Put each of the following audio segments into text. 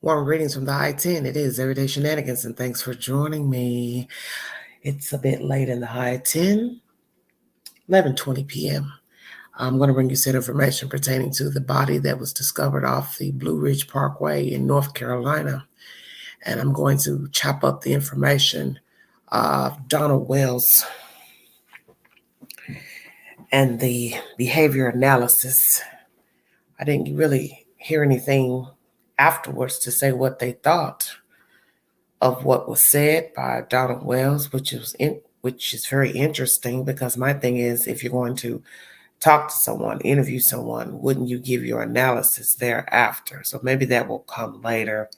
Warm greetings from the I-10. It is Everyday Shenanigans, and thanks for joining me. It's a bit late in the I-10, 11:20 p.m. I'm going to bring you some information pertaining to the body that was discovered off the Blue Ridge Parkway in North Carolina. And I'm going to chop up the information of Donald Wells and the behavior analysis. I didn't really hear anything afterwards to say what they thought of what was said by Donald Wells, which is very interesting, because my thing is, if you're going to talk to someone, interview someone, wouldn't you give your analysis thereafter? So maybe that will come later.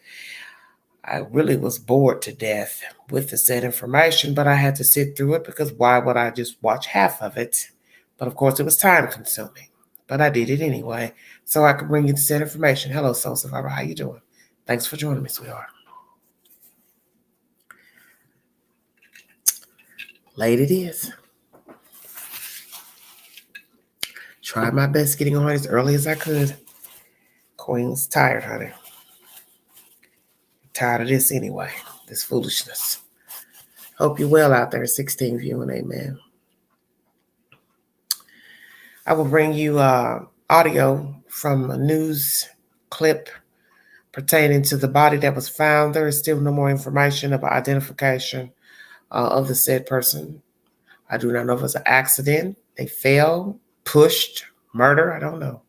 I really was bored to death with the said information, but I had to sit through it, because why would I just watch half of it? But of course, it was time consuming. But I did it anyway, so I could bring you the said information. Hello, Soul Survivor. How you doing? Thanks for joining me, sweetheart. Late it is. Tried my best getting on as early as I could. Queen's tired, honey. Tired of this anyway, this foolishness. Hope you're well out there, 16 viewing, amen. I will bring you audio from a news clip pertaining to the body that was found. There is still no more information about identification of the said person. I do not know if it was an accident, they fell, pushed, murder, I don't know.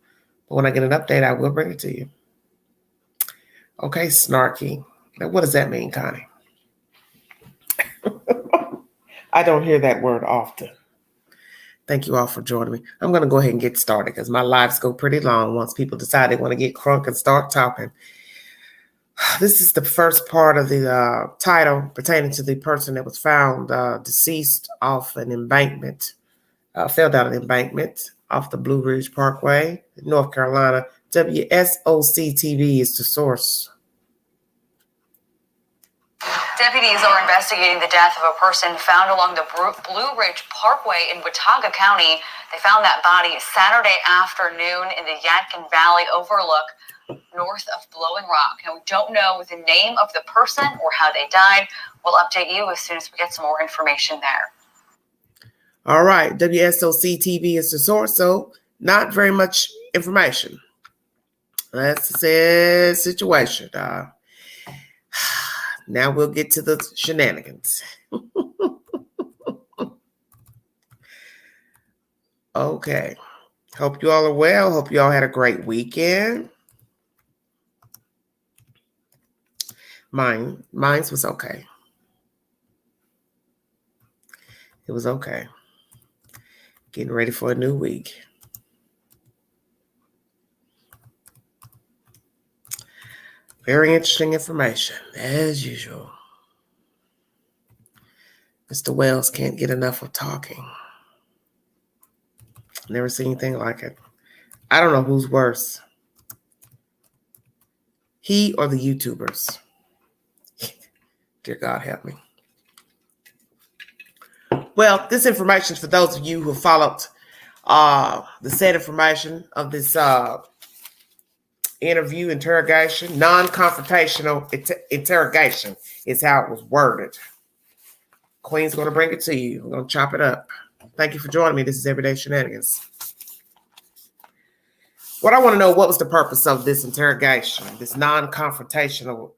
But when I get an update, I will bring it to you. Okay, snarky. Now, what does that mean, Connie? I don't hear that word often. Thank you all for joining me. I'm going to go ahead and get started, because my lives go pretty long once people decide they want to get crunk and start talking. This is the first part of the title pertaining to the person that was found deceased off an embankment, fell down an embankment off the Blue Ridge Parkway, North Carolina. WSOC TV is the source. Deputies are investigating the death of a person found along the Blue Ridge Parkway in Watauga County. They found that body Saturday afternoon in the Yadkin Valley overlook north of Blowing Rock. Now, we don't know the name of the person or how they died. We'll update you as soon as we get some more information there. All right, WSOC TV is the source, so not very much information. That's the sad situation. Now we'll get to the shenanigans. Okay. Hope you all are well. Hope you all had a great weekend. Mine was okay. It was okay. Getting ready for a new week. Very interesting information, as usual. Mr. Wells can't get enough of talking. Never seen anything like it. I don't know who's worse, he or the YouTubers. Dear God, help me. Well, this information is for those of you who followed the said information of this interview, interrogation, non-confrontational interrogation is how it was worded. Queen's going to bring it to you. We're going to chop it up. Thank you for joining me. This is Everyday Shenanigans. What I want to know, what was the purpose of this interrogation, this non-confrontational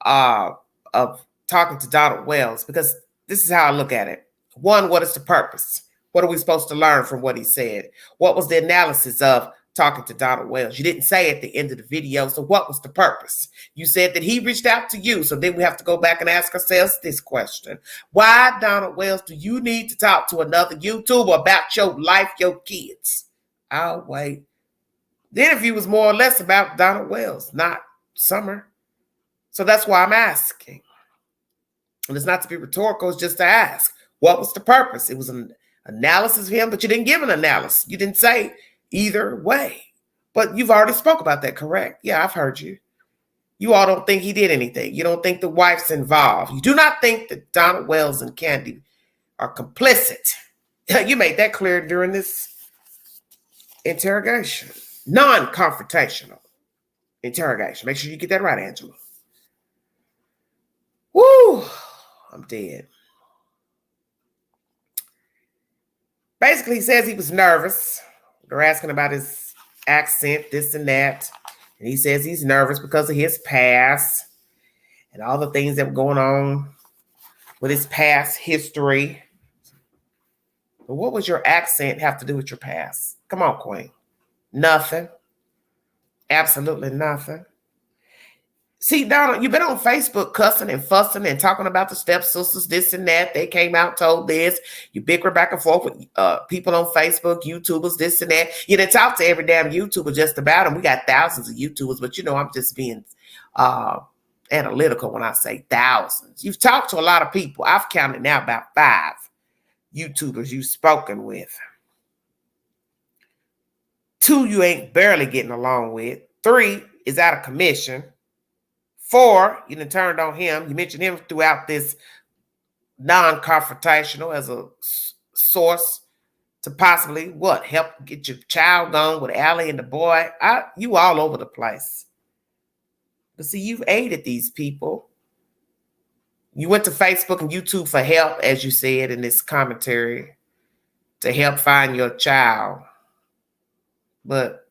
of talking to Donald Wells? Because this is how I look at it. One, what is the purpose? What are we supposed to learn from what he said? What was the analysis of talking to Donald Wells? You didn't say at the end of the video, so what was the purpose? You said that he reached out to you, so then we have to go back and ask ourselves this question. Why, Donald Wells, do you need to talk to another YouTuber about your life, your kids? I'll wait. The interview was more or less about Donald Wells, not Summer. So that's why I'm asking. And it's not to be rhetorical, it's just to ask. What was the purpose? It was an analysis of him, but you didn't give an analysis. You didn't say either way. But you've already spoke about that, correct? Yeah, I've heard you. You all don't think he did anything. You don't think the wife's involved. You do not think that Donald Wells and Candy are complicit. You made that clear during this interrogation. Non-confrontational interrogation. Make sure you get that right, Angela. Whew, I'm dead. Basically, he says he was nervous. They're asking about his accent, this and that. And he says he's nervous because of his past and all the things that were going on with his past history. But what would your accent have to do with your past? Come on, Queen. Nothing. Absolutely nothing. See, Donald, you've been on Facebook cussing and fussing and talking about the stepsisters, this and that. They came out, told this. You bicker back and forth with people on Facebook, YouTubers, this and that. You didn't talk to every damn YouTuber just about them. We got thousands of YouTubers, but I'm just being analytical when I say thousands. You've talked to a lot of people. I've counted now about 5 YouTubers you've spoken with. 2 you ain't barely getting along with. 3 is out of commission. 4, you done turned on him. You mentioned him throughout this non-confrontational as a source to possibly help get your child gone with Allie and the boy. You all over the place. But see, you've aided these people. You went to Facebook and YouTube for help, as you said in this commentary, to help find your child. But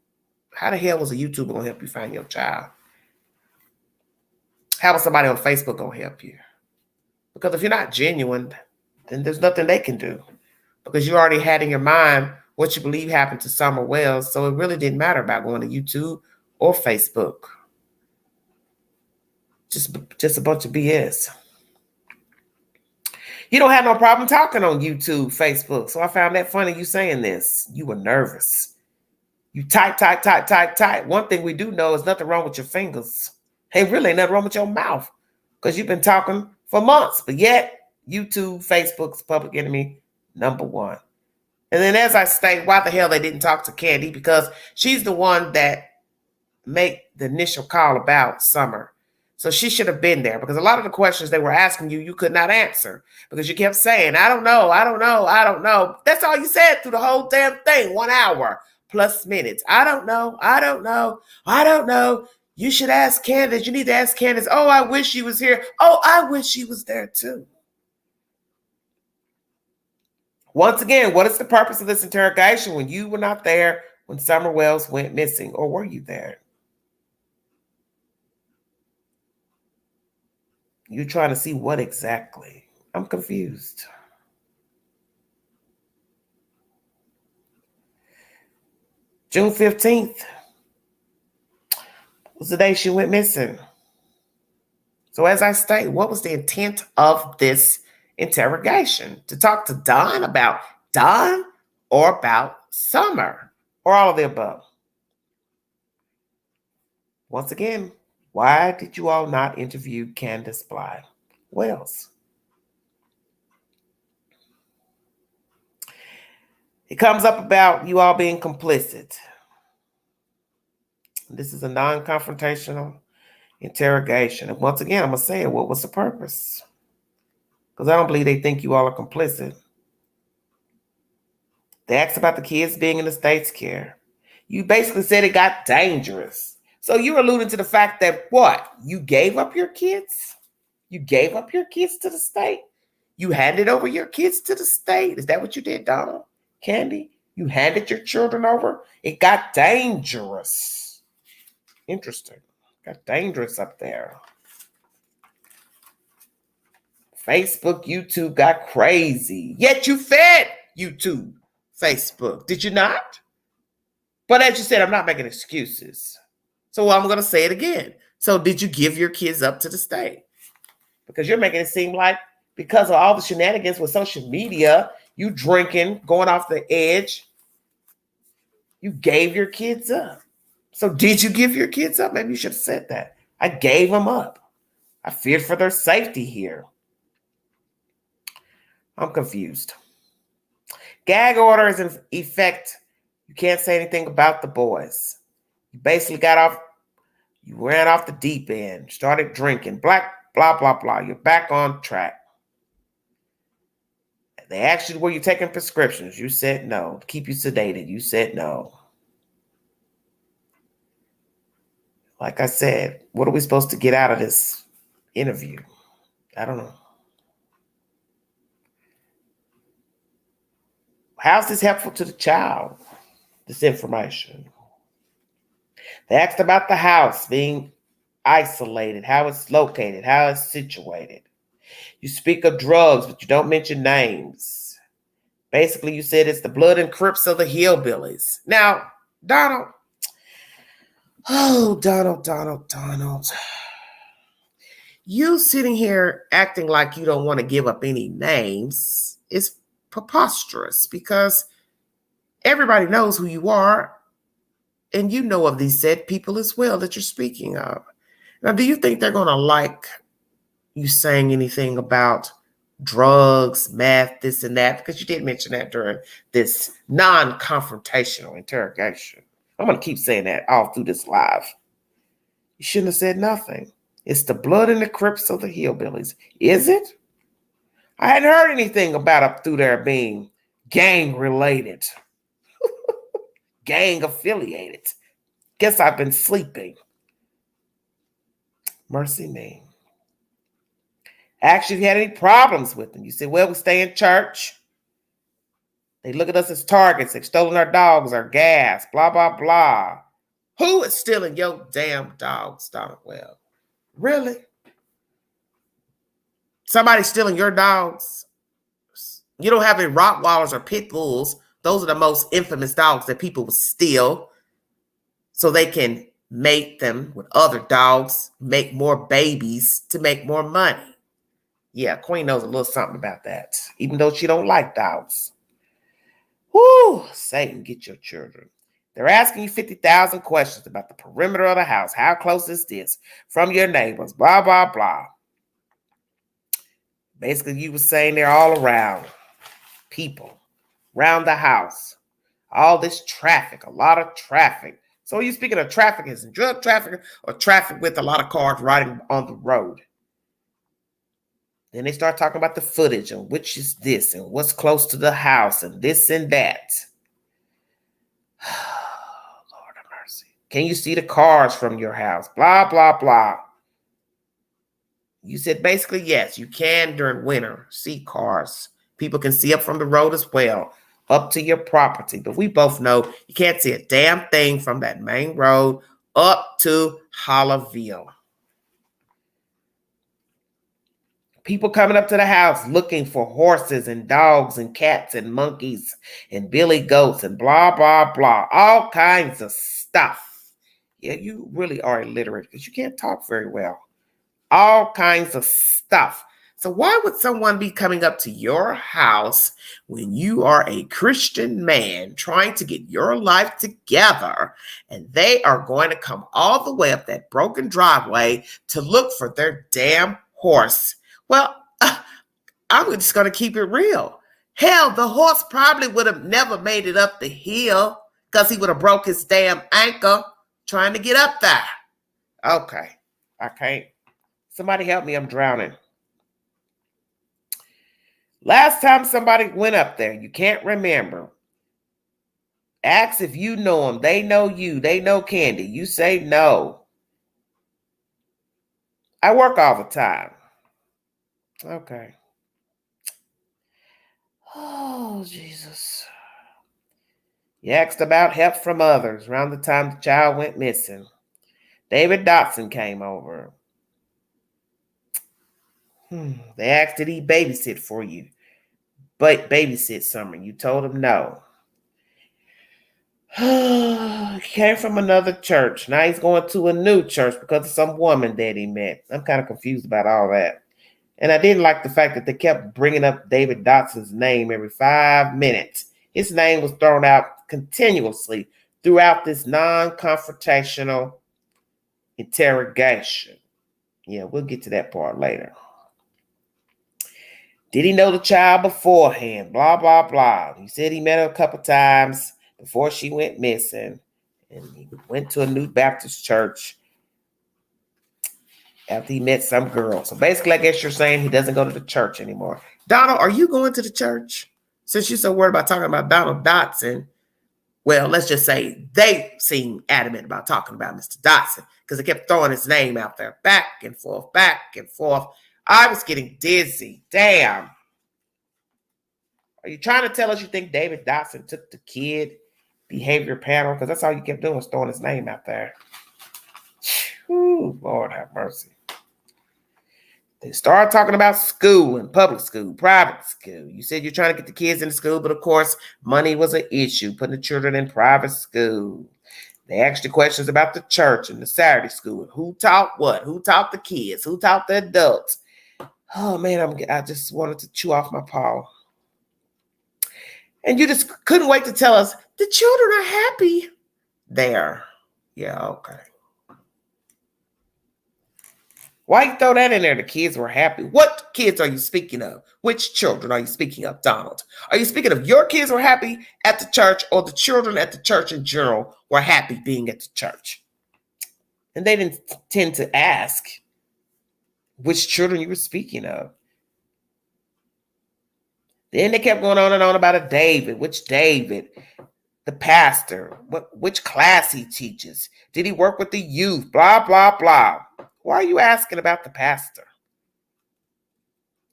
how the hell was a YouTuber going to help you find your child? How was somebody on Facebook going to help you? Because if you're not genuine, then there's nothing they can do. Because you already had in your mind what you believe happened to Summer Wells. So it really didn't matter about going to YouTube or Facebook. Just a bunch of BS. You don't have no problem talking on YouTube, Facebook. So I found that funny you saying this. You were nervous. You type. One thing we do know is nothing wrong with your fingers. Hey, really ain't nothing wrong with your mouth because you've been talking for months. But yet, YouTube, Facebook's public enemy #1. And then as I state, why the hell they didn't talk to Candy? Because she's the one that made the initial call about Summer. So she should have been there because a lot of the questions they were asking you could not answer because you kept saying, I don't know. That's all you said through the whole damn thing, 1 hour plus minutes. I don't know. You should ask Candace. You need to ask Candace. Oh, I wish she was here. Oh, I wish she was there too. Once again, what is the purpose of this interrogation when you were not there when Summer Wells went missing? Or were you there? You're trying to see what exactly? I'm confused. June 15th was the day she went missing. So as I state, what was the intent of this interrogation? To talk to Don about Don or about Summer or all of the above? Once again, why did you all not interview Candace Bly Wells? It comes up about you all being complicit. This is a non-confrontational interrogation. And once again, I'm going to say it. What was the purpose? Because I don't believe they think you all are complicit. They asked about the kids being in the state's care. You basically said it got dangerous. So you're alluding to the fact that what? You gave up your kids? You gave up your kids to the state? You handed over your kids to the state? Is that what you did, Donald? Candy? You handed your children over? It got dangerous. Interesting. Got dangerous up there. Facebook, YouTube got crazy. Yet you fed YouTube, Facebook. Did you not? But as you said, I'm not making excuses. So I'm going to say it again. So did you give your kids up to the state? Because you're making it seem like because of all the shenanigans with social media, you drinking, going off the edge, you gave your kids up. So did you give your kids up? Maybe you should have said that. I gave them up. I feared for their safety here. I'm confused. Gag order is in effect. You can't say anything about the boys. You basically you ran off the deep end, started drinking, blah, blah, blah. You're back on track. They asked you, were you taking prescriptions? You said no. To keep you sedated, you said no. Like I said, what are we supposed to get out of this interview? I don't know. How's this helpful to the child, this information? They asked about the house being isolated, how it's located, how it's situated. You speak of drugs, but you don't mention names. Basically, you said it's the blood and crips of the hillbillies. Now, Donald, Donald. You sitting here acting like you don't want to give up any names is preposterous because everybody knows who you are and you know of these said people as well that you're speaking of. Now, do you think they're going to like you saying anything about drugs, meth, this and that? Because you did mention that during this non-confrontational interrogation. I'm going to keep saying that all through this live. You shouldn't have said nothing. It's the blood and the crips of the hillbillies. Is it? I hadn't heard anything about up through there being gang related, gang affiliated. Guess I've been sleeping. Mercy me. Actually, if you had any problems with them, you said, well, we stay in church. They look at us as targets. They've stolen our dogs, our gas, blah, blah, blah. Who is stealing your damn dogs, Donald Well? Really? Somebody stealing your dogs? You don't have any Rottweilers or Pit Bulls. Those are the most infamous dogs that people would steal so they can mate them with other dogs, make more babies to make more money. Yeah, Queen knows a little something about that, even though she don't like dogs. Whoo, Satan, get your children. They're asking you 50,000 questions about the perimeter of the house. How close is this from your neighbors? Blah, blah, blah. Basically, you were saying they're all around. People around the house. All this traffic, a lot of traffic. So are you speaking of traffic as in drug traffic or traffic with a lot of cars riding on the road? Then they start talking about the footage and which is this and what's close to the house and this and that. Lord have mercy. Can you see the cars from your house? Blah, blah, blah. You said basically, yes, you can during winter see cars. People can see up from the road as well, up to your property. But we both know you can't see a damn thing from that main road up to Hollowville. People coming up to the house looking for horses and dogs and cats and monkeys and billy goats and blah, blah, blah. All kinds of stuff. Yeah, you really are illiterate because you can't talk very well. All kinds of stuff. So why would someone be coming up to your house when you are a Christian man trying to get your life together and they are going to come all the way up that broken driveway to look for their damn horse? Well, I'm just going to keep it real. Hell, the horse probably would have never made it up the hill because he would have broke his damn ankle trying to get up there. Okay, I can't. Somebody help me, I'm drowning. Last time somebody went up there, you can't remember. Ask if you know them. They know you. They know Candy. You say no. I work all the time. Okay. Oh, Jesus. You asked about help from others around the time the child went missing. David Dotson came over. They asked, did he babysit for you? But babysit Summer. You told him no. He came from another church. Now he's going to a new church because of some woman that he met. I'm kind of confused about all that. And I didn't like the fact that they kept bringing up David Dotson's name every 5 minutes. His name was thrown out continuously throughout this non-confrontational interrogation. Yeah, we'll get to that part later. Did he know the child beforehand? Blah, blah, blah. He said he met her a couple times before she went missing. And he went to a new Baptist church after he met some girl. So basically, I guess you're saying he doesn't go to the church anymore. Donald, are you going to the church? Since you're so worried about talking about Donald Dotson, well, let's just say they seem adamant about talking about Mr. Dotson because they kept throwing his name out there back and forth, back and forth. I was getting dizzy. Damn. Are you trying to tell us you think David Dotson took the kid behavior panel? Because that's all you kept doing was throwing his name out there. Whew, Lord have mercy. They started talking about school and public school, private school. You said you're trying to get the kids into school, but of course, money was an issue, putting the children in private school. They asked you questions about the church and the Saturday school and who taught what, who taught the kids, who taught the adults. Oh man, I just wanted to chew off my paw. And you just couldn't wait to tell us the children are happy there. Yeah, okay. Why you throw that in there? The kids were happy. What kids are you speaking of? Which children are you speaking of, Donald? Are you speaking of your kids were happy at the church or the children at the church in general were happy being at the church? And they didn't tend to ask which children you were speaking of. Then they kept going on and on about a David. Which David? The pastor. Which class he teaches? Did he work with the youth? Blah, blah, blah. Why are you asking about the pastor?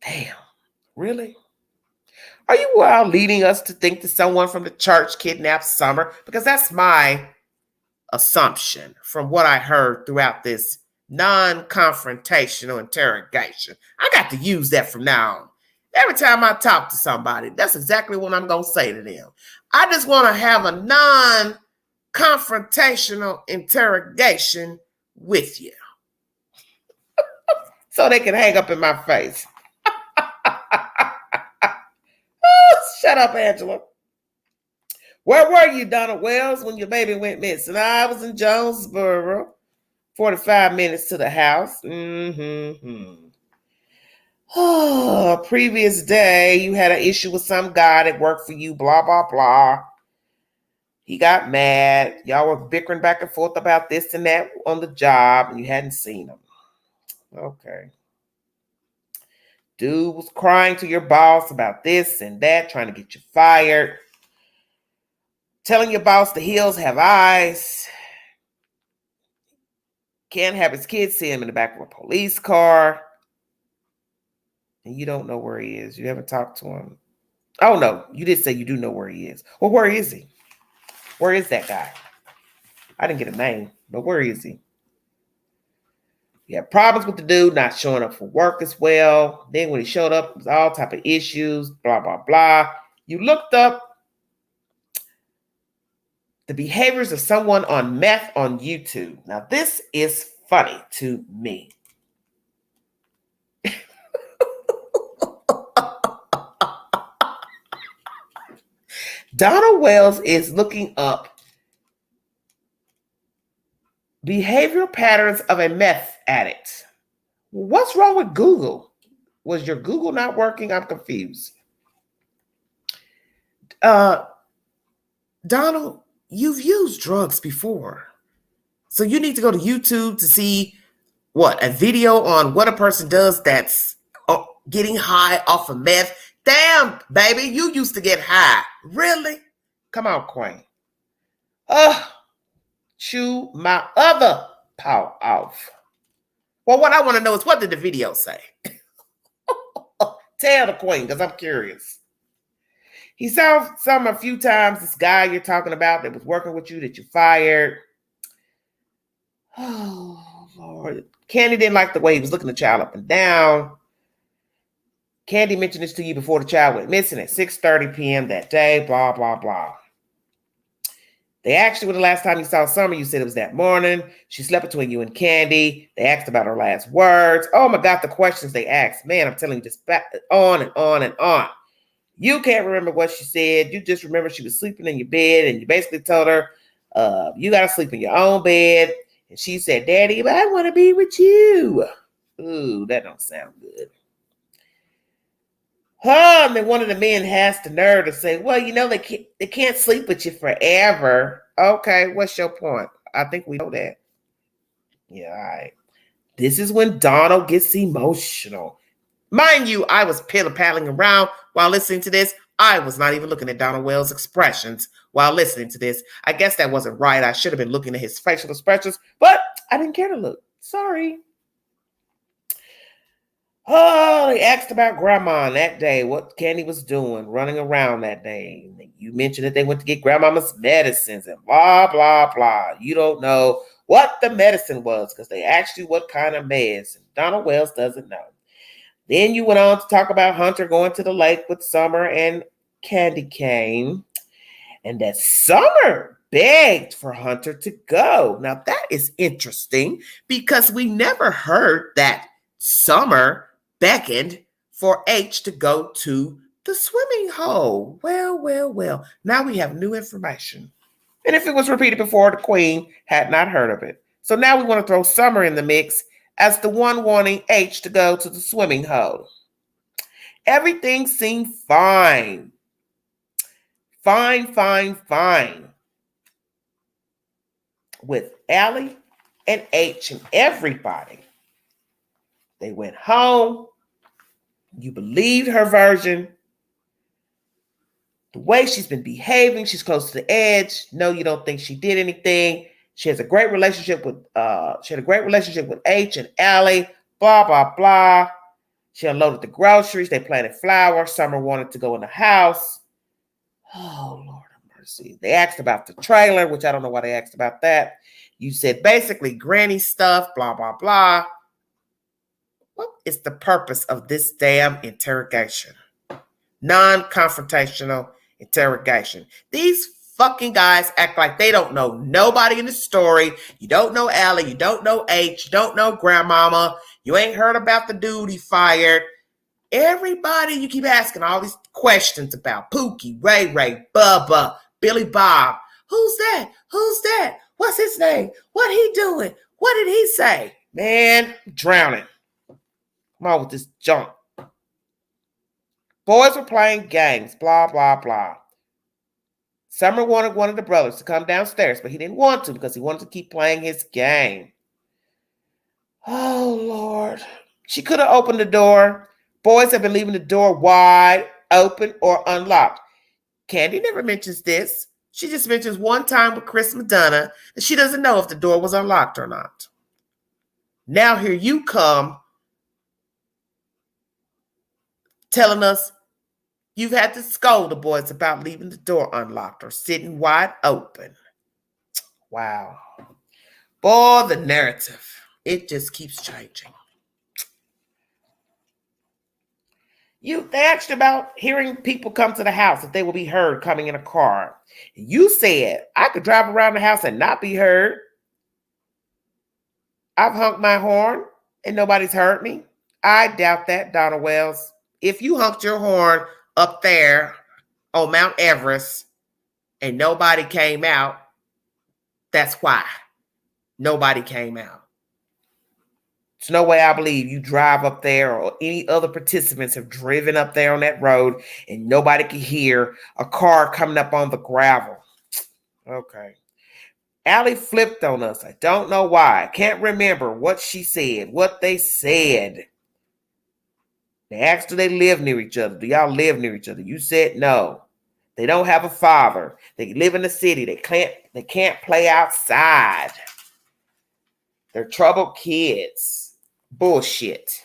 Damn, really? Are you leading us to think that someone from the church kidnapped Summer? Because that's my assumption from what I heard throughout this non-confrontational interrogation. I got to use that from now on. Every time I talk to somebody, that's exactly what I'm going to say to them. I just want to have a non-confrontational interrogation with you. So they can hang up in my face. Shut up, Angela. Where were you, Donald Wells, when your baby went missing? I was in Jonesboro. 45 minutes to the house. Oh, previous day, you had an issue with some guy that worked for you, blah, blah, blah. He got mad. Y'all were bickering back and forth about this and that on the job, and you hadn't seen him. Okay. Dude was crying to your boss about this and that, trying to get you fired. Telling your boss the hills have eyes. Can't have his kids see him in the back of a police car. And you don't know where he is. You haven't talked to him. Oh, no. You did say you do know where he is. Well, where is he? Where is that guy? I didn't get a name, but where is he? You had problems with the dude not showing up for work as well. Then when he showed up, it was all type of issues, blah, blah, blah. You looked up the behaviors of someone on meth on YouTube. Now, this is funny to me. Donald Wells is looking up behavioral patterns of a meth addict. What's wrong with Google? Was your Google not working? I'm confused. Donald, you've used drugs before. So you need to go to YouTube to see a video on what a person does that's getting high off of meth. Damn, baby, you used to get high. Really? Come on, Queen. Chew my other paw off. Well, what I want to know is, what did the video say? Tell the Queen, because I'm curious. He saw a few times, this guy you're talking about that was working with you that you fired. Oh, Lord. Candy didn't like the way he was looking the child up and down. Candy mentioned this to you before the child went missing at 6:30 p.m. that day, blah, blah, blah. They asked you when the last time you saw Summer. You said it was that morning. She slept between you and Candy. They asked about her last words. Oh, my God, the questions they asked. Man, I'm telling you, just on and on and on. You can't remember what she said. You just remember she was sleeping in your bed, and you basically told her, you got to sleep in your own bed. And she said, Daddy, but I want to be with you. Ooh, that don't sound good. And then one of the men has the nerve to say, well, they can't sleep with you forever. Okay, what's your point? I think we know that. Yeah, all right. This is when Donald gets emotional. Mind you, I was pitter-paddling around while listening to this. I was not even looking at Donald Wells' expressions while listening to this. I guess that wasn't right. I should have been looking at his facial expressions, but I didn't care to look. Sorry. Oh, they asked about grandma that day, what Candy was doing, running around that day. You mentioned that they went to get grandmama's medicines and blah, blah, blah. You don't know what the medicine was because they asked you what kind of meds. Donald Wells doesn't know. Then you went on to talk about Hunter going to the lake with Summer and Candy Cane, and that Summer begged for Hunter to go. Now, that is interesting because we never heard that Summer beckoned for H to go to the swimming hole. Well, well, well. Now we have new information. And if it was repeated before, the Queen had not heard of it. So now we want to throw Summer in the mix as the one wanting H to go to the swimming hole. Everything seemed fine. Fine. With Allie and H and everybody. They went home. You believed her version. The way she's been behaving, she's close to the edge. No, you don't think she did anything. She has a great relationship with H and Allie. Blah, blah, blah. She unloaded the groceries. They planted flowers. Summer wanted to go in the house. Oh, Lord have mercy. They asked about the trailer, which I don't know why they asked about that. You said basically granny stuff, blah, blah, blah. What is the purpose of this damn interrogation? Non-confrontational interrogation. These fucking guys act like they don't know nobody in the story. You don't know Allie. You don't know H. You don't know grandmama. You ain't heard about the dude he fired. Everybody you keep asking all these questions about. Pookie, Ray, Bubba, Billy Bob. Who's that? Who's that? What's his name? What he doing? What did he say? Man, I'm drowning. Come on with this junk. Boys were playing games, blah, blah, blah. Summer wanted one of the brothers to come downstairs, but he didn't want to because he wanted to keep playing his game. Oh, Lord. She could have opened the door. Boys have been leaving the door wide open or unlocked. Candy never mentions this. She just mentions one time with Chris Madonna that she doesn't know if the door was unlocked or not. Now here you come telling us you've had to scold the boys about leaving the door unlocked or sitting wide open. Wow. Boy, the narrative. It just keeps changing. They asked about hearing people come to the house, if they will be heard coming in a car. You said, I could drive around the house and not be heard. I've honked my horn and nobody's heard me. I doubt that, Donald Wells. If you honked your horn up there on Mount Everest and nobody came out, that's why nobody came out. There's no way I believe you drive up there or any other participants have driven up there on that road and nobody could hear a car coming up on the gravel. Okay. Allie flipped on us. I don't know why. I can't remember what she said, what they said. They asked, do they live near each other? Do y'all live near each other? You said no. They don't have a father. They live in the city. They can't play outside. They're troubled kids. Bullshit.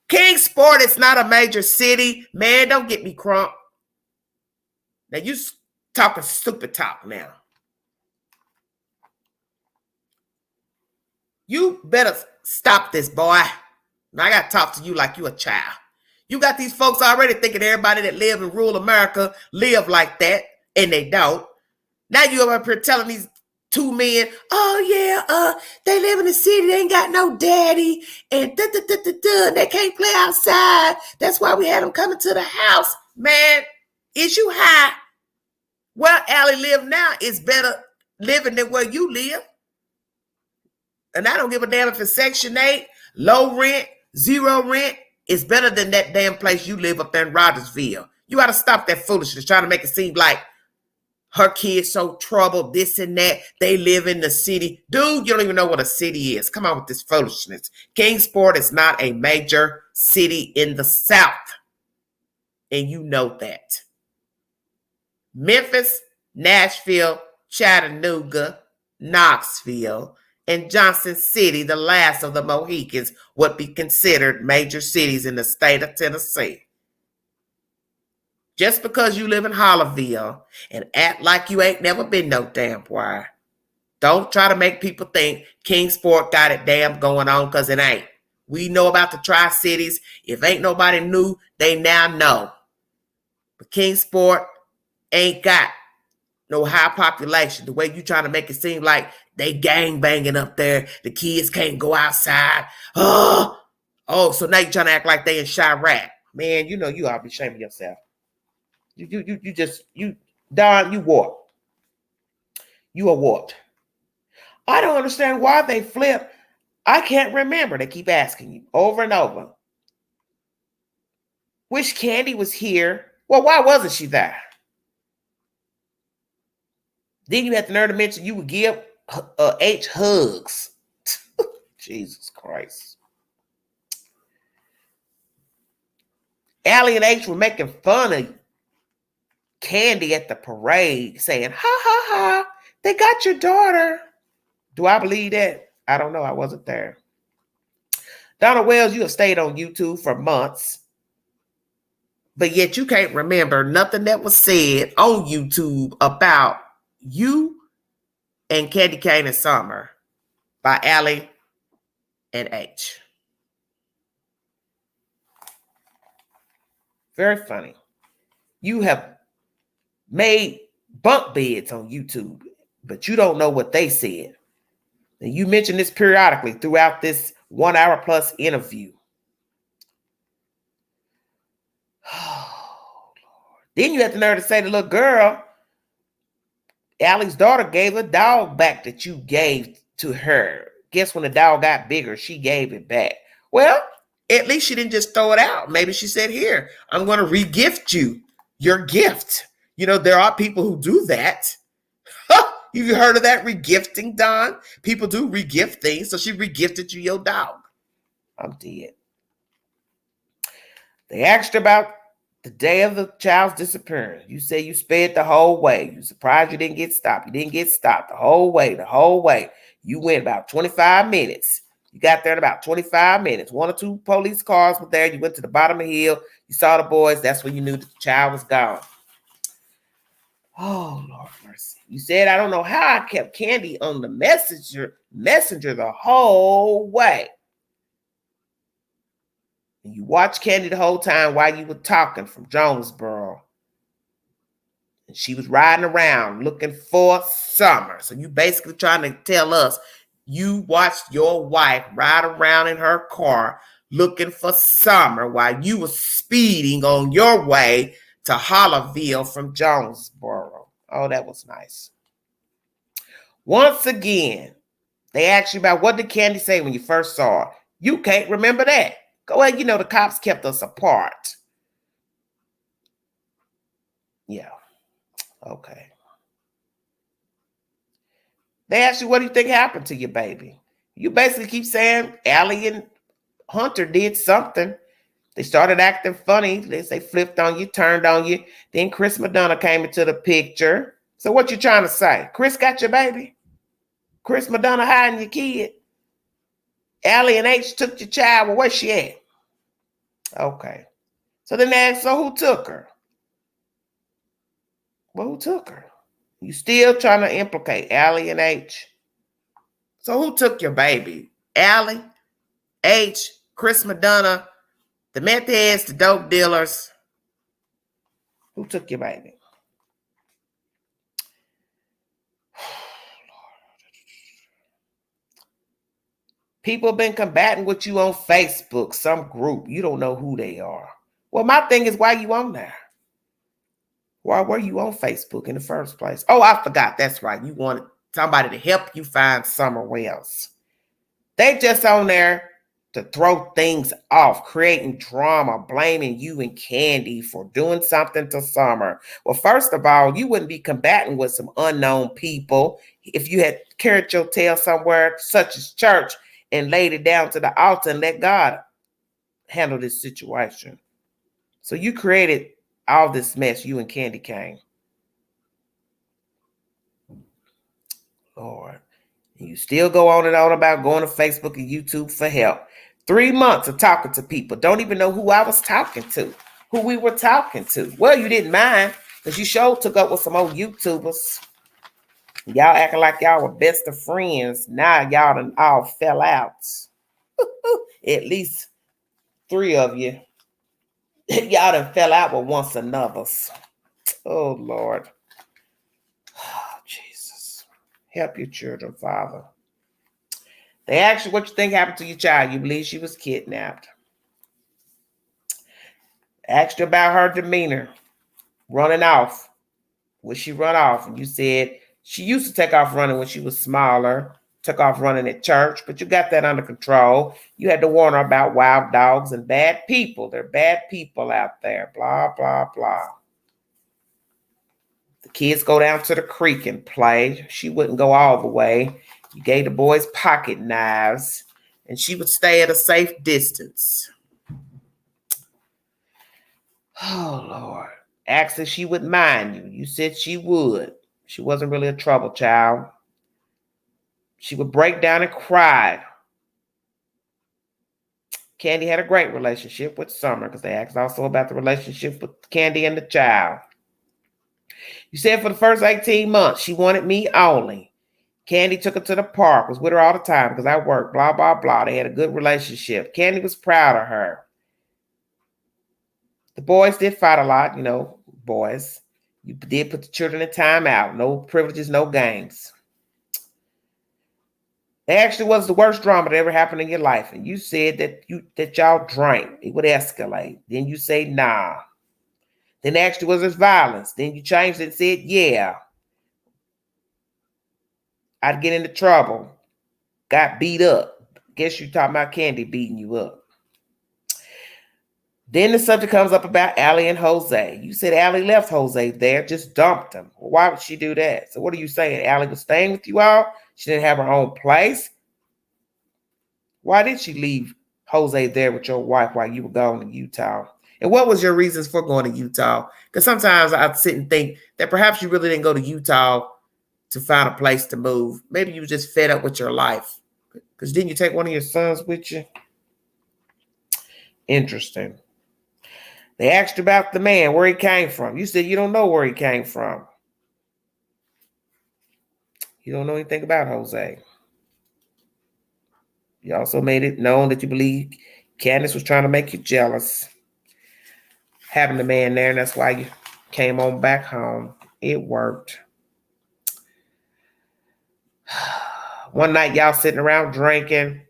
Kingsport is not a major city. Man, don't get me crunk. Now you talking stupid talk now. You better stop this, boy. Now I got to talk to you like you a child. You got these folks already thinking everybody that live in rural America live like that, and they don't. Now you up here telling these two men, oh yeah, they live in the city, they ain't got no daddy, and they can't play outside. That's why we had them coming to the house. Man, is you high? Where Allie live now is better living than where you live. And I don't give a damn if it's Section 8, low rent, zero rent. It's better than that damn place you live up there in Rogersville. You got to stop that foolishness, trying to make it seem like her kids so troubled, this and that. They live in the city. Dude, you don't even know what a city is. Come on with this foolishness. Kingsport is not a major city in the South. And you know that. Memphis, Nashville, Chattanooga, Knoxville, and Johnson City, the last of the Mohicans, would be considered major cities in the state of Tennessee. Just because you live in Hollerville and act like you ain't never been no damn where, don't try to make people think Kingsport got it damn going on, because it ain't. We know about the Tri-Cities. If ain't nobody knew, they now know. But Kingsport ain't got no high population. The way you trying to make it seem like they gang banging up there. The kids can't go outside. So now you trying to act like they in Chirac. Man, you know you ought to be ashamed of yourself. Don, you warped. You are warped. I don't understand why they flip. I can't remember. They keep asking you over and over. Wish Candy was here. Well, why wasn't she there? Then you had the nerve to mention you would give H hugs. Jesus Christ. Allie and H were making fun of Candy at the parade, saying, ha, ha, ha, they got your daughter. Do I believe that? I don't know. I wasn't there. Donald Wells, you have stayed on YouTube for months, but yet you can't remember nothing that was said on YouTube about you and Candy Cane and Summer by Allie and H. Very funny. You have made bunk beds on YouTube, but you don't know what they said. And you mention this periodically throughout this 1 hour plus interview. Oh, Lord. Then you have the nerve to say the little girl, Allie's daughter, gave a dog back that you gave to her. Guess when the dog got bigger, she gave it back. Well, at least she didn't just throw it out. Maybe she said, here, I'm going to re-gift you your gift. You know, there are people who do that. Have you heard of that regifting, Don? People do regift things. So she regifted you your dog. I'm dead. They asked her about the day of the child's disappearance. You say you sped the whole way. You surprised you didn't get stopped. You didn't get stopped the whole way. You went about 25 minutes. You got there in about 25 minutes. 1 or 2 police cars were there. You went to the bottom of the hill. You saw the boys. That's when you knew the child was gone. Oh, Lord mercy. You said, I don't know how I kept Candy on the messenger the whole way. And you watched Candy the whole time while you were talking from Jonesboro. And she was riding around looking for Summer. So you basically trying to tell us you watched your wife ride around in her car looking for Summer while you were speeding on your way to Hollerville from Jonesboro. Oh, that was nice. Once again, they asked you about what did Candy say when you first saw her. You can't remember that. Go ahead, you know the cops kept us apart. Yeah. Okay. They asked you, what do you think happened to your baby? You basically keep saying Allie and Hunter did something. They started acting funny. They flipped on you, turned on you. Then Chris Madonna came into the picture. So what you trying to say? Chris got your baby? Chris Madonna hiding your kid? Allie and H took your child. Well, where's she at? Okay. So then they asked, so who took her? Well, who took her? You still trying to implicate Allie and H. So who took your baby? Allie, H, Chris Madonna, the meth heads, the dope dealers. Who took your baby? People have been combating with you on Facebook, some group. You don't know who they are. Well, my thing is, why you on there? Why were you on Facebook in the first place? Oh, I forgot. That's right. You wanted somebody to help you find Summer Wells. They just on there to throw things off, creating drama, blaming you and Candy for doing something to Summer. Well, first of all, you wouldn't be combating with some unknown people if you had carried your tail somewhere, such as church, and laid it down to the altar and let God handle this situation. So you created all this mess, you and Candy Cane. Lord. And you still go on and on about going to Facebook and YouTube for help. 3 months of talking to people. Don't even know who I was talking to, who we were talking to. Well, you didn't mind because you sure took up with some old YouTubers. Y'all acting like y'all were best of friends. Now y'all done all fell out. At least 3 of you. Y'all done fell out with once another's. Oh, Lord. Oh, Jesus. Help your children, Father. They asked you what you think happened to your child. You believe she was kidnapped. Asked you about her demeanor, running off. Would she run off? And you said she used to take off running when she was smaller, took off running at church, but you got that under control. You had to warn her about wild dogs and bad people. There are bad people out there, blah, blah, blah. The kids go down to the creek and play. She wouldn't go all the way. You gave the boys pocket knives, and she would stay at a safe distance. Oh, Lord. Asked if she would mind you. You said she would. She wasn't really a trouble child. She would break down and cry. Candy had a great relationship with Summer because they asked also about the relationship with Candy and the child. You said for the first 18 months, she wanted me only. Candy took her to the park, was with her all the time because I worked, blah, blah, blah. They had a good relationship. Candy was proud of her. The boys did fight a lot, boys. You did put the children in timeout. No privileges, no games. They actually was the worst drama that ever happened in your life. And you said that y'all drank. It would escalate. Then you say, nah. Then actually was this violence. Then you changed it and said, yeah. I'd get into trouble. Got beat up. Guess you talking about Candy beating you up. Then the subject comes up about Allie and Jose. You said Allie left Jose there, just dumped him. Well, why would she do that? So what are you saying? Allie was staying with you all? She didn't have her own place? Why did she leave Jose there with your wife while you were going to Utah? And what was your reasons for going to Utah? Because sometimes I sit and think that perhaps you really didn't go to Utah to find a place to move. Maybe you were just fed up with your life. Because didn't you take one of your sons with you? Interesting. They asked you about the man, where he came from. You said you don't know where he came from. You don't know anything about Jose. You also made it known that you believe Candace was trying to make you jealous. Having the man there, and that's why you came on back home. It worked. One night, y'all sitting around drinking.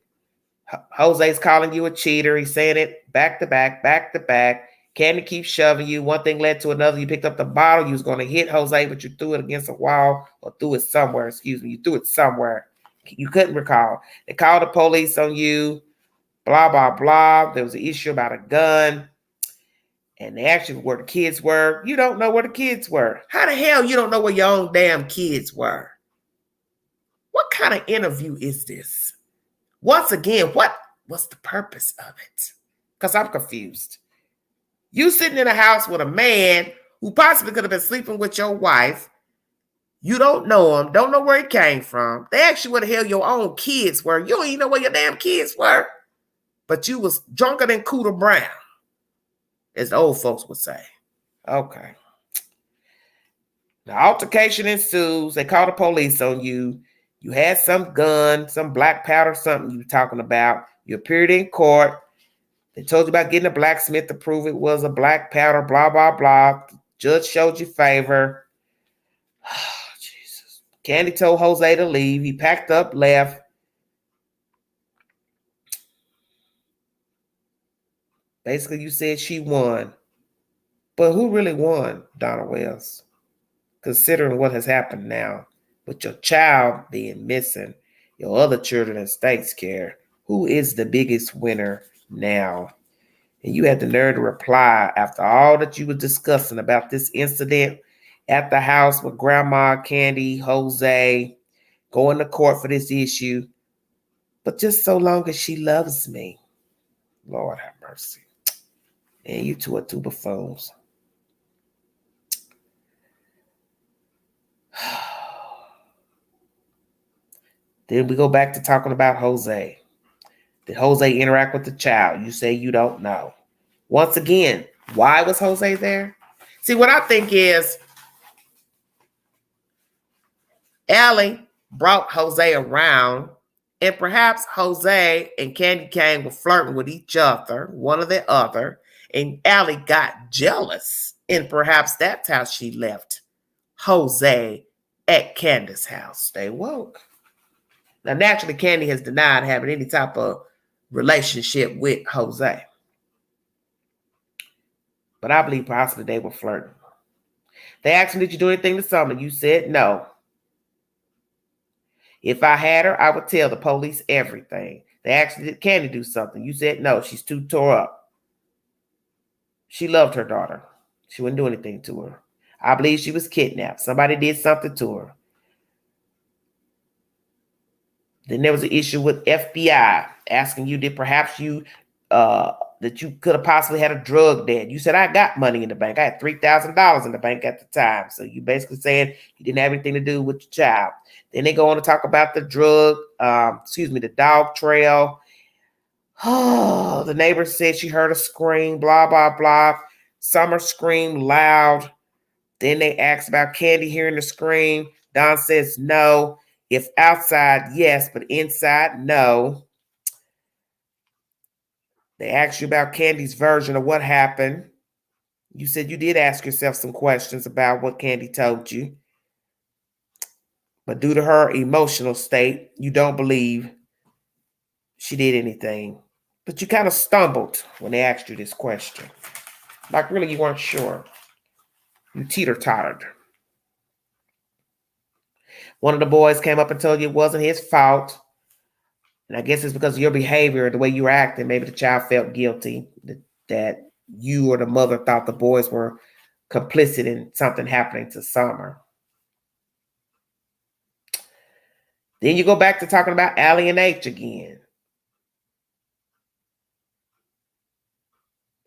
Jose's calling you a cheater. He's saying it back to back, back to back. Candy keeps shoving you. One thing led to another. You picked up the bottle. You was going to hit Jose, but you threw it against a wall or threw it somewhere. Excuse me. You threw it somewhere. You couldn't recall. They called the police on you. Blah, blah, blah. There was an issue about a gun. And they asked you where the kids were. You don't know where the kids were. How the hell you don't know where your own damn kids were? What kind of interview is this? Once again, what's the purpose of it? Because I'm confused. You sitting in a house with a man who possibly could have been sleeping with your wife. You don't know him, don't know where he came from. They asked you where the hell your own kids were. You don't even know where your damn kids were. But you was drunker than Cooter Brown, as the old folks would say. Okay. The altercation ensues. They call the police on you. You had some gun, some black powder, something you were talking about. You appeared in court. They told you about getting a blacksmith to prove it was a black powder, blah, blah, blah. The judge showed you favor. Oh, Jesus. Candy told Jose to leave. He packed up, left. Basically, you said she won. But who really won, Donna Wells? Considering what has happened now with your child being missing, your other children in state's care, who is the biggest winner now? And you had the nerve to reply after all that you were discussing about this incident at the house with Grandma, Candy, Jose, going to court for this issue. But just so long as she loves me. Lord have mercy. And you two are two buffoons. Then we go back to talking about Jose. Did Jose interact with the child? You say you don't know. Once again, why was Jose there? See, what I think is Allie brought Jose around, and perhaps Jose and Candy Cane were flirting with each other, one or the other, and Allie got jealous, and perhaps that's how she left Jose at Candy's house. Stay woke. Now, naturally, Candy has denied having any type of relationship with Jose. But I believe possibly they were flirting. They asked him, did you do anything to Summer? You said no. If I had her, I would tell the police everything. They asked, did Candy do something? You said no, she's too tore up. She loved her daughter. She wouldn't do anything to her. I believe she was kidnapped. Somebody did something to her. Then there was an issue with FBI asking you, did perhaps you that you could have possibly had a drug debt. You said, I got money in the bank. I had $3,000 in the bank at the time. So you basically saying you didn't have anything to do with your child. Then they go on to talk about the the dog trail. Oh, the neighbor said she heard a scream, blah, blah, blah. Summer screamed loud. Then they asked about Candy hearing the scream. Don says no. If outside, yes, but inside, no. They asked you about Candy's version of what happened. You said you did ask yourself some questions about what Candy told you. But due to her emotional state, you don't believe she did anything. But you kind of stumbled when they asked you this question. Like really you weren't sure. You teeter-tottered. One of the boys came up and told you it wasn't his fault. And I guess it's because of your behavior, the way you were acting. Maybe the child felt guilty that you or the mother thought the boys were complicit in something happening to Summer. Then you go back to talking about Allie and H again.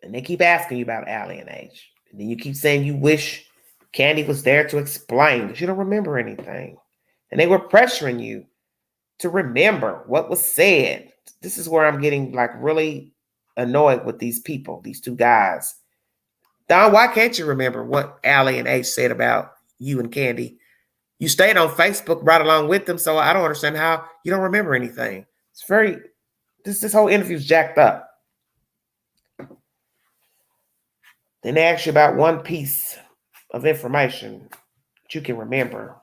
And they keep asking you about Allie and H. And then you keep saying you wish Candy was there to explain because you don't remember anything. And they were pressuring you to remember what was said. This is where I'm getting like really annoyed with these people, these two guys. Don, why can't you remember what Allie and H said about you and Candy? You stayed on Facebook right along with them, so I don't understand how you don't remember anything. It's very, this whole interview's jacked up. Then they ask you about one piece of information that you can remember.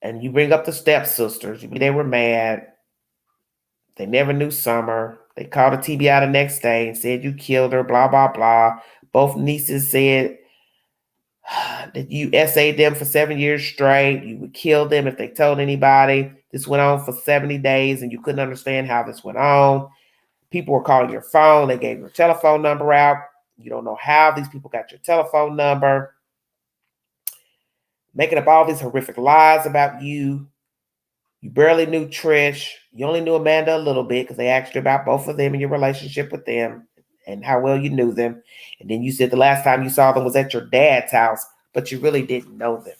And you bring up the stepsisters. They were mad. They never knew Summer. They called the TBI the next day and said you killed her, blah, blah, blah. Both nieces said that you essayed them for 7 years straight. You would kill them if they told anybody. This went on for 70 days, and you couldn't understand how this went on. People were calling your phone. They gave your telephone number out. You don't know how these people got your telephone number. Making up all these horrific lies about you. You barely knew Trish. You only knew Amanda a little bit because they asked you about both of them and your relationship with them and how well you knew them. And then you said the last time you saw them was at your dad's house, but you really didn't know them.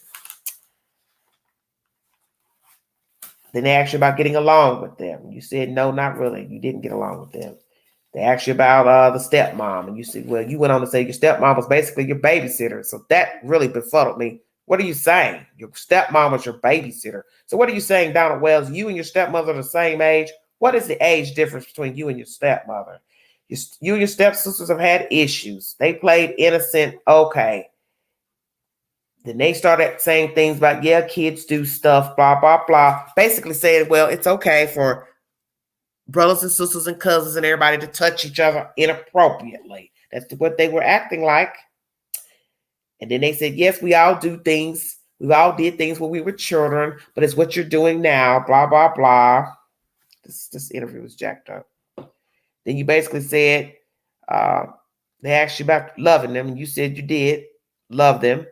Then they asked you about getting along with them. You said, no, not really. You didn't get along with them. They asked you about the stepmom. And you said, well, you went on to say your stepmom was basically your babysitter. So that really befuddled me. What are you saying? Your stepmom was your babysitter. So what are you saying, Donald Wells? You and your stepmother are the same age. What is the age difference between you and your stepmother? You and your stepsisters have had issues. They played innocent. Okay. Then they started saying things about, yeah, kids do stuff, blah, blah, blah. Basically saying, well, it's okay for brothers and sisters and cousins and everybody to touch each other inappropriately. That's what they were acting like. And then they said, yes, we all do things. We all did things when we were children, but it's what you're doing now, blah, blah, blah. This interview was jacked up. Then you basically said, they asked you about loving them, and you said you did love them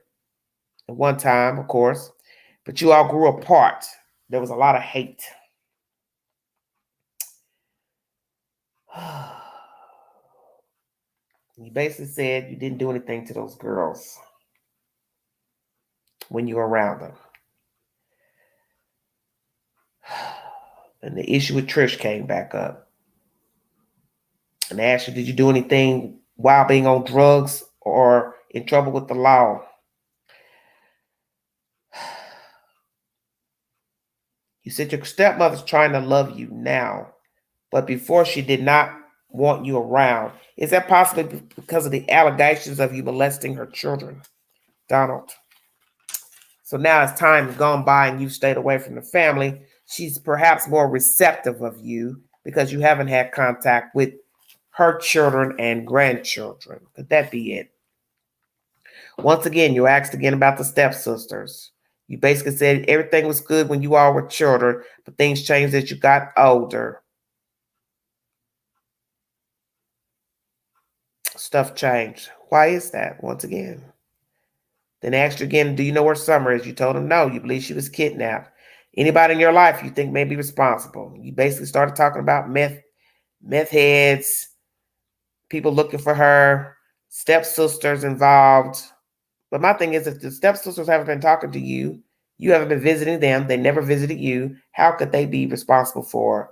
at one time, of course, but you all grew apart. There was a lot of hate. You basically said you didn't do anything to those girls when you were around them. And the issue with Trish came back up. And they asked you, did you do anything while being on drugs or in trouble with the law? You said your stepmother's trying to love you now, but before she did not want you around. Is that possibly because of the allegations of you molesting her children, Donald? So now as time gone by and you've stayed away from the family, she's perhaps more receptive of you because you haven't had contact with her children and grandchildren. Could that be it? Once again, you asked again about the stepsisters. You basically said everything was good when you all were children, but things changed as you got older. Stuff changed. Why is that? Once again. Then asked you again, do you know where Summer is? You told him no. You believe she was kidnapped. Anybody in your life you think may be responsible? You basically started talking about meth heads, people looking for her, stepsisters involved. But my thing is, if the stepsisters haven't been talking to you, you haven't been visiting them, they never visited you, how could they be responsible for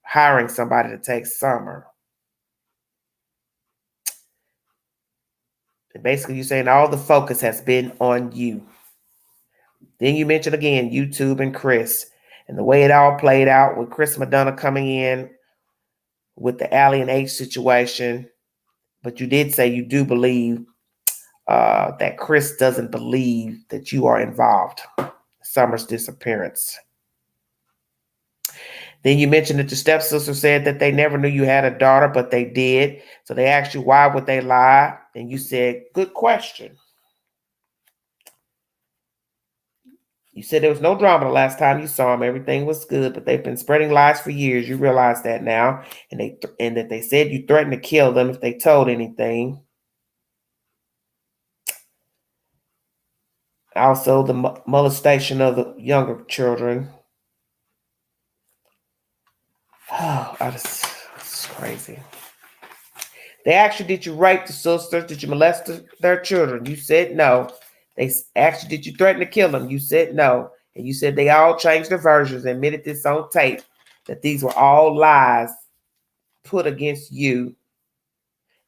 hiring somebody to take Summer? And basically, you're saying all the focus has been on you. Then you mentioned again YouTube and Chris and the way it all played out with Chris Madonna coming in with the Allie and H situation. But you did say you do believe that Chris doesn't believe that you are involved in Summer's disappearance. Then you mentioned that your stepsister said that they never knew you had a daughter, but they did. So they asked you, why would they lie? And you said, good question. You said there was no drama the last time you saw them. Everything was good, but they've been spreading lies for years. You realize that now. And that they said you threatened to kill them if they told anything. Also, the molestation of the younger children. Oh, it's crazy. They asked you, did you rape the sisters? Did you molest their children? You said no. They asked you, did you threaten to kill them? You said no. And you said they all changed their versions and admitted this on tape, that these were all lies put against you.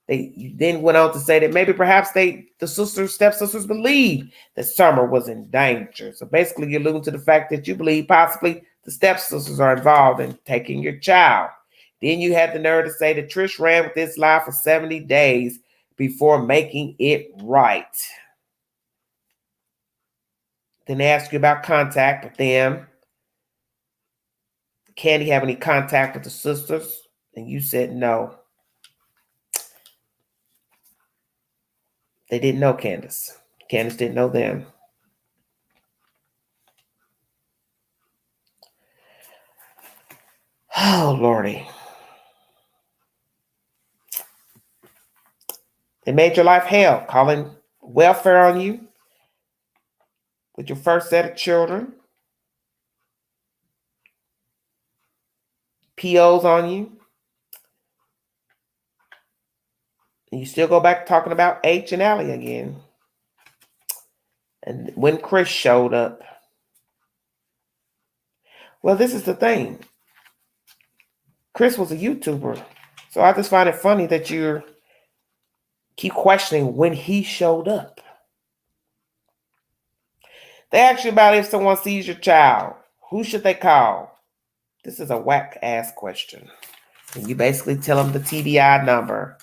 You then went on to say that maybe perhaps the stepsisters believed that Summer was in danger. So basically you're alluding to the fact that you believe possibly the stepsisters are involved in taking your child. Then you had the nerve to say that Trish ran with this lie for 70 days before making it right. Then they asked you about contact with them. Can he have any contact with the sisters? And you said no. They didn't know Candace. Candace didn't know them. Oh, Lordy. They made your life hell, calling welfare on you with your first set of children. POs on you. And you still go back talking about H and Allie again. And when Chris showed up. Well, this is the thing. Chris was a YouTuber. So I just find it funny that you keep questioning when he showed up. They ask you about if someone sees your child, who should they call? This is a whack ass question. And you basically tell them the TBI number.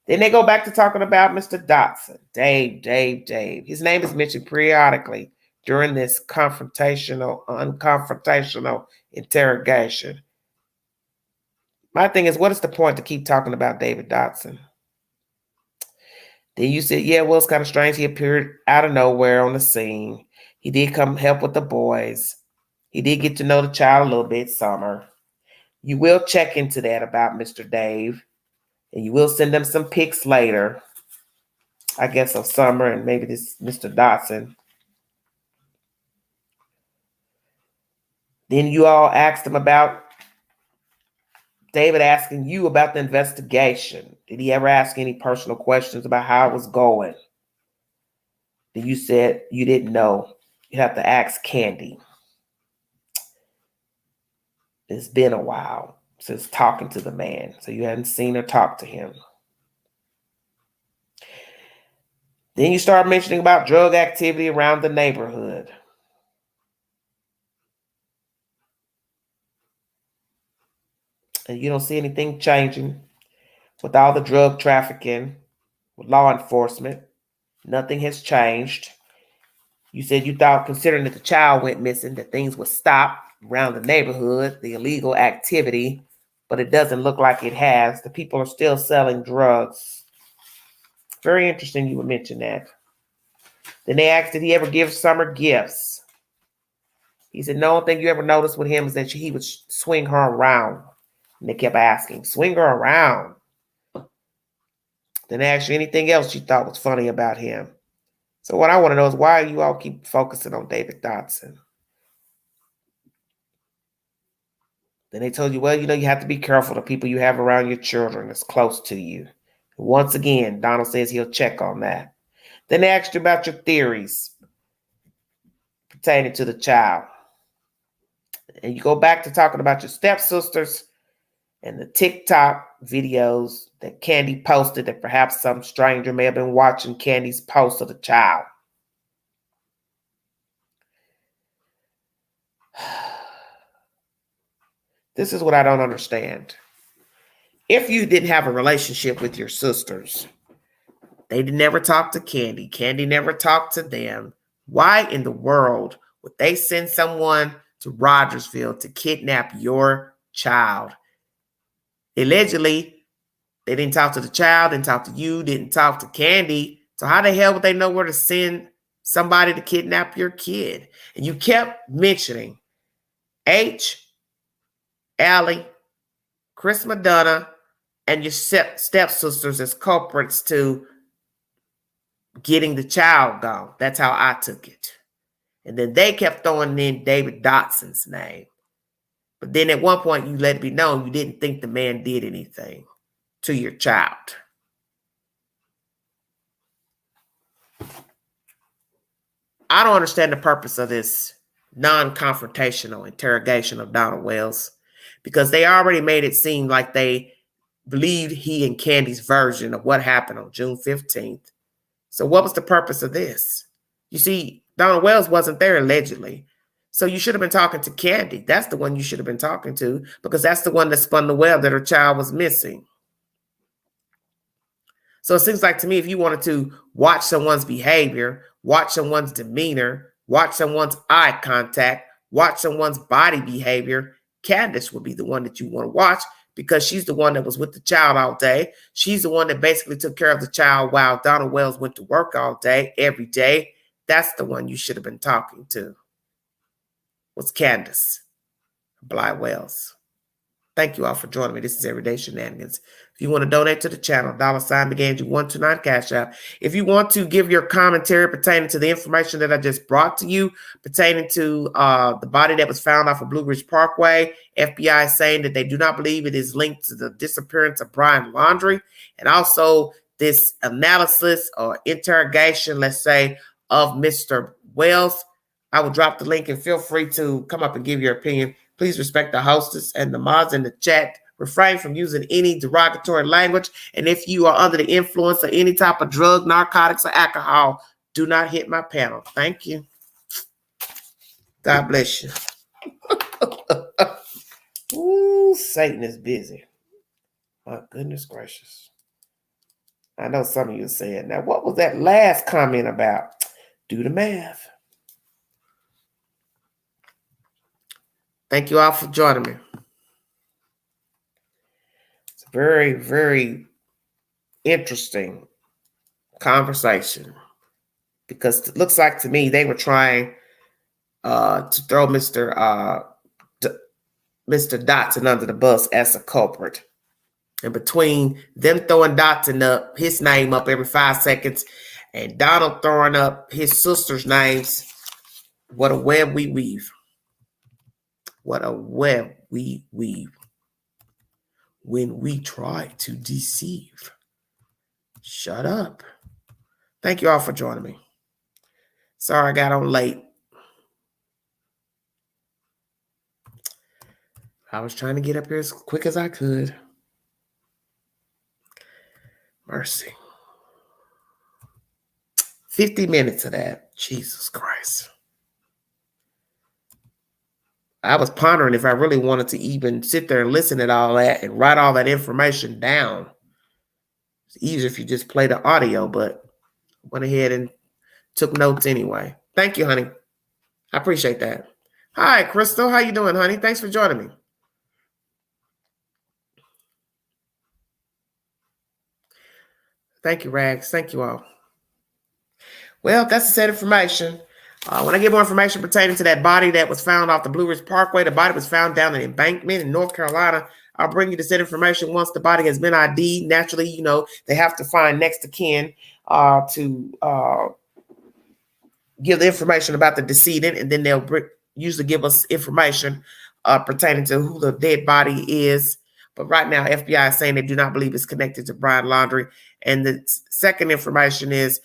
Then they go back to talking about Mr. Dotson, Dave. His name is mentioned periodically during this unconfrontational interrogation. My thing is, what is the point to keep talking about David Dotson? Then you said, yeah, well, it's kind of strange. He appeared out of nowhere on the scene. He did come help with the boys. He did get to know the child a little bit, Summer. You will check into that about Mr. Dave. And you will send them some pics later, I guess, of Summer and maybe this Mr. Dotson. Then you all asked him about David asking you about the investigation. Did he ever ask any personal questions about how it was going? Then you said you didn't know. You have to ask Candy. It's been a while since talking to the man, so you hadn't seen or talked to him. Then you start mentioning about drug activity around the neighborhood. And you don't see anything changing with all the drug trafficking, with law enforcement. Nothing has changed. You said you thought, considering that the child went missing, that things would stop around the neighborhood, the illegal activity, but it doesn't look like it has. The people are still selling drugs. Very interesting you would mention that. Then they asked, did he ever give Summer gifts? He said, no, one thing you ever noticed with him is that he would swing her around. And they kept asking, swing her around. Then they asked you anything else you thought was funny about him. So what I want to know is, why you all keep focusing on David Dotson? Then they told you, well, you have to be careful the people you have around your children that's close to you. Once again, Donald says he'll check on that. Then they asked you about your theories pertaining to the child. And you go back to talking about your stepsisters and the TikTok videos that Candy posted, that perhaps some stranger may have been watching Candy's post of the child. This is what I don't understand. If you didn't have a relationship with your sisters, they never talked to Candy. Candy never talked to them. Why in the world would they send someone to Rogersville to kidnap your child? Allegedly, they didn't talk to the child, didn't talk to you, didn't talk to Candy. So how the hell would they know where to send somebody to kidnap your kid? And you kept mentioning H, Allie, Chris Madonna, and your stepsisters as culprits to getting the child gone. That's how I took it. And then they kept throwing in David Dotson's name. But then at one point you let it be known you didn't think the man did anything to your child. I don't understand the purpose of this non-confrontational interrogation of Donald Wells, because they already made it seem like they believed he and Candy's version of what happened on June 15th. So what was the purpose of this? You see, Donald Wells wasn't there allegedly. So you should have been talking to Candy. That's the one you should have been talking to, because that's the one that spun the web that her child was missing. So it seems like to me, if you wanted to watch someone's behavior, watch someone's demeanor, watch someone's eye contact, watch someone's body behavior, Candace would be the one that you want to watch, because she's the one that was with the child all day. She's the one that basically took care of the child while Donald Wells went to work all day, every day. That's the one you should have been talking to, was Candace Bly Wells. Thank you all for joining me. This is Everyday Shenanigans. If you want to donate to the channel, $BeganG129 Cash App. If you want to give your commentary pertaining to the information that I just brought to you, pertaining to the body that was found off of Blue Ridge Parkway, FBI saying that they do not believe it is linked to the disappearance of Brian Laundrie, and also this analysis or interrogation, let's say, of Mr. Wells, I will drop the link, and feel free to come up and give your opinion. Please respect the hostess and the mods in the chat. Refrain from using any derogatory language. And if you are under the influence of any type of drug, narcotics, or alcohol, do not hit my panel. Thank you. God bless you. Ooh, Satan is busy. My goodness gracious. I know some of you are saying, now what was that last comment about? Do the math. Thank you all for joining me. It's a very, very interesting conversation, because it looks like to me they were trying to throw Mr. Dotson under the bus as a culprit. And between them throwing Dotson up, his name up every 5 seconds, and Donald throwing up his sister's names, what a web we weave. What a web we weave when we try to deceive. Shut up. Thank you all for joining me. Sorry I got on late. I was trying to get up here as quick as I could. Mercy. 50 minutes of that. Jesus Christ. I was pondering if I really wanted to even sit there and listen to all that and write all that information down. It's easier if you just play the audio, but went ahead and took notes anyway. Thank you, honey. I appreciate that. Hi, Crystal. How you doing, honey? Thanks for joining me. Thank you, Rags. Thank you all. Well, that's the set information. When I get more information pertaining to that body that was found off the Blue Ridge Parkway, the body was found down in Embankment in North Carolina. I'll bring you the set information once the body has been ID'd. Naturally, you know, they have to find next of kin to give the information about the decedent, and then they'll usually give us information pertaining to who the dead body is. But right now, FBI is saying they do not believe it's connected to Brian Laundrie. And the second information is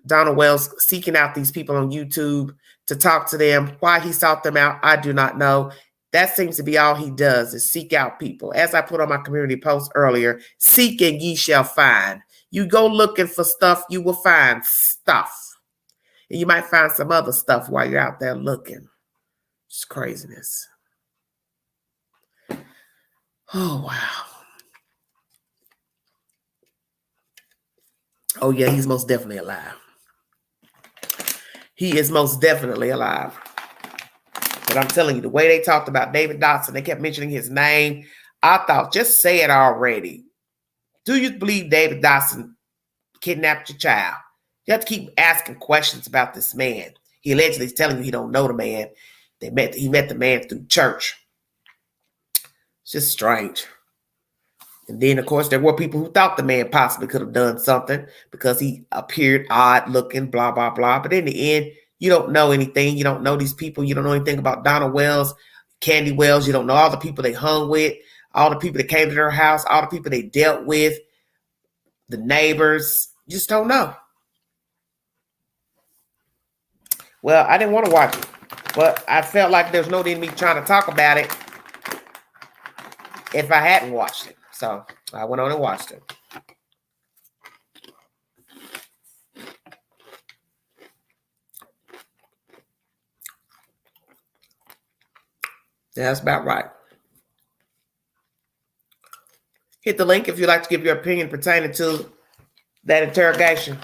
Donald Wells seeking out these people on YouTube to talk to them. Why he sought them out, I do not know. That seems to be all he does, is seek out people. As I put on my community post earlier, seek and ye shall find. You go looking for stuff, you will find stuff. And you might find some other stuff while you're out there looking. It's craziness. Oh, wow. Oh, yeah, he's most definitely alive. He is most definitely alive. But I'm telling you, the way they talked about David Dotson, they kept mentioning his name. I thought, just say it already. Do you believe David Dotson kidnapped your child? You have to keep asking questions about this man. He allegedly is telling you he don't know the man. He met the man through church. It's just strange. And then, of course, there were people who thought the man possibly could have done something because he appeared odd looking, blah, blah, blah. But in the end, you don't know anything. You don't know these people. You don't know anything about Donald Wells, Candy Wells. You don't know all the people they hung with, all the people that came to their house, all the people they dealt with, the neighbors. You just don't know. Well, I didn't want to watch it, but I felt like there's no need in me trying to talk about it if I hadn't watched it. So I went on and watched it. Yeah, that's about right. Hit the link if you'd like to give your opinion pertaining to that interrogation.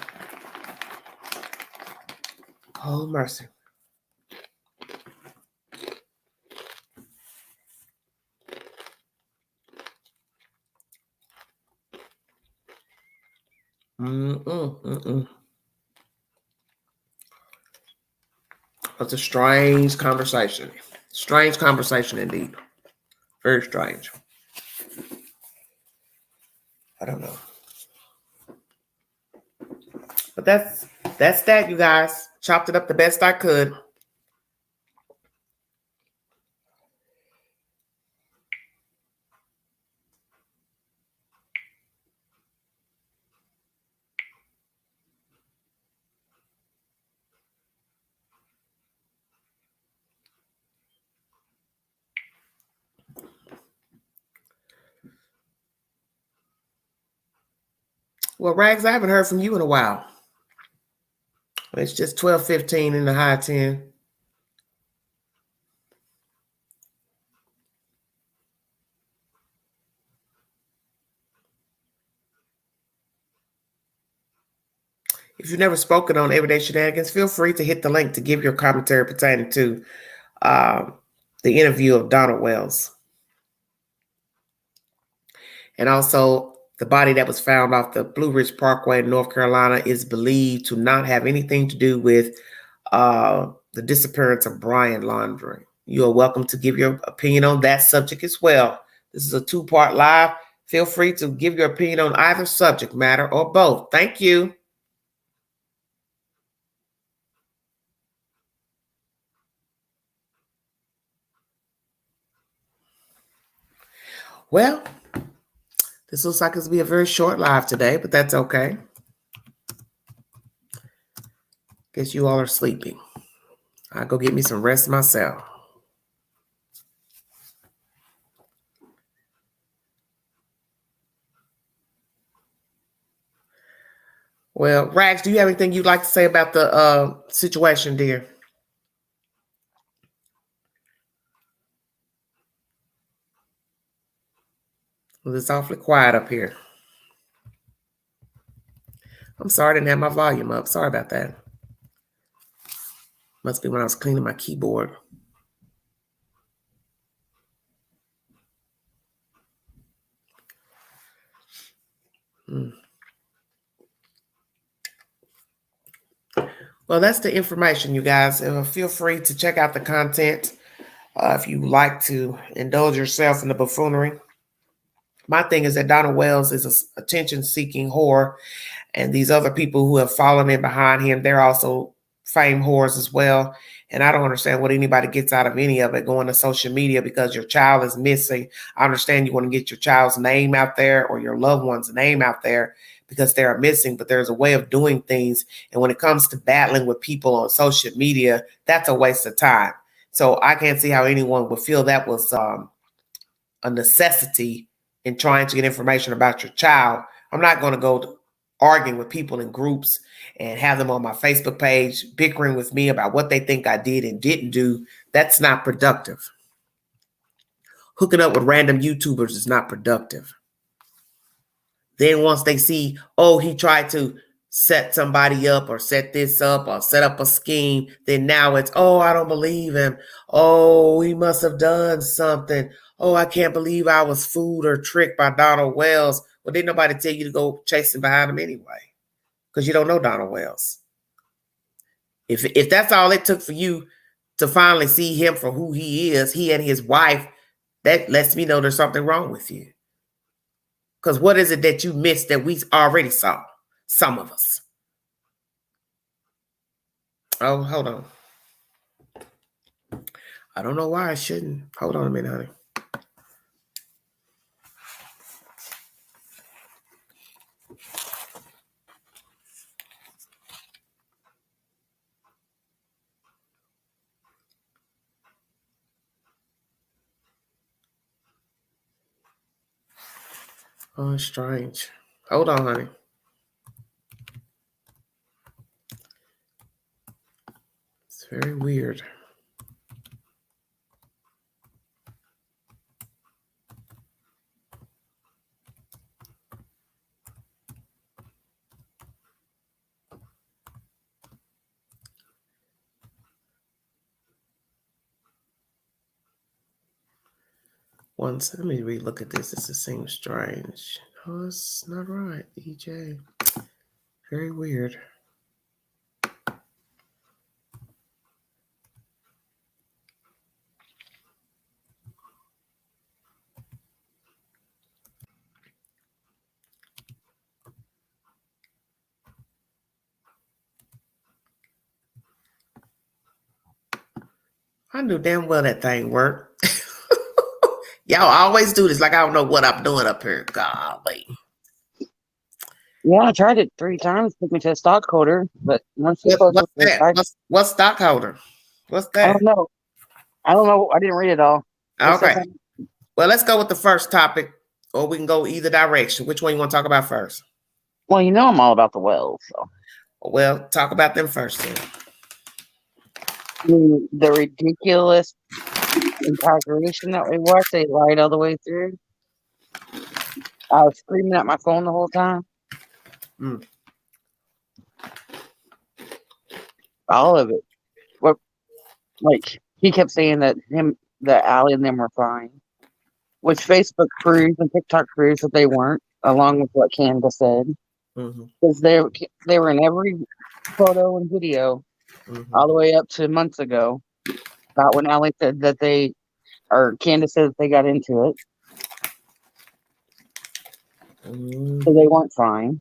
Oh, mercy. It's a strange conversation. Strange conversation indeed. Very strange. I don't know. But that's that, you guys. Chopped it up the best I could. Well, Rags, I haven't heard from you in a while. It's just 12:15 in the high 10. If you've never spoken on Everyday Shenanigans, feel free to hit the link to give your commentary pertaining to the interview of Donald Wells. And also, the body that was found off the Blue Ridge Parkway in North Carolina is believed to not have anything to do with the disappearance of Brian Laundrie. You are welcome to give your opinion on that subject as well. This is a two-part live. Feel free to give your opinion on either subject matter or both. Thank you. Well, this looks like it's going to be a very short live today, but that's okay. Guess you all are sleeping. I'll go get me some rest myself. Well, Rags, do you have anything you'd like to say about the situation, dear? Well, it's awfully quiet up here. I'm sorry I didn't have my volume up. Sorry about that. Must be when I was cleaning my keyboard. Well, that's the information, you guys. Feel free to check out the content if you like to indulge yourself in the buffoonery. My thing is that Donald Wells is an attention-seeking whore, and these other people who have fallen in behind him, they're also fame whores as well. And I don't understand what anybody gets out of any of it going to social media because your child is missing. I understand you want to get your child's name out there or your loved one's name out there because they're missing, but there's a way of doing things. And when it comes to battling with people on social media, that's a waste of time. So I can't see how anyone would feel that was a necessity in trying to get information about your child. I'm not going to go arguing with people in groups and have them on my Facebook page bickering with me about what they think I did and didn't do. That's not productive. Hooking up with random YouTubers is not productive. Then once they see, oh, he tried to set somebody up or set this up or set up a scheme, then now it's, oh, I don't believe him. Oh, he must have done something. Oh, I can't believe I was fooled or tricked by Donald Wells. Well, didn't nobody tell you to go chasing behind him anyway, because you don't know Donald Wells. If that's all it took for you to finally see him for who he is, he and his wife, that lets me know there's something wrong with you. Because what is it that you missed that we already saw? Some of us. Oh, hold on. I don't know why I shouldn't. Hold on a minute, honey. Oh, it's strange. Hold on, honey. It's very weird. Let me relook at this. This seems strange. Oh, it's not right, EJ. Very weird. I knew damn well that thing worked. Y'all always do this like I don't know what I'm doing up here. Golly. Yeah, I tried it 3 times. Took me to a stockholder, but once you close What's the that? site, What's stockholder? What's I that? don't know. I don't know. I didn't read it all. It says Okay. Well, let's go with the first topic, or we can go either direction. Which one you want to talk about first? well, you know, I'm all about the wells. So Well, talk about them first then. the ridiculous inauguration that we watched, they lied all the way through. I was screaming at my phone the whole time. Mm. All of it. What? Like he kept saying that Allie and them were fine, which Facebook proves and TikTok proves that they weren't, along with what Candace said, because they were in every photo and video all the way up to months ago. About when Allie said that Candace said that they got into it, so they weren't fine.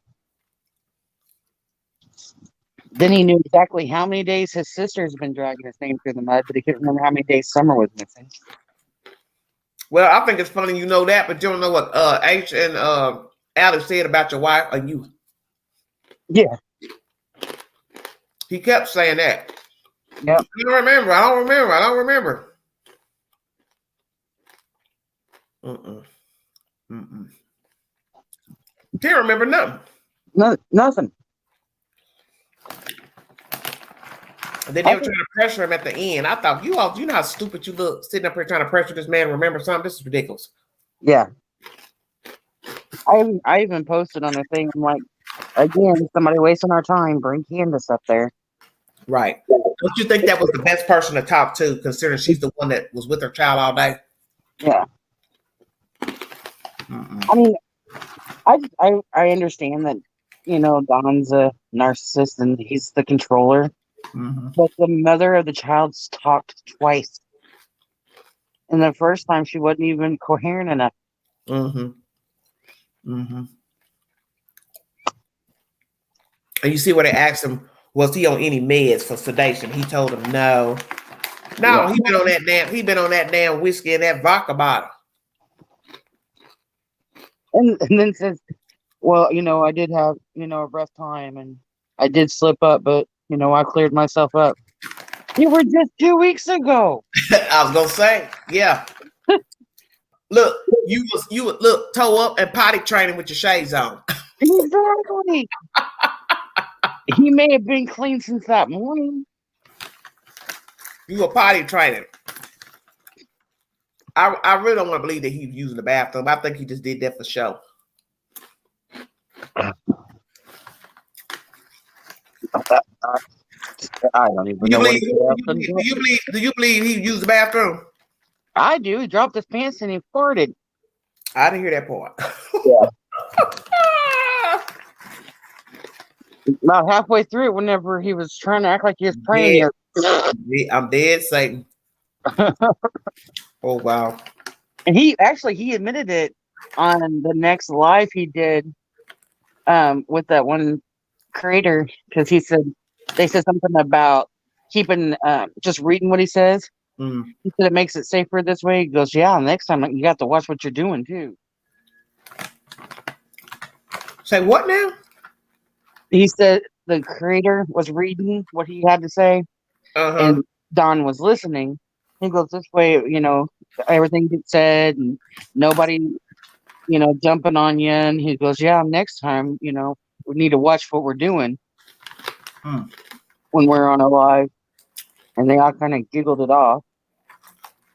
Then he knew exactly how many days his sister's been dragging his name through the mud, but he couldn't remember how many days Summer was missing. Well, I think it's funny you know that, but you don't know what H and Alex said about your wife or you. Yeah. He kept saying that. Yep. I don't remember. Can't remember nothing. Nothing. And then they were trying to pressure him at the end. I thought, you know how stupid you look sitting up here trying to pressure this man to remember something? This is ridiculous. Yeah. I even posted on the thing. I'm like, again, somebody wasting our time. Bring Candace up there. Right. Don't you think that was the best person to talk to, considering she's the one that was with her child all day? Yeah. I mean, I understand that, Don's a narcissist and he's the controller. But the mother of the child talked twice. And the first time she wasn't even coherent enough. And you see where they asked him, was he on any meds for sedation? He told them no. No, yeah. He been on that damn whiskey and that vodka bottle. And then says, well, I did have, a rough time and I did slip up, but I cleared myself up. You were just 2 weeks ago. I was gonna say, yeah. Look, you would look toe up and potty training with your shades on. Exactly. He may have been clean since that morning. You were potty training. I really don't want to believe that he was using the bathroom. I think he just did that for show. I don't even know. Do you believe he used the bathroom? I do. He dropped his pants and he farted. I didn't hear that part. Yeah. About halfway through it, whenever he was trying to act like he was praying. I'm dead, Satan. Oh, wow. And he admitted it on the next live he did with that one creator, because they said something about keeping just reading what he says. He said it makes it safer this way. He goes, yeah, next time you got to watch what you're doing too. Say what now? He said the creator was reading what he had to say, and Don was listening. He goes, this way, everything gets said and nobody, jumping on you. And he goes, yeah, next time, we need to watch what we're doing when we're on a live. And they all kind of giggled it off.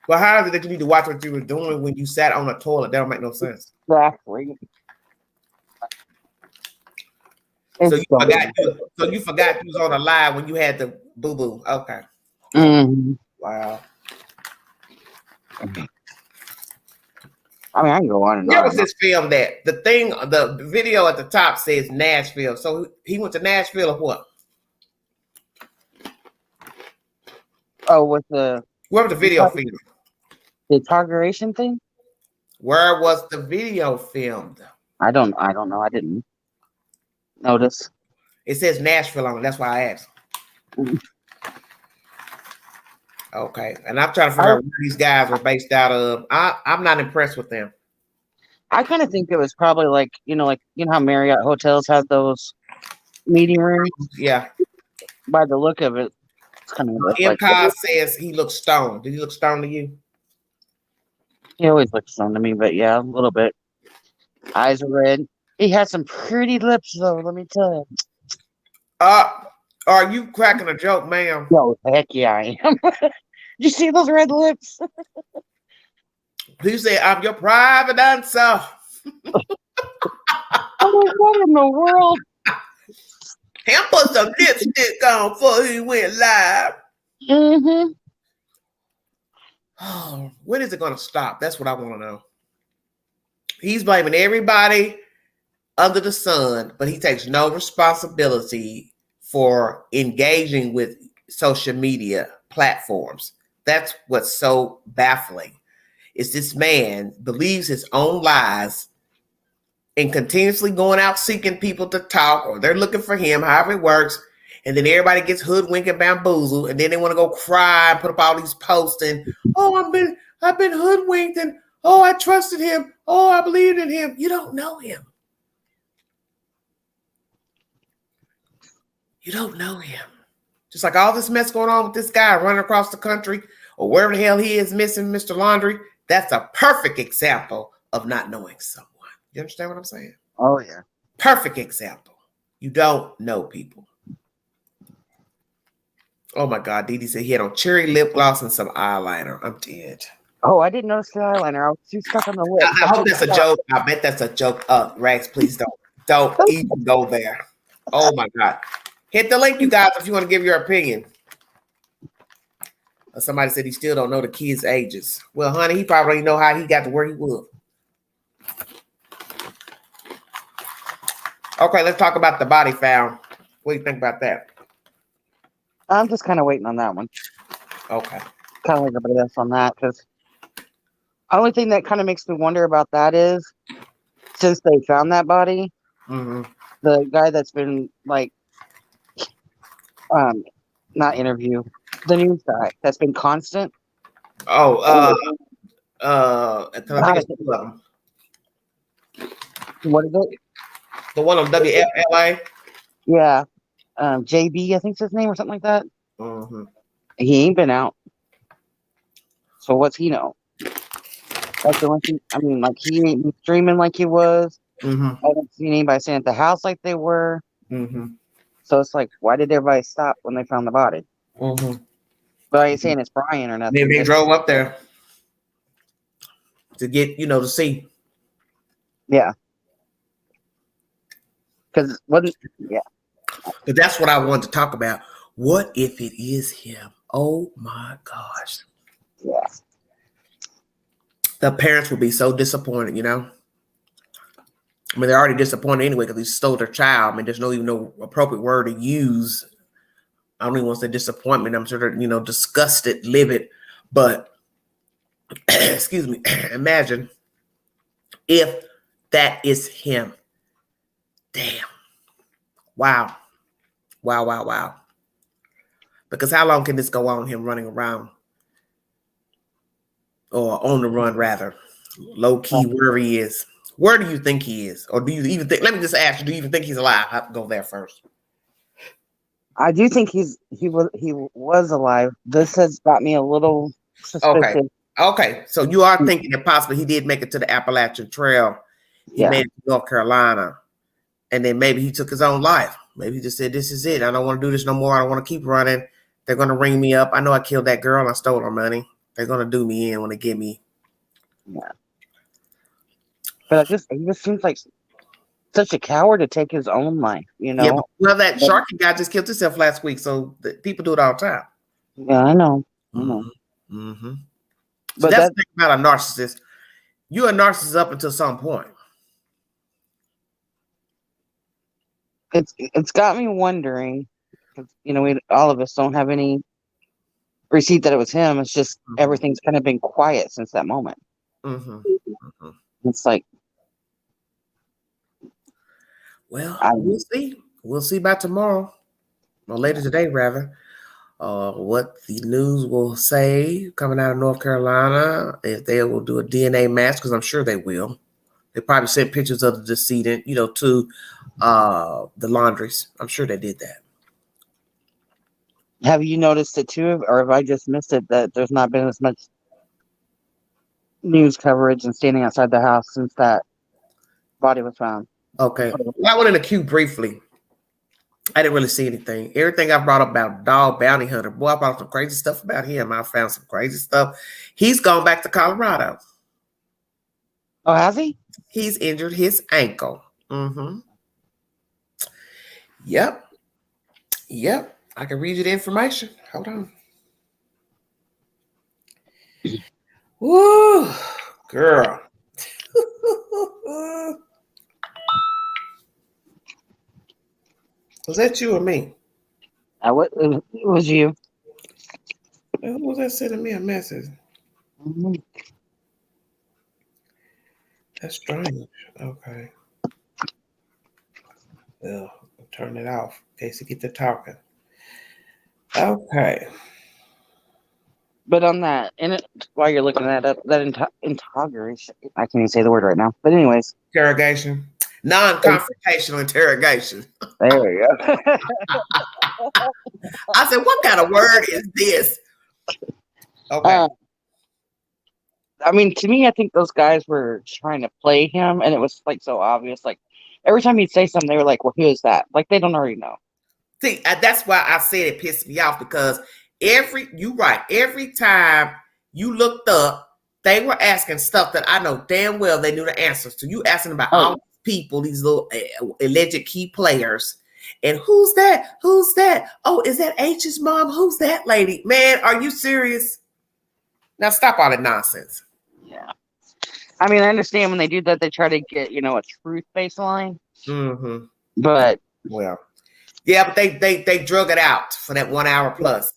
Well, how is it that you need to watch what you were doing when you sat on a toilet? That don't make no sense. Exactly. So you forgot you was on a live when you had the boo-boo. Okay. Wow. I mean, I can go on and on. Where was this filmed at? The video at the top says Nashville. So he went to Nashville or what? Oh, where was the video filmed? The inauguration thing? Where was the video filmed? I don't know. I didn't notice. It says Nashville on it. That's why I asked. Okay. And I'm trying to figure out where these guys were based out of. I'm not impressed with them. I kind of think it was probably like how Marriott hotels have those meeting rooms. Yeah. By the look of it, it's kind of like says he looks stoned. Did he look stoned to you? He always looks stoned to me, but yeah, a little bit. Eyes are red. He has some pretty lips, though. Let me tell you. Are you cracking a joke, ma'am? No, heck yeah, I am. You see those red lips? You say I'm your private dancer. What in the world? Him put some lipstick on before he went live. Oh, when is it going to stop? That's what I want to know. He's blaming everybody under the sun, but he takes no responsibility for engaging with social media platforms. That's what's so baffling. Is this man believes his own lies and continuously going out seeking people to talk, or they're looking for him, however it works. And then everybody gets hoodwinked and bamboozled, and then they want to go cry and put up all these posts and, oh, I've been hoodwinked, and oh, I trusted him. Oh, I believed in him. You don't know him. You don't know him. Just like all this mess going on with this guy running across the country, or wherever the hell he is missing, Mr. Laundrie, that's a perfect example of not knowing someone. You understand what I'm saying? Oh, yeah. Perfect example. You don't know people. Oh my God, Dee Dee said he had on cherry lip gloss and some eyeliner. I'm dead. Oh, I didn't notice the eyeliner. I was too stuck on the lips. I hope that's a joke. I bet that's a joke. Rags, please don't even go there. Oh my God. Hit the link, you guys, if you want to give your opinion. Somebody said he still don't know the kids' ages. Well, honey, he probably know how he got to where he was. Okay, let's talk about the body found. What do you think about that? I'm just kind of waiting on that one. Okay. Kind of like everybody else on that, because the only thing that kind of makes me wonder about that is, since they found that body, the guy that's been like, not interview, the news guy that's been constant. Oh, I think God, it's two of them. what is it? The one on WFLA. Yeah, JB, I think's his name or something like that. Mm-hmm. He ain't been out. So what's he know? That's the one thing. I mean, like he ain't been streaming like he was. Mm-hmm. I haven't seen anybody staying at the house like they were. Mm-hmm. So it's like, why did everybody stop when they found the body? Mm-hmm. But I ain't saying it's Brian or nothing. Maybe they drove up there to get, to see. Yeah. Because wasn't, yeah. But that's what I wanted to talk about. What if it is him? Oh my gosh. Yeah. The parents would be so disappointed, I mean, they're already disappointed anyway because he stole their child. I mean, there's no appropriate word to use. I don't even want to say disappointment. I'm sure they're, disgusted, livid. But, excuse me, imagine if that is him. Damn. Wow. Wow, wow, wow. Because how long can this go on, him running around? Or on the run, rather. Low key, where he is. Where do you think he is? Or do you even think, let me just ask you, do you even think he's alive? I have to go there first. I do think he was alive. This has got me a little suspicious. Okay. So you are thinking that possibly he did make it to the Appalachian Trail. He made it to North Carolina. And then maybe he took his own life. Maybe he just said, this is it. I don't want to do this no more. I don't want to keep running. They're going to ring me up. I know I killed that girl and I stole her money. They're going to do me in when they get me. Yeah. But he just seems like such a coward to take his own life, Yeah, well, that Sharky guy just killed himself last week. So people do it all the time. Yeah, I know. Mm-hmm. So that's the thing about a narcissist. You're a narcissist up until some point. It's got me wondering, we all of us don't have any receipt that it was him. It's just everything's kind of been quiet since that moment. It's like, well, we'll see. We'll see by tomorrow, or later today, rather. What the news will say coming out of North Carolina, if they will do a DNA match, because I'm sure they will. They probably sent pictures of the decedent, to the Laundries. I'm sure they did that. Have you noticed it too, or have I just missed it, that there's not been as much news coverage and standing outside the house since that body was found? Okay. Well, I went in the queue briefly. I didn't really see anything. Everything I brought up about dog bounty hunter, boy, I brought some crazy stuff about him. I found some crazy stuff. He's gone back to Colorado. Oh, has he? He's injured his ankle. Yep. I can read you the information. Hold on. Woo, girl. Was that you or me? It was you. Who was that sending me a message? That's strange. Okay. Well, I'll turn it off in case you get to talking. Okay. But on that, while you're looking that up, that interrogation, I can't even say the word right now. But anyways. Interrogation. Non-confrontational interrogation. There we go. I said, what kind of word is this? Okay. I mean, to me, I think those guys were trying to play him, and it was like so obvious. Like every time he'd say something, they were like, "Well, who is that?" Like they don't already know. See, that's why I said it pissed me off because every time you looked up, they were asking stuff that I know damn well they knew the answers to. You asking about all these people, these little alleged key players. And who's that? Who's that? Oh, is that H's mom? Who's that lady? Man, are you serious? Now stop all that nonsense. Yeah. I mean, I understand when they do that, they try to get, a truth baseline. Mm-hmm. But well, yeah, but they drug it out for that 1 hour plus.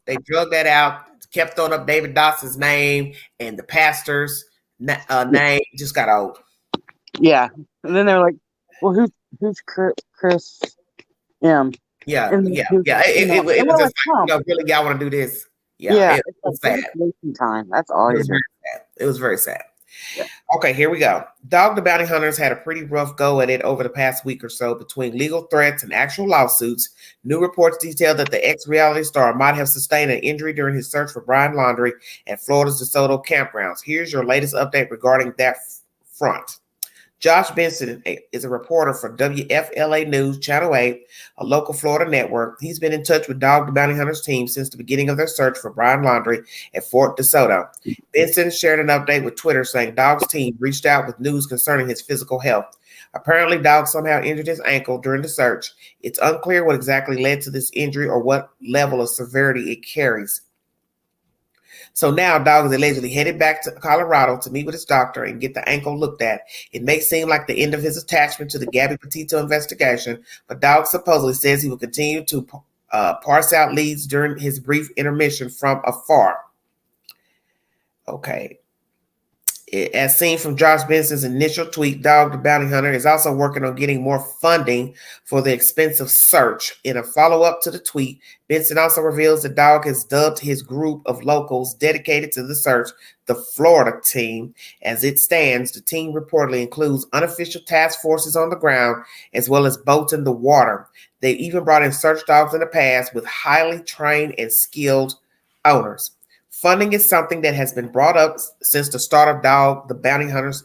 They drug that out, kept throwing up David Dawson's name and the pastor's name. Just got old. Yeah, and then they're like, "Well, who's Chris M?" Yeah, and yeah. It was just like, really, y'all want to do this? Yeah, it was sad. Time. That's all. It was very sad. Yeah. Okay, here we go. Dog the Bounty Hunters had a pretty rough go at it over the past week or so between legal threats and actual lawsuits. New reports detail that the ex-reality star might have sustained an injury during his search for Brian Laundrie at Florida's DeSoto campgrounds. Here's your latest update regarding that front. Josh Benson is a reporter for WFLA News, Channel 8, a local Florida network. He's been in touch with Dog the Bounty Hunters team since the beginning of their search for Brian Laundrie at Fort DeSoto. Benson shared an update with Twitter saying Dog's team reached out with news concerning his physical health. Apparently, Dog somehow injured his ankle during the search. It's unclear what exactly led to this injury or what level of severity it carries. So now Dog is allegedly headed back to Colorado to meet with his doctor and get the ankle looked at. It may seem like the end of his attachment to the Gabby Petito investigation, but Dog supposedly says he will continue to parse out leads during his brief intermission from afar. Okay. As seen from Josh Benson's initial tweet, Dog the Bounty Hunter is also working on getting more funding for the expensive search. In a follow-up to the tweet, Benson also reveals that Dog has dubbed his group of locals dedicated to the search the Florida team. As it stands, the team reportedly includes unofficial task forces on the ground as well as boats in the water. They even brought in search dogs in the past with highly trained and skilled owners. Funding is something that has been brought up since the start of Dog the Bounty Hunter's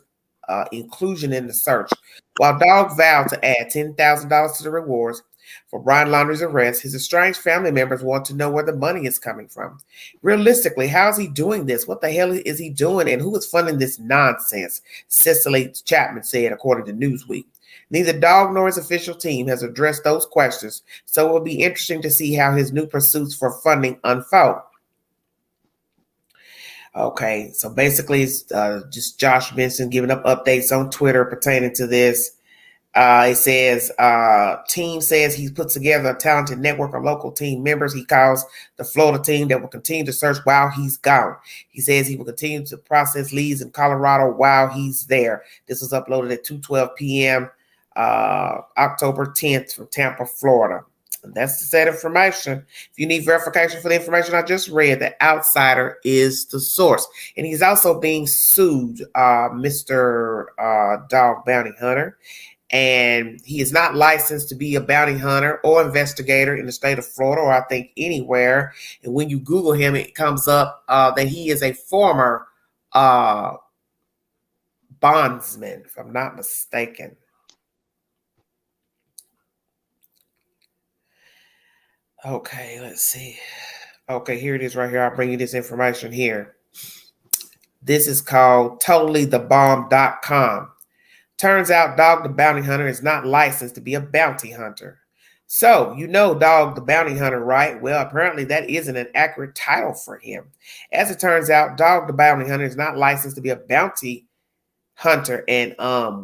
inclusion in the search. While Dog vowed to add $10,000 to the rewards for Brian Laundrie's arrest, his estranged family members want to know where the money is coming from. Realistically, how is he doing this? What the hell is he doing? And who is funding this nonsense? Cicely Chapman said, according to Newsweek. Neither Dog nor his official team has addressed those questions, so it will be interesting to see how his new pursuits for funding unfold. Okay, so basically it's just Josh Benson giving up updates on Twitter pertaining to this. It says, team says he's put together a talented network of local team members he calls the Florida team that will continue to search while he's gone. He says he will continue to process leads in Colorado while he's there. This was uploaded at 2:12 p.m. October 10th from Tampa, Florida. That's the said information. If you need verification for the information I just read, the outsider is the source. And he's also being sued, Mr. Dog Bounty Hunter. And he is not licensed to be a bounty hunter or investigator in the state of Florida, or I think anywhere. And when you Google him, it comes up that he is a former bondsman, if I'm not mistaken. Okay, let's see. Okay, here it is right here. I'll bring you this information here. This is called totallythebomb.com. Turns out Dog the Bounty Hunter is not licensed to be a bounty hunter. So, you know Dog the Bounty Hunter, right? Well, apparently that isn't an accurate title for him. As it turns out, Dog the Bounty Hunter is not licensed to be a bounty hunter. And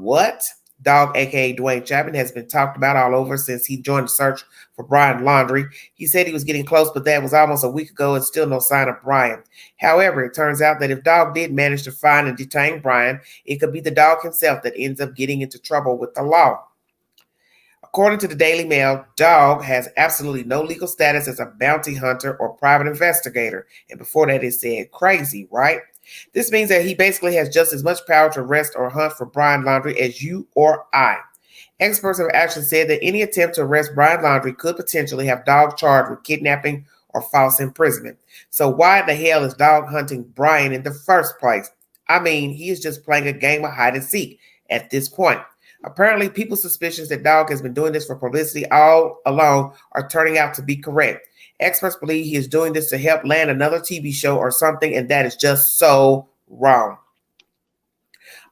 what? Dog, aka Dwayne Chapman, has been talked about all over since he joined the search for Brian Laundrie. He said he was getting close, but that was almost a week ago and still no sign of Brian. However, it turns out that if Dog did manage to find and detain Brian, it could be the dog himself that ends up getting into trouble with the law. According to the Daily Mail, Dog has absolutely no legal status as a bounty hunter or private investigator. And before that, it said crazy, right? This means that he basically has just as much power to arrest or hunt for Brian Laundrie as you or I. Experts have actually said that any attempt to arrest Brian Laundrie could potentially have Dog charged with kidnapping or false imprisonment. So why the hell is Dog hunting Brian in the first place? I mean, he is just playing a game of hide and seek at this point. Apparently, people's suspicions that Dog has been doing this for publicity all along are turning out to be correct. Experts believe he is doing this to help land another TV show or something, and that is just so wrong.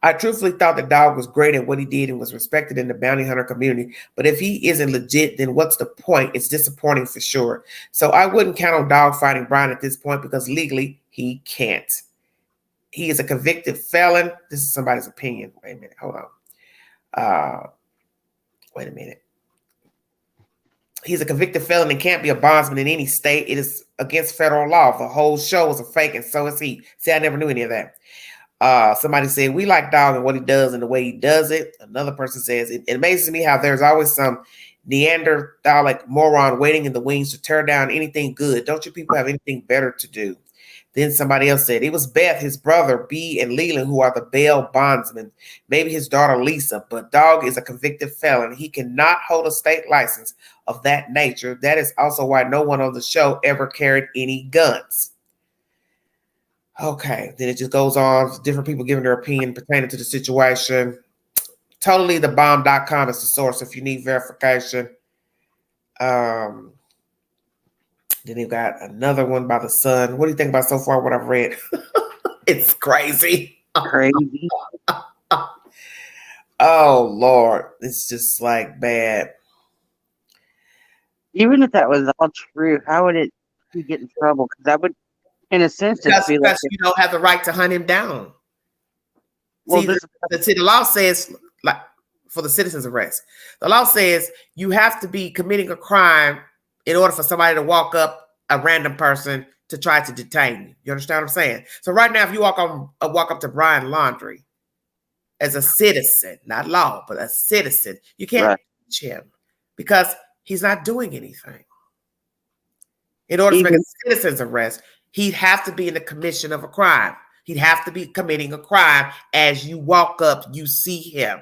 I truthfully thought that Dog was great at what he did and was respected in the bounty hunter community. But if he isn't legit, then what's the point? It's disappointing for sure. So I wouldn't count on Dog fighting Brian at this point because legally he can't. He is a convicted felon. This is somebody's opinion. Wait a minute. Hold on. Wait a minute. He's a convicted felon and can't be a bondsman in any state. It is against federal law. The whole show is a fake, and so is he. See, I never knew any of that. Somebody said, we like Dog and what he does and the way he does it. Another person says, it amazes me how there's always some Neanderthalic moron waiting in the wings to tear down anything good. Don't you people have anything better to do? Then somebody else said, it was Beth, his brother, B, and Leland, who are the bail bondsmen. Maybe his daughter, Lisa, but Dog is a convicted felon. He cannot hold a state license of that nature. That is also why no one on the show ever carried any guns. Okay, then it just goes on. Different people giving their opinion pertaining to the situation. TotallyTheBomb.com is the source if you need verification. Then they've got another one by the Sun. What do you think about so far what I've read? It's crazy. Crazy. Oh, Lord. It's just like bad. Even if that was all true, how would it he get in trouble? Because that would, in a sense, just be like, Because you don't have the right to hunt him down. well, See, this, the law says, like, for the citizen's arrest, the law says you have to be committing a crime in order for somebody to walk up a random person to try to detain you. You understand what I'm saying? So right now, if you walk up to Brian Laundrie as a citizen, not law, but a citizen, you can't reach him because he's not doing anything. In order to make a citizen's arrest, he'd have to be in the commission of a crime. He'd have to be committing a crime. As you walk up, you see him.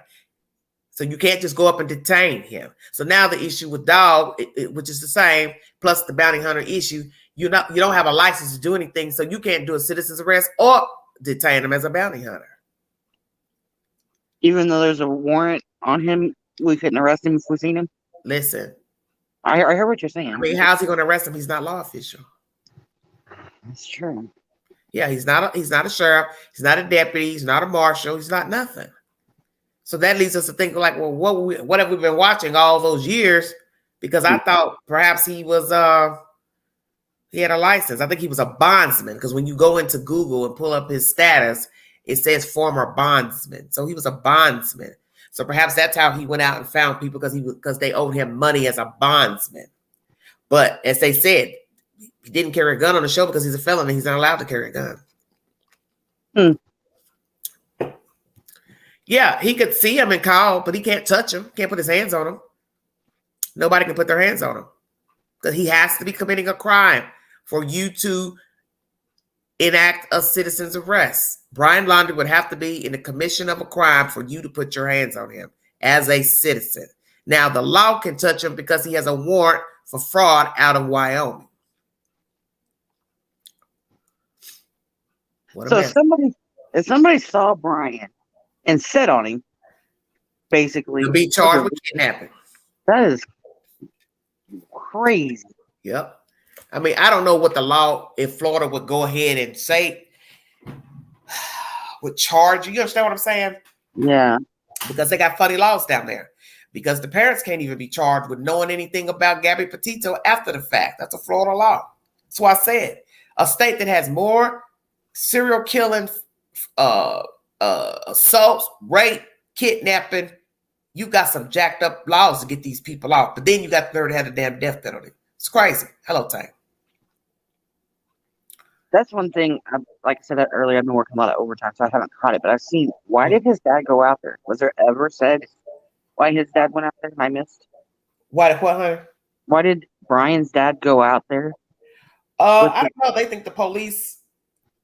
So you can't just go up and detain him. So now the issue with Dog, which is the same, plus the bounty hunter issue, you don't have a license to do anything, so you can't do a citizen's arrest or detain him as a bounty hunter. Even though there's a warrant on him, we couldn't arrest him if we seen him. Listen, I heard what you're saying. I mean, how's he going to arrest him? He's not law official. That's true. Yeah, he's not a sheriff. He's not a deputy. He's not a marshal. He's not nothing. So that leads us to think like, well, what have we been watching all those years? Because I thought perhaps he was he had a license. I think he was a bondsman because when you go into Google and pull up his status, it says former bondsman. So he was a bondsman. So perhaps that's how he went out and found people because they owed him money as a bondsman. But as they said, he didn't carry a gun on the show because he's a felon and he's not allowed to carry a gun. Yeah, he could see him and call, but he can't touch him. Can't put his hands on him. Nobody can put their hands on him because he has to be committing a crime for you to enact a citizen's arrest. Brian Laundrie would have to be in the commission of a crime for you to put your hands on him as a citizen. Now, the law can touch him because he has a warrant for fraud out of Wyoming. So if somebody saw Brian and set on him, basically, he'll be charged with kidnapping. That is crazy. Yep. I mean, I don't know what the law in Florida would go ahead and say would charge you. You understand what I'm saying? Yeah. Because they got funny laws down there. Because the parents can't even be charged with knowing anything about Gabby Petito after the fact. That's a Florida law. That's why I said a state that has more serial killing, assaults, rape, kidnapping, you got some jacked up laws to get these people off. But then you got the nerve to have the damn death penalty. It's crazy. Hello, Tank. That's one thing. Like I said that earlier, I've been working a lot of overtime, so I haven't caught it. But I've seen, why did his dad go out there? Was there ever said why his dad went out there and I missed? What, honey? Why did Brian's dad go out there? I don't know. They think the police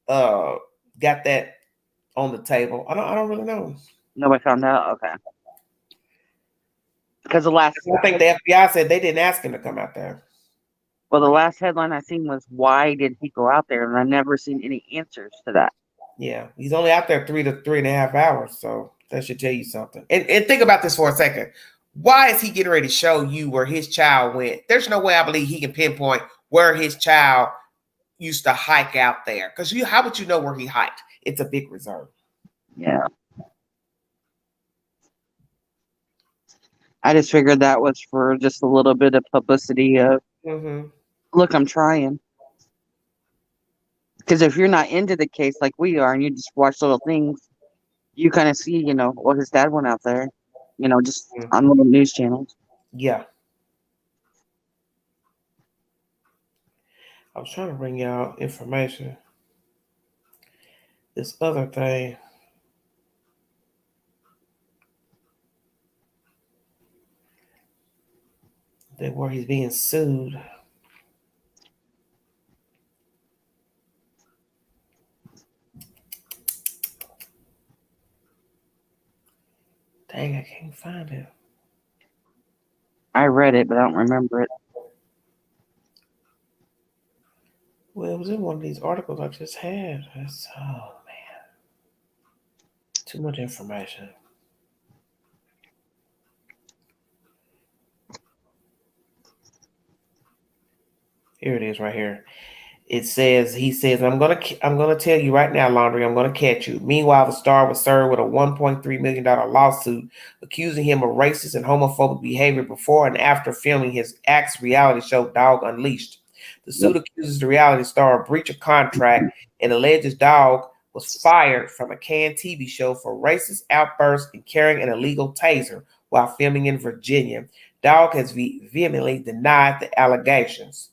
got that on the table. I don't really know. Nobody found out? Okay. Because I think the FBI said they didn't ask him to come out there. Well, the last headline I seen was, why did he go out there? And I've never seen any answers to that. Yeah, he's only out there 3 to 3.5 hours. So That should tell you something. And think about this for a second. Why is he getting ready to show you where his child went? There's no way I believe he can pinpoint where his child used to hike out there. Because how would you know where he hiked? It's a big reserve. Yeah. I just figured that was for just a little bit of publicity of, look, I'm trying. Because if you're not into the case like we are and you just watch little things, you kind of see, well, his dad went out there, just on little news channels. Yeah. I was trying to bring y'all information. This other thing. That where he's being sued. Dang, I can't find it. I read it, but I don't remember it. Well, it was in one of these articles I just had. Oh, man. Too much information. Here it is right here. He says, I'm gonna tell you right now, Laundrie, I'm gonna catch you. Meanwhile, the star was served with a $1.3 million lawsuit accusing him of racist and homophobic behavior before and after filming his Axe reality show Dog Unleashed. The suit accuses the reality star of breach of contract and alleges Dog was fired from a canned TV show for racist outbursts and carrying an illegal taser while filming in Virginia. Dog has vehemently denied the allegations.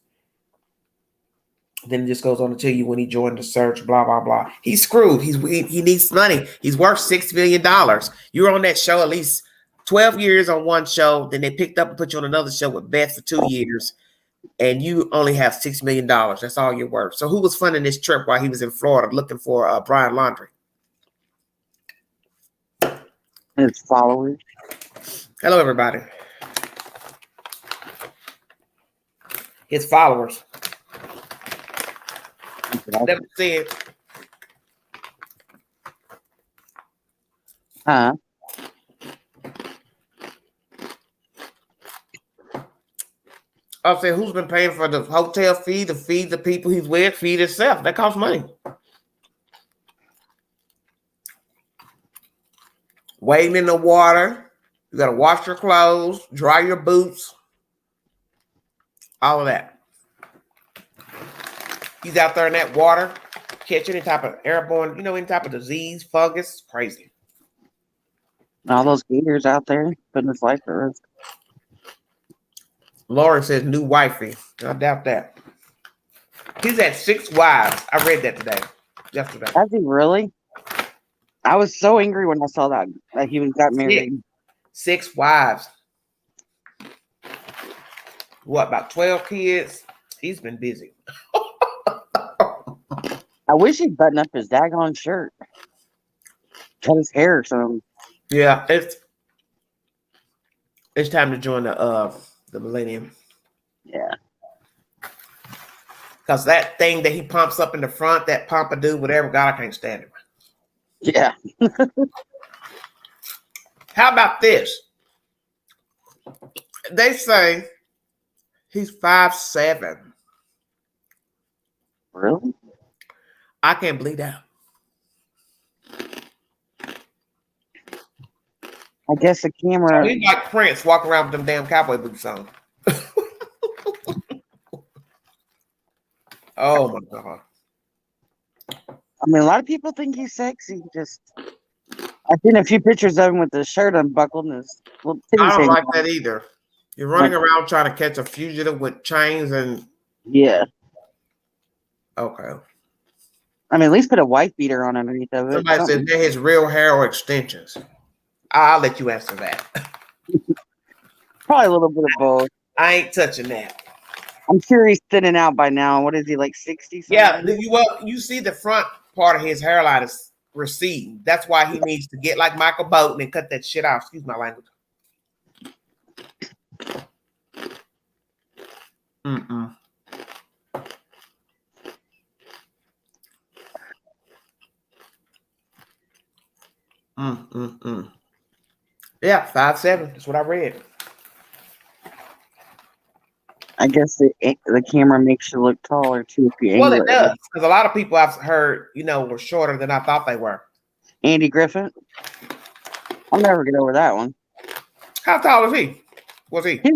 Then it just goes on to tell you when he joined the search, blah, blah, blah. He's screwed. He needs money. He's worth $6 million. You were on that show at least 12 years on one show. Then they picked up and put you on another show with Beth for 2 years. And you only have $6 million. That's all you're worth. So who was funding this trip while he was in Florida looking for Brian Laundrie? His followers. Hello, everybody. His followers. Never said. Huh? I'll say, who's been paying for the hotel fee, to feed the people he's with, feed himself? That costs money. Wading in the water. You got to wash your clothes, dry your boots, all of that. He's out there in that water, catch any type of airborne, any type of disease, fungus. Crazy. All those gators out there putting his life at risk. Lauren says new wifey. I doubt that. He's had 6 wives. I read that yesterday. Has he really? I was so angry when I saw that he got married. 6 wives. What, about 12 kids? He's been busy. I wish he'd button up his daggone shirt. Cut his hair or something. Yeah, it's time to join the millennium. Yeah. Because that thing that he pumps up in the front, that pompadour, whatever, God, I can't stand it. Yeah. How about this? They say he's 5'7". Really? I can't believe that. I guess the camera. He's like Prince walking around with them damn cowboy boots on. Oh my God. I mean, a lot of people think he's sexy. I've seen a few pictures of him with his shirt unbuckled and his little titties. I don't like that either. You're running around trying to catch a fugitive with chains and. Yeah. Okay. I mean, at least put a wife beater on underneath of it. Somebody said they're his real hair or extensions. I'll let you answer that. Probably a little bit of both. I ain't touching that. I'm sure he's thinning out by now. What is he, like 60? Yeah, you see the front part of his hairline is receding. That's why he needs to get like Michael Bolton and cut that shit off. Excuse my language. Mm-mm. Yeah, 5'7". That's what I read. I guess the camera makes you look taller too if you Well, angle it it. does, because a lot of people I've heard, were shorter than I thought they were. Andy Griffin, I'll never get over that one. How tall is he? Was he? He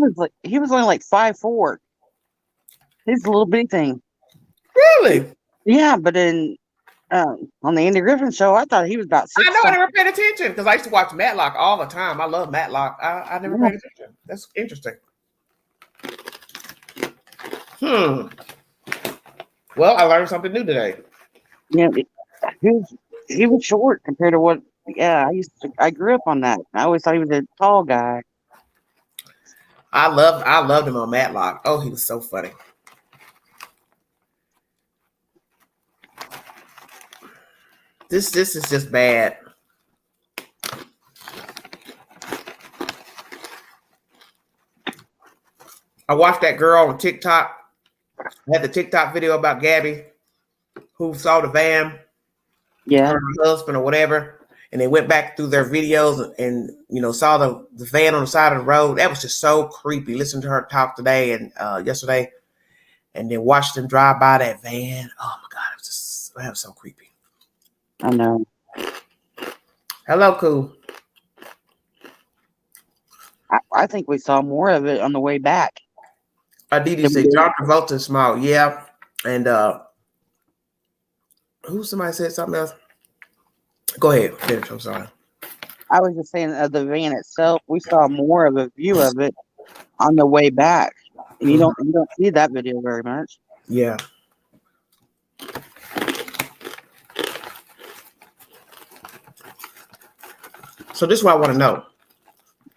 was only like 5'4". He's a little bitty thing. Really? Yeah, but on the Andy Griffin show, I thought he was about 6. I know. I never paid attention because I used to watch Matlock all the time. I love Matlock. I never paid attention. That's interesting. Well, I learned something new today. Yeah, he was short compared to what. Yeah, I grew up on that. I always thought he was a tall guy. I loved him on Matlock. Oh, he was so funny. This is just bad. I watched that girl on TikTok. I had the TikTok video about Gabby, who saw the van, Yeah, her husband or whatever, and they went back through their videos and saw the van on the side of the road. That was just so creepy. Listened to her talk today and yesterday, and then watched them drive by that van. Oh my God, that was so creepy. I know. Hello, cool. I think we saw more of it on the way back. Aditi said John Travolta small, yeah, and somebody said something else. Go ahead, finish. I'm sorry. I was just saying the van itself. We saw more of a view of it on the way back, and you don't see that video very much. Yeah. So this is what I want to know.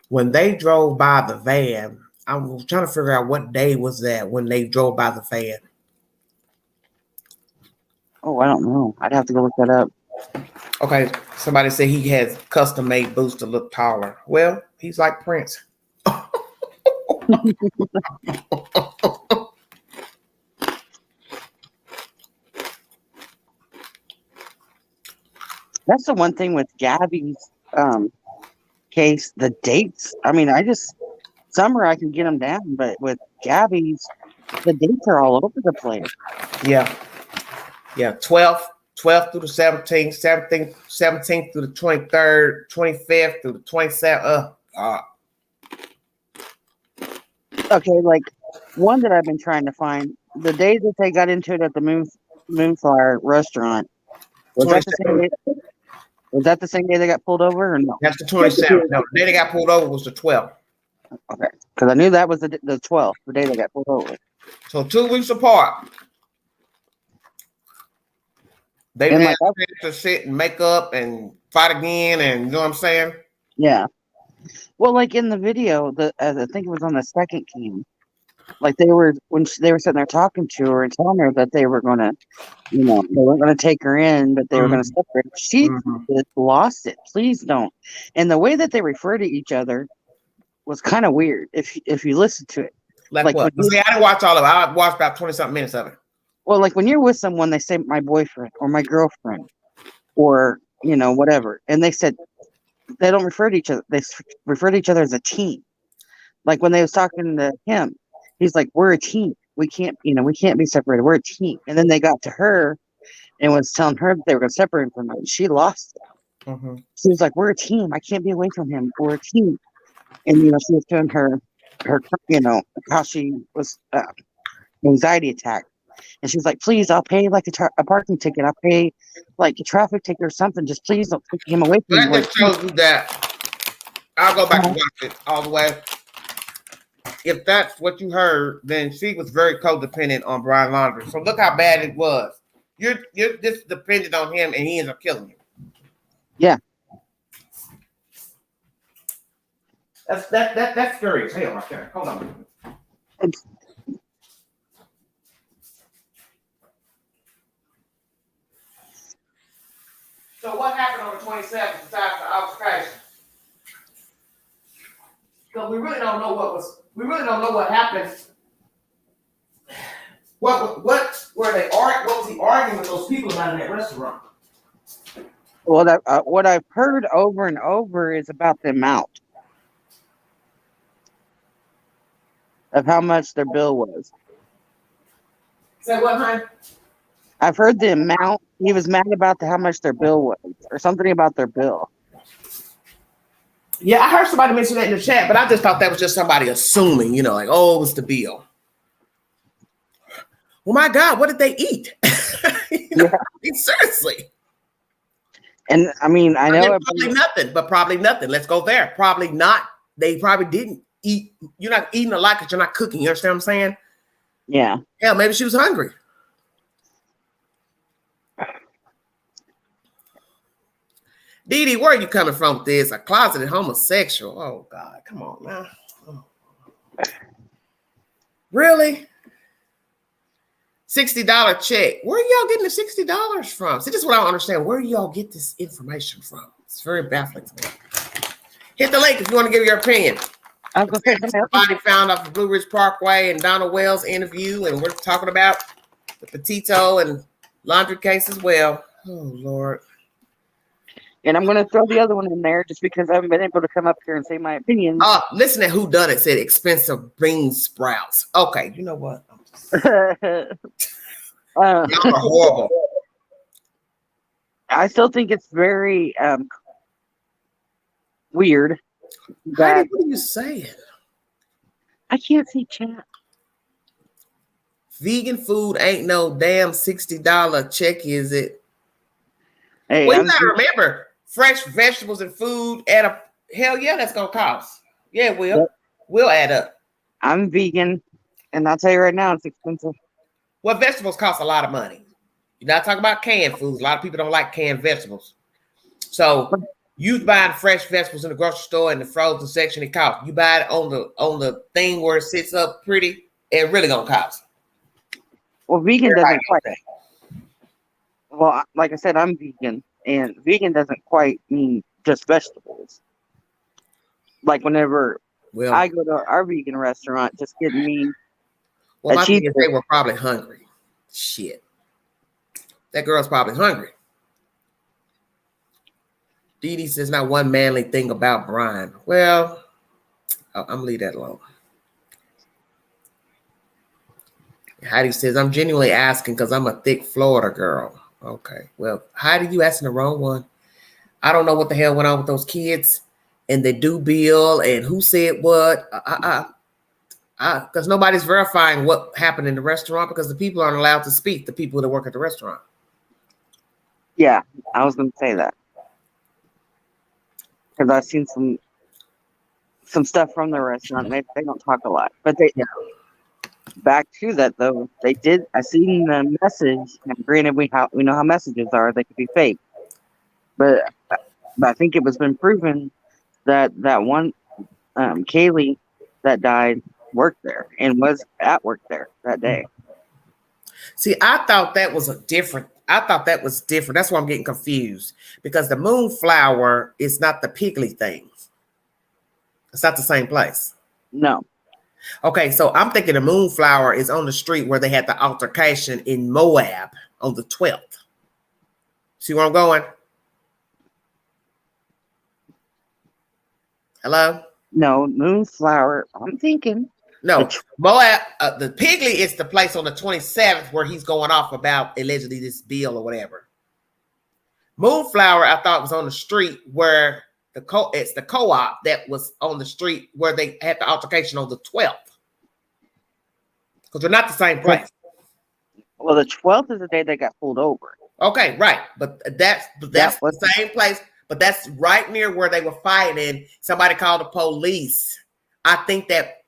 When they drove by the van, I was trying to figure out what day was that when they drove by the van. Oh, I don't know. I'd have to go look that up. Okay, somebody said he has custom-made boots to look taller. Well, he's like Prince. That's the one thing with Gabby's case, the dates. I mean, summer I can get them down, but with Gabby's, the dates are all over the place. Yeah. 12th through the 17th, 17th through the 23rd, 25th through the 27th. Okay, like one that I've been trying to find, the day that they got into it at the Moonflower restaurant, was that the same day? Was that the same day they got pulled over, or no? That's the 27th. No, the day they got pulled over was the 12th. Okay, because I knew that was the 12th, the day they got pulled over. So 2 weeks apart. They didn't have to sit and make up and fight again, and you know what I'm saying? Yeah. Well, like in the video, I think it was on the second cam. Like they were sitting there talking to her and telling her that they were gonna, they weren't gonna take her in, but they were gonna separate. She just lost it. Please don't. And the way that they refer to each other was kind of weird. If you listen to it, like what? See, I didn't watch all of it. I watched about 20-something minutes of it. Well, like when you're with someone, they say my boyfriend or my girlfriend or whatever, and they said they don't refer to each other. They refer to each other as a team. Like when they was talking to him, he's like, "We're a team. We can't be separated. We're a team." And then they got to her and was telling her that they were going to separate from her. She lost it. Mm-hmm. She was like, "We're a team. I can't be away from him. We're a team." And she was telling her how she was anxiety attack. And she was like, "Please, I'll pay like a parking ticket. I'll pay like a traffic ticket or something. Just please don't take him away from me." That just shows you that. I'll go back and watch it all the way. If that's what you heard, then she was very codependent on Brian Laundrie. So look how bad it was. You're just dependent on him, and he ends up killing you. Yeah. That's scary as hell right there. Hold on. So what happened on the 27th besides the altercation? Because we really don't know what happened. What were they arguing? What was he arguing with those people about in that restaurant? What I've heard over and over is about the amount of how much their bill was. Say what, honey? I've heard the amount. He was mad about how much their bill was, or something about their bill. Yeah, I heard somebody mention that in the chat, but I just thought that was just somebody assuming, like, oh, it was the bill. Well, my God, what did they eat? Seriously. And I mean, I know probably nothing. Let's go there. Probably not. They probably didn't eat. You're not eating a lot because you're not cooking. You understand what I'm saying? Yeah. Yeah, maybe she was hungry. Dee Dee, where are you coming from with this? A closeted homosexual. Oh, God. Come on now. Oh. Really? $60 check. Where are y'all getting the $60 from? See, this is what I don't understand. Where do y'all get this information from? It's very baffling to me. Hit the link if you want to give your opinion. Somebody found off the Blue Ridge Parkway and Donald Wells interview, and we're talking about the Petito and Laundrie case as well. Oh, Lord. And I'm going to throw the other one in there just because I haven't been able to come up here and say my opinion. Listen to who done it. Said expensive bean sprouts. Okay, you know what? Y'all are horrible. I still think it's very weird. Heidi, what are you saying? I can't see chat. Vegan food ain't no damn $60 check, is it? Hey, well, you gotta remember, fresh vegetables and food hell yeah, that's gonna cost. Yeah, it will. Will add up. I'm vegan, and I'll tell you right now, it's expensive. Well, vegetables cost a lot of money. You're not talking about canned foods. A lot of people don't like canned vegetables. So you buying fresh vegetables in the grocery store in the frozen section, it costs. You buy it on the thing where it sits up pretty, it really gonna cost. Well, vegan doesn't quite. Well, like I said, I'm vegan, and vegan doesn't quite mean just vegetables. Like whenever I go to our vegan restaurant, just getting me. Well, my thing is they were probably hungry. Shit. That girl's probably hungry. Dee Dee says not one manly thing about Brian. Well, I'm going to leave that alone. Heidi says, I'm genuinely asking because I'm a thick Florida girl. Okay. Well, Heidi, you asking the wrong one. I don't know what the hell went on with those kids and the due bill and who said what. Because nobody's verifying what happened in the restaurant because the people aren't allowed to speak, the people that work at the restaurant. Yeah, I was going to say that. Because I've seen some stuff from the restaurant. They don't talk a lot. But back to that, though, they did. I seen the message. And granted, we know how messages are. They could be fake. But I think it was been proven that one Kaylee that died worked there and was at work there that day. See, I thought that was different. That's why I'm getting confused because the Moonflower is not the Piggly thing. It's not the same place. No. Okay, so I'm thinking the Moonflower is on the street where they had the altercation in Moab on the 12th. See where I'm going? Hello? No, Moonflower. I'm thinking. No, Moab. The Piggly is the place on the 27th where he's going off about allegedly this bill or whatever. Moonflower, I thought was on the street where it's the co-op that was on the street where they had the altercation on the 12th. Because they're not the same place. Well, the 12th is the day they got pulled over. Okay, right. But that's the same place. But that's right near where they were fighting. Somebody called the police. I think that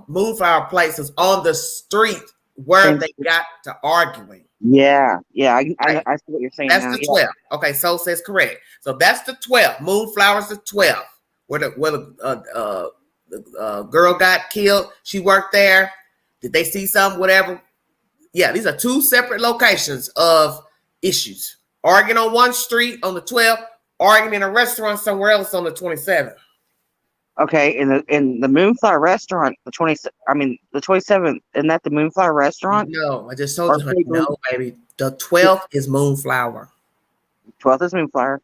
Moonflower place is on the street where they got to arguing. Yeah. I see what you're saying. That's now. the 12th. Okay, Soul says correct. So that's the 12th. Moonflower's the 12th. Where the girl got killed. She worked there. Did they see something? Whatever. Yeah, these are two separate locations of issues. Arguing on one street on the 12th, arguing in a restaurant somewhere else on the 27th. Okay, in the Moonflower restaurant, the 27th, isn't that the Moonflower restaurant? No, I just told you, honey, no, baby. The 12th is Moonflower. 12th is Moonflower.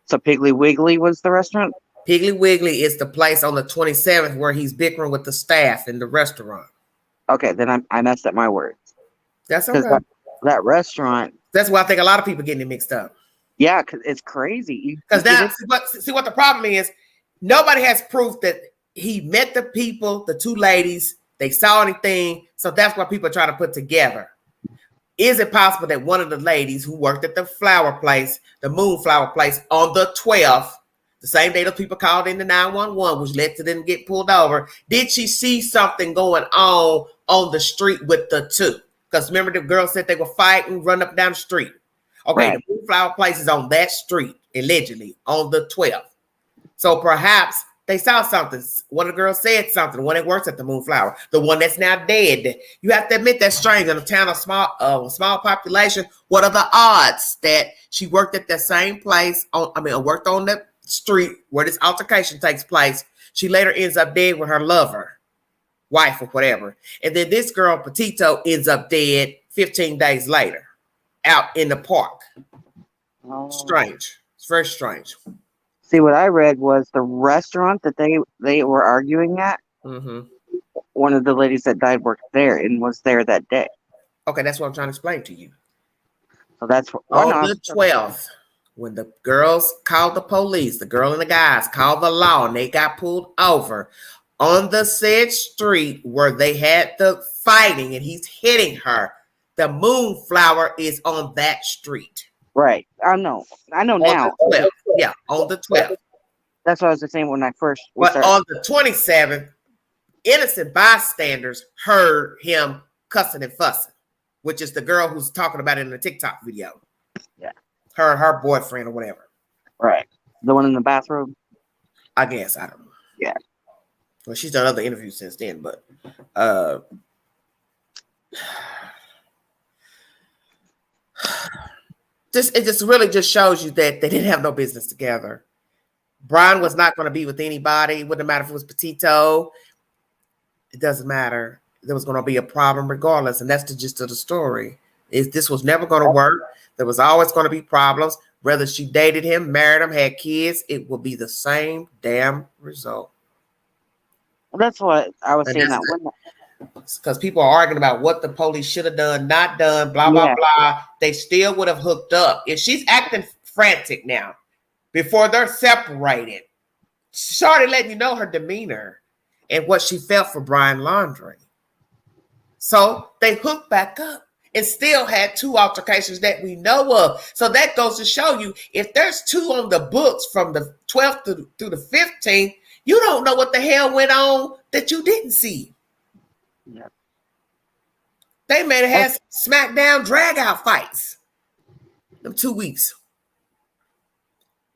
So Piggly Wiggly was the restaurant? Piggly Wiggly is the place on the 27th where he's bickering with the staff in the restaurant. Okay, then I messed up my words. That's Because okay. that restaurant, That's why I think a lot of people getting it mixed up. yeah, because it's crazy. Because now, see what the problem is? Nobody has proof that he met the people, the two ladies, they saw anything. So that's what people are trying to put together. Is it possible that one of the ladies who worked at the flower place, the Moonflower place, on the 12th, the same day those people called in the 911, which led to them get pulled over, did she see something going on the street with the two? Because remember the girl said they were fighting, run up and down the street. Okay, Right. the Moonflower place is on that street, allegedly, on the 12th. So perhaps they saw something. One of the girls said something. The one that works at the Moonflower, the one that's now dead. You have to admit that's strange. In a town of small population, what are the odds that she worked at that same place? Worked on the street where this altercation takes place. She later ends up dead with her lover, wife, or whatever. And then this girl, Petito, ends up dead 15 days later, out in the park. Oh. Strange. It's very strange. See, what I read was the restaurant that they were arguing at. Mm-hmm. One of the ladies that died worked there and was there that day. Okay, that's what I'm trying to explain to you. So that's On the 12th, when the girls called the police, the girl and the guys called the law, and they got pulled over on the said street where they had the fighting, and he's hitting her. The Moonflower is on that street. Right. I know now. On the 12th. Yeah, on the 12th. That's what I was saying when I first. But on the 27th, innocent bystanders heard him cussing and fussing, which is the girl who's talking about it in the TikTok video. Yeah. Her boyfriend or whatever. Right. The one in the bathroom? I guess. I don't know. Yeah. Well, she's done other interviews since then, but it just really just shows you that they didn't have no business together. Brian was not going to be with anybody. It wouldn't matter if it was Petito. It doesn't matter. There was going to be a problem regardless, and that's the gist of the story. This was never going to work. There was always going to be problems. Whether she dated him, married him, had kids, it will be the same damn result. Well, that's what I was saying that one. Because people are arguing about what the police should have done, not done, blah, blah, blah. They still would have hooked up. If she's acting frantic now, before they're separated, she's already letting you know her demeanor and what she felt for Brian Laundrie. So they hooked back up and still had two altercations that we know of. So that goes to show you, if there's two on the books from the 12th through the 15th, you don't know what the hell went on that you didn't see. Yeah. They may have had SmackDown drag out fights. Them 2 weeks.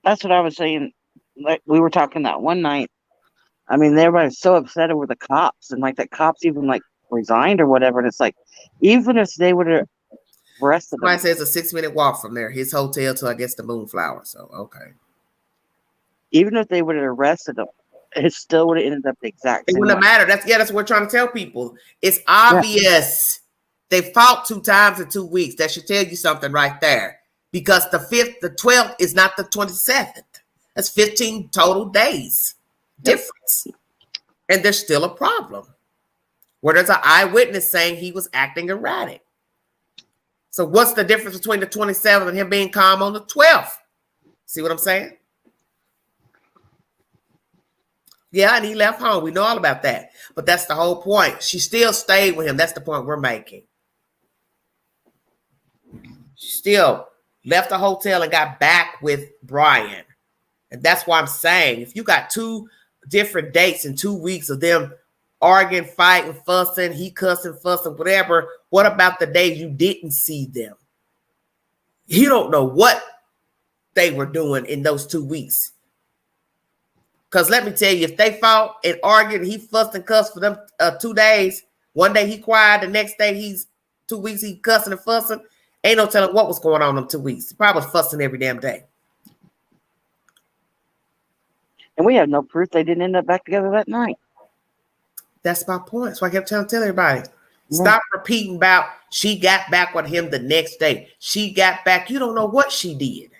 That's what I was saying. Like we were talking that one night. I mean, everybody's so upset over the cops, and like the cops even like resigned or whatever. And it's like, even if they would have arrested Somebody them, says a 6-minute walk from there, his hotel to I guess the Moonflower. So okay. even if they would have arrested them, it still would have ended up the exact It same wouldn't way. have mattered. That's what we're trying to tell people. It's obvious they fought 2 times in 2 weeks. That should tell you something right there. Because the 12th is not the 27th. That's 15 total days difference. And there's still a problem. Where there's an eyewitness saying he was acting erratic. So what's the difference between the 27th and him being calm on the 12th? See what I'm saying? Yeah, and he left home. We know all about that. But that's the whole point. She still stayed with him. That's the point we're making. She still left the hotel and got back with Brian. And that's why I'm saying, if you got 2 different dates in 2 weeks of them arguing, fighting, fussing, he cussing, fussing, whatever, what about the days you didn't see them? You don't know what they were doing in those 2 weeks. Because let me tell you, if they fought and argued and he fussed and cussed for them 2 days, one day he quiet, the next day 2 weeks he cussing and fussing, ain't no telling what was going on in them 2 weeks. He probably was fussing every damn day. And we have no proof they didn't end up back together that night. That's my point. So I kept telling everybody, stop repeating about she got back with him the next day. She got back. You don't know what she did.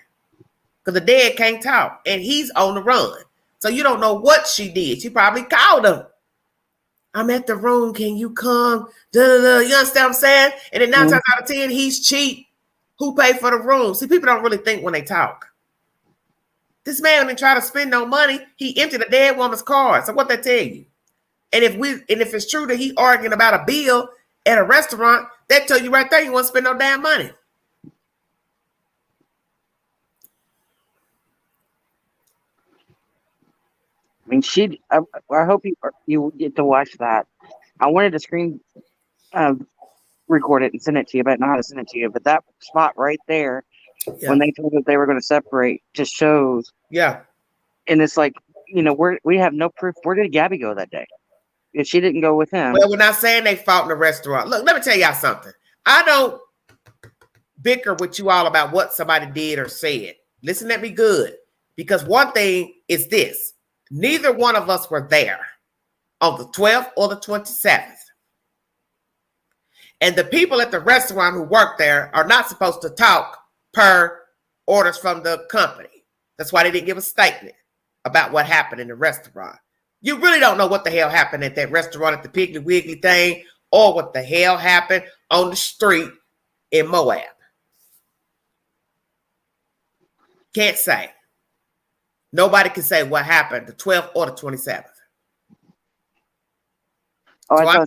because the dead can't talk, and he's on the run. So you don't know what she did. She probably called him. I'm at the room. Can you come? Da-da-da. You understand what I'm saying? And then 9 times out of 10, he's cheap. Who paid for the room? See, people don't really think when they talk. This man didn't try to spend no money. He emptied a dead woman's car. So what that tell you? And if it's true that he arguing about a bill at a restaurant, that tell you right there you won't spend no damn money. I mean, I hope you get to watch that. I wanted to screen record it and send it to you, but not to send it to you. But that spot right there, when they told us they were going to separate, just shows. Yeah. And it's like, we have no proof. Where did Gabby go that day? If she didn't go with him. Well, we're not saying they fought in the restaurant. Look, let me tell y'all something. I don't bicker with you all about what somebody did or said. Listen at me good. Because one thing is this. Neither one of us were there on the 12th or the 27th. And the people at the restaurant who work there are not supposed to talk per orders from the company. That's why they didn't give a statement about what happened in the restaurant. You really don't know what the hell happened at that restaurant at the Piggly Wiggly thing or what the hell happened on the street in Moab. Can't say. Nobody can say what happened the 12th or the 27th. So I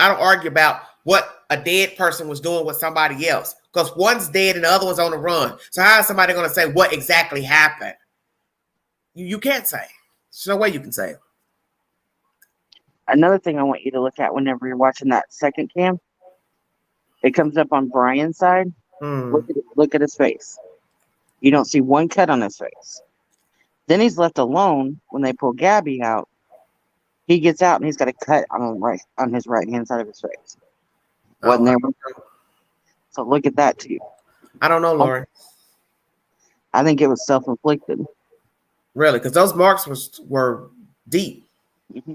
don't argue about what a dead person was doing with somebody else because one's dead and the other one's on the run. So how is somebody going to say what exactly happened? You can't say. There's no way you can say it. Another thing I want you to look at whenever you're watching that second cam, it comes up on Brian's side. Look at his face. You don't see one cut on his face. Then he's left alone when they pull Gabby out. He gets out and he's got a cut on his right hand side of his face. Wasn't there? So look at that too. I don't know, Lauren. I think it was self-inflicted. Really, because those marks were deep. Mm-hmm.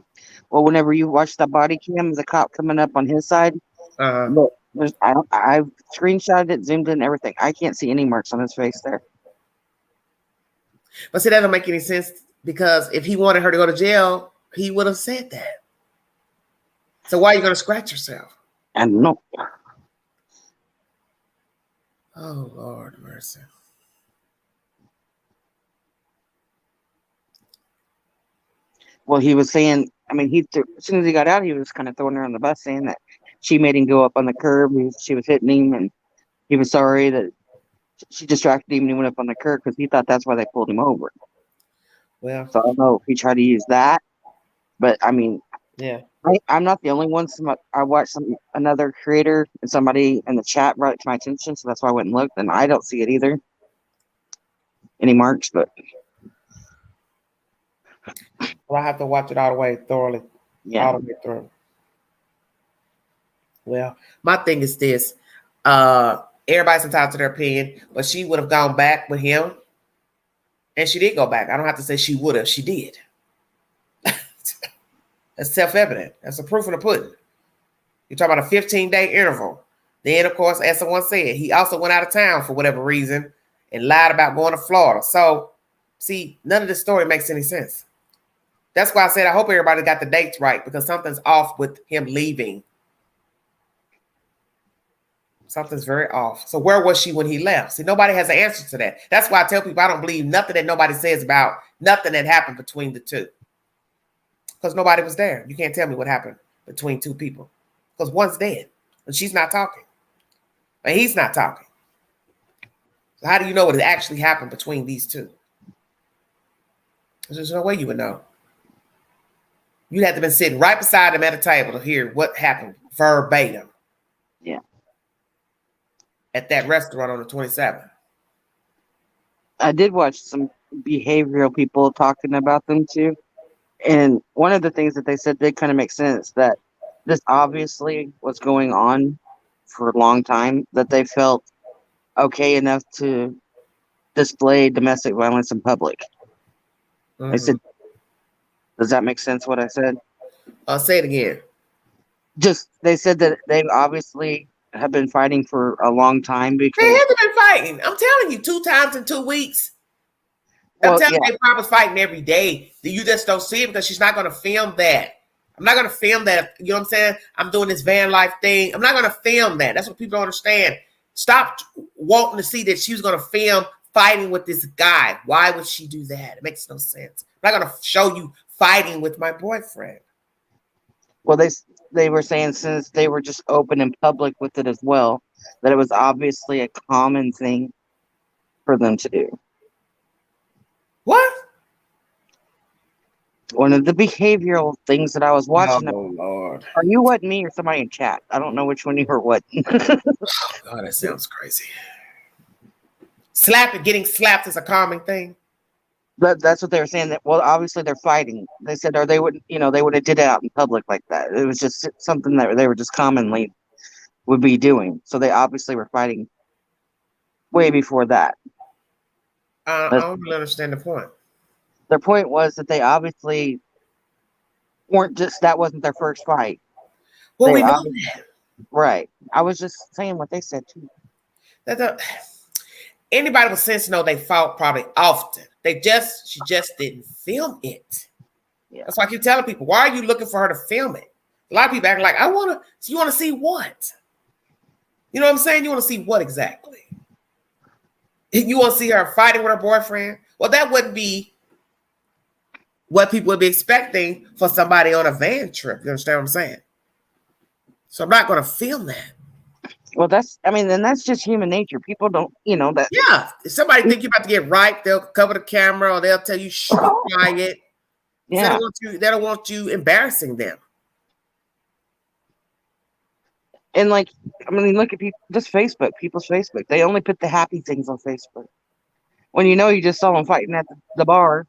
Well, whenever you watch the body cam, the cop coming up on his side, look, I've screenshotted it, zoomed in, everything. I can't see any marks on his face there. But see, that doesn't make any sense because if he wanted her to go to jail, he would have said that. So why are you going to scratch yourself? I don't know. Oh, Lord mercy. Well, he was saying, I mean, as soon as he got out, he was kind of throwing her on the bus, saying that she made him go up on the curb. She was hitting him, and he was sorry that she distracted him and he went up on the curb because he thought that's why they pulled him over. Well, so I don't know if he tried to use that, but I mean, yeah, I'm not the only one. I watched another creator and somebody in the chat brought it to my attention, so that's why I went and looked, and I don't see it either. Any marks, but well, I have to watch it all the way thoroughly, all the way through. Well, my thing is this: everybody's entitled to their opinion, but she would have gone back with him, and she did go back. I don't have to say she would have; she did. That's self-evident. That's a proof in the pudding. You're talking about a 15-day interval. Then, of course, as someone said, he also went out of town for whatever reason and lied about going to Florida. So, see, none of this story makes any sense. That's why I said I hope everybody got the dates right because something's off with him leaving. Something's very off. So where was she when he left? See, nobody has an answer to that. That's why I tell people I don't believe nothing that nobody says about nothing that happened between the two. Because nobody was there. You can't tell me what happened between two people. Because one's dead and she's not talking. And he's not talking. So how do you know what actually happened between these two? There's no way you would know. You'd have to been sitting right beside him at a table to hear what happened verbatim. Yeah. At that restaurant on the 27th. I did watch some behavioral people talking about them too. And one of the things that they said did kind of make sense, that this obviously was going on for a long time, that they felt okay enough to display domestic violence in public. I said, does that make sense what I said? I'll say it again. They said that they obviously have been fighting for a long time because they haven't been fighting. I'm telling you, 2 times in 2 weeks. I'm Well, telling yeah. you, they probably fighting every day. You just don't see it because she's not going to film that. I'm not going to film that. You know what I'm saying? I'm doing this van life thing. I'm not going to film that. That's what people don't understand. Stop wanting to see that she was going to film fighting with this guy. Why would she do that? It makes no sense. I'm not going to show you fighting with my boyfriend. Well, they were saying since they were just open in public with it as well, that it was obviously a common thing for them to do. What? One of the behavioral things that I was watching. Oh, Lord. Are you what, me, or somebody in chat? I don't know which one you were what. God, that sounds crazy. Getting slapped is a common thing. That's what they were saying. That, well, obviously they're fighting. They said, or they wouldn't, they would have did it out in public like that. It was just something that they were just commonly would be doing. So they obviously were fighting way before that. I don't really understand the point. Their point was that they obviously weren't just, that wasn't their first fight. Well, we know that. Right. I was just saying what they said too. Anybody with sense know they fought probably often. She just didn't film it. Yeah. That's why I keep telling people, why are you looking for her to film it? A lot of people act like, you want to see what? You know what I'm saying? You want to see what exactly? You want to see her fighting with her boyfriend? Well, that wouldn't be what people would be expecting for somebody on a van trip. You understand what I'm saying? So I'm not going to film that. Well, that's just human nature. People don't, that. Yeah. If somebody think you're about to get right, they'll cover the camera or they'll tell you, shh, be quiet. Yeah. They don't want you embarrassing them. And look at people, just Facebook, people's Facebook. They only put the happy things on Facebook. When you just saw them fighting at the bar,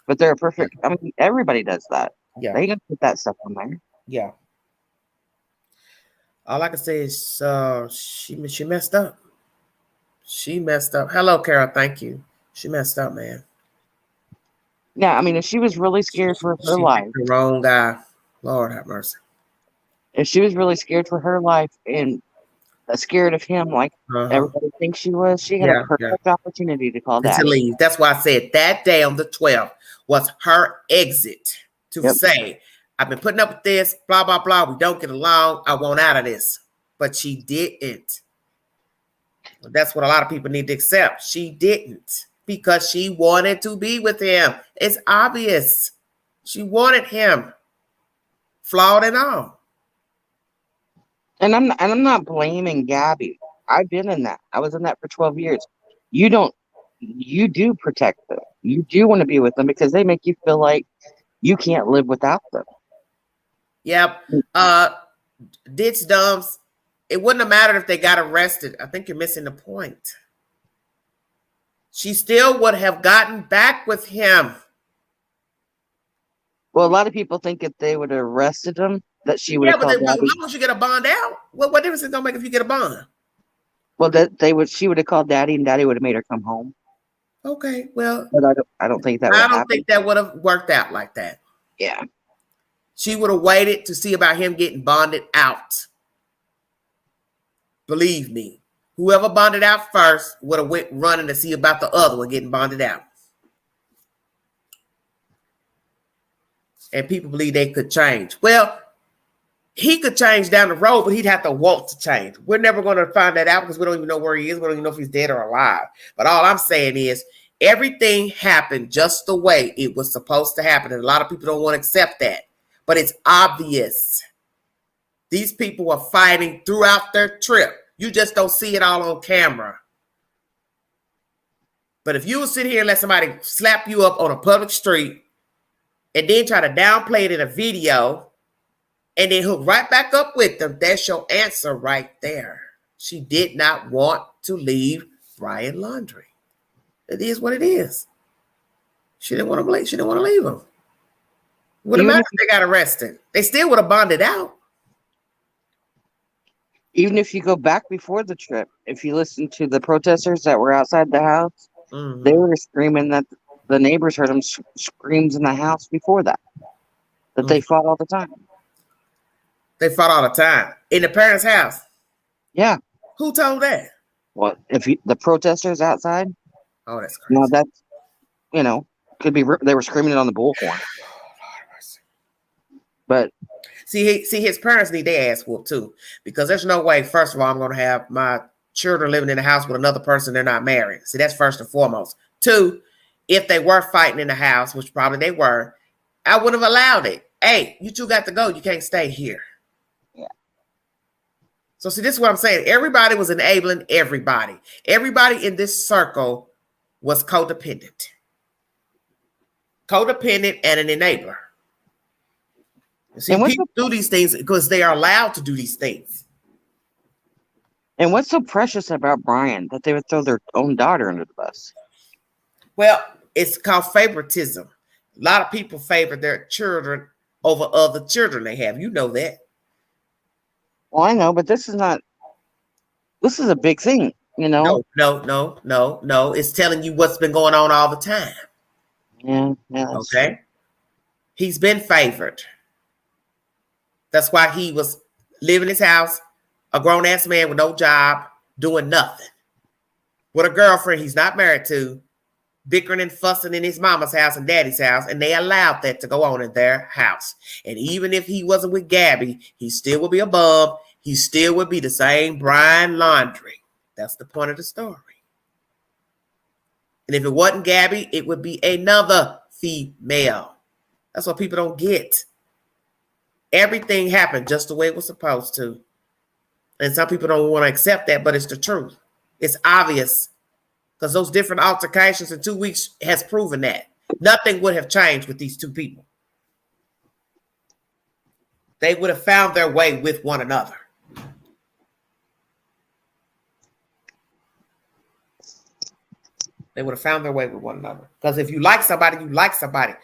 but they're perfect. Everybody does that. Yeah. They gonna put that stuff on there. Yeah. All I can say is she messed up. She messed up. Hello, Carol. Thank you. She messed up, man. Yeah, if she was really scared for her life. The wrong guy. Lord have mercy. If she was really scared for her life and scared of him like everybody thinks she was, she had a perfect opportunity to call Daddy. To leave. That's why I said that day on the 12th was her exit to say, I've been putting up with this, blah, blah, blah. We don't get along. I want out of this. But she didn't. That's what a lot of people need to accept. She didn't because she wanted to be with him. It's obvious. She wanted him, flawed and all. And I'm not blaming Gabby. I've been in that. I was in that for 12 years. You do protect them. You do want to be with them because they make you feel like you can't live without them. Yep. Ditch dumbs. It wouldn't have mattered if they got arrested. I think you're missing the point. She still would have gotten back with him. Well, a lot of people think if they would have arrested him, that she would have called Daddy. As long as you get a bond out, what difference it don't make if you get a bond? Well, she would have called Daddy, and Daddy would have made her come home. Okay, well, but I don't think that. Think that would have worked out like that. Yeah, she would have waited to see about him getting bonded out. Believe me, whoever bonded out first would have went running to see about the other one getting bonded out. And people believe they could change. Well, he could change down the road, but he'd have to want to change. We're never going to find that out because we don't even know where he is. We don't even know if he's dead or alive. But all I'm saying is everything happened just the way it was supposed to happen. And a lot of people don't want to accept that. But it's obvious. These people were fighting throughout their trip. You just don't see it all on camera. But if you would sit here and let somebody slap you up on a public street and then try to downplay it in a video and then hook right back up with them, that's your answer right there. She did not want to leave Brian Laundrie. It is what it is. She didn't want to leave. She didn't want to leave him. Would have mattered if they got arrested. They still would have bonded out. Even if you go back before the trip, if you listen to the protesters that were outside the house, they were screaming that the neighbors heard them screams in the house before that. That they fought all the time. They fought all the time in the parents' house. Yeah. Who told that? Well, the protesters outside. Oh, that's crazy. No, you know, could be they were screaming it on the bullhorn. But see, his parents need their ass whooped too, because there's no way. First of all, I'm going to have my children living in the house with another person they're not married. See, that's first and foremost. Two, if they were fighting in the house, which probably they were, I would have allowed it. Hey, you two got to go. You can't stay here. Yeah. So see, this is what I'm saying. Everybody was enabling everybody. Everybody in this circle was codependent. Codependent and an enabler. See, people do these things because they are allowed to do these things. And what's so precious about Brian that they would throw their own daughter under the bus? Well, it's called favoritism. A lot of people favor their children over other children they have. You know that. Well, I know, but this is a big thing, you know? No. It's telling you what's been going on all the time. Yeah. Okay. He's been favored. That's why he was living in his house, a grown-ass man with no job, doing nothing. With a girlfriend he's not married to, bickering and fussing in his mama's house and daddy's house, and they allowed that to go on in their house. And even if he wasn't with Gabby, he still would be a bum. He still would be the same Brian Laundrie. That's the point of the story. And if it wasn't Gabby, it would be another female. That's what people don't get. Everything happened just the way it was supposed to. And some people don't want to accept that, but it's the truth. It's obvious. Because those different altercations in 2 weeks has proven that. Nothing would have changed with these two people. They would have found their way with one another. They would have found their way with one another. Because if you like somebody, you like somebody.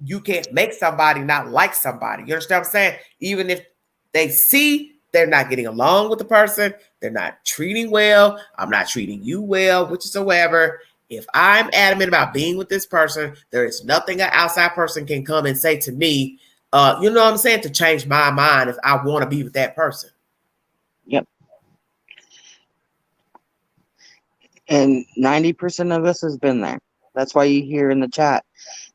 You can't make somebody not like somebody. You understand what I'm saying? Even if they see they're not getting along with the person, they're not treating well, I'm not treating you well, whatsoever. If I'm adamant about being with this person, there is nothing an outside person can come and say to me, you know what I'm saying, to change my mind if I want to be with that person. Yep. And 90% of us has been there. That's why you hear in the chat,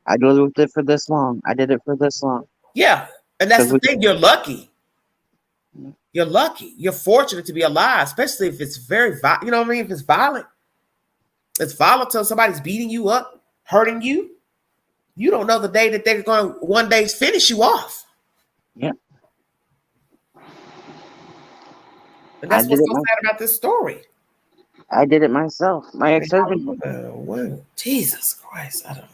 I lived with it for this long. I did it for this long. Yeah. And that's the thing. You're lucky. You're lucky. You're fortunate to be alive, especially if it's very, you know what I mean? If it's violent. It's volatile. Somebody's beating you up, hurting you. You don't know the day that they're going to one day finish you off. Yeah. And that's what's so sad about this story. I did it myself. My ex-husband. Jesus Christ. I don't know.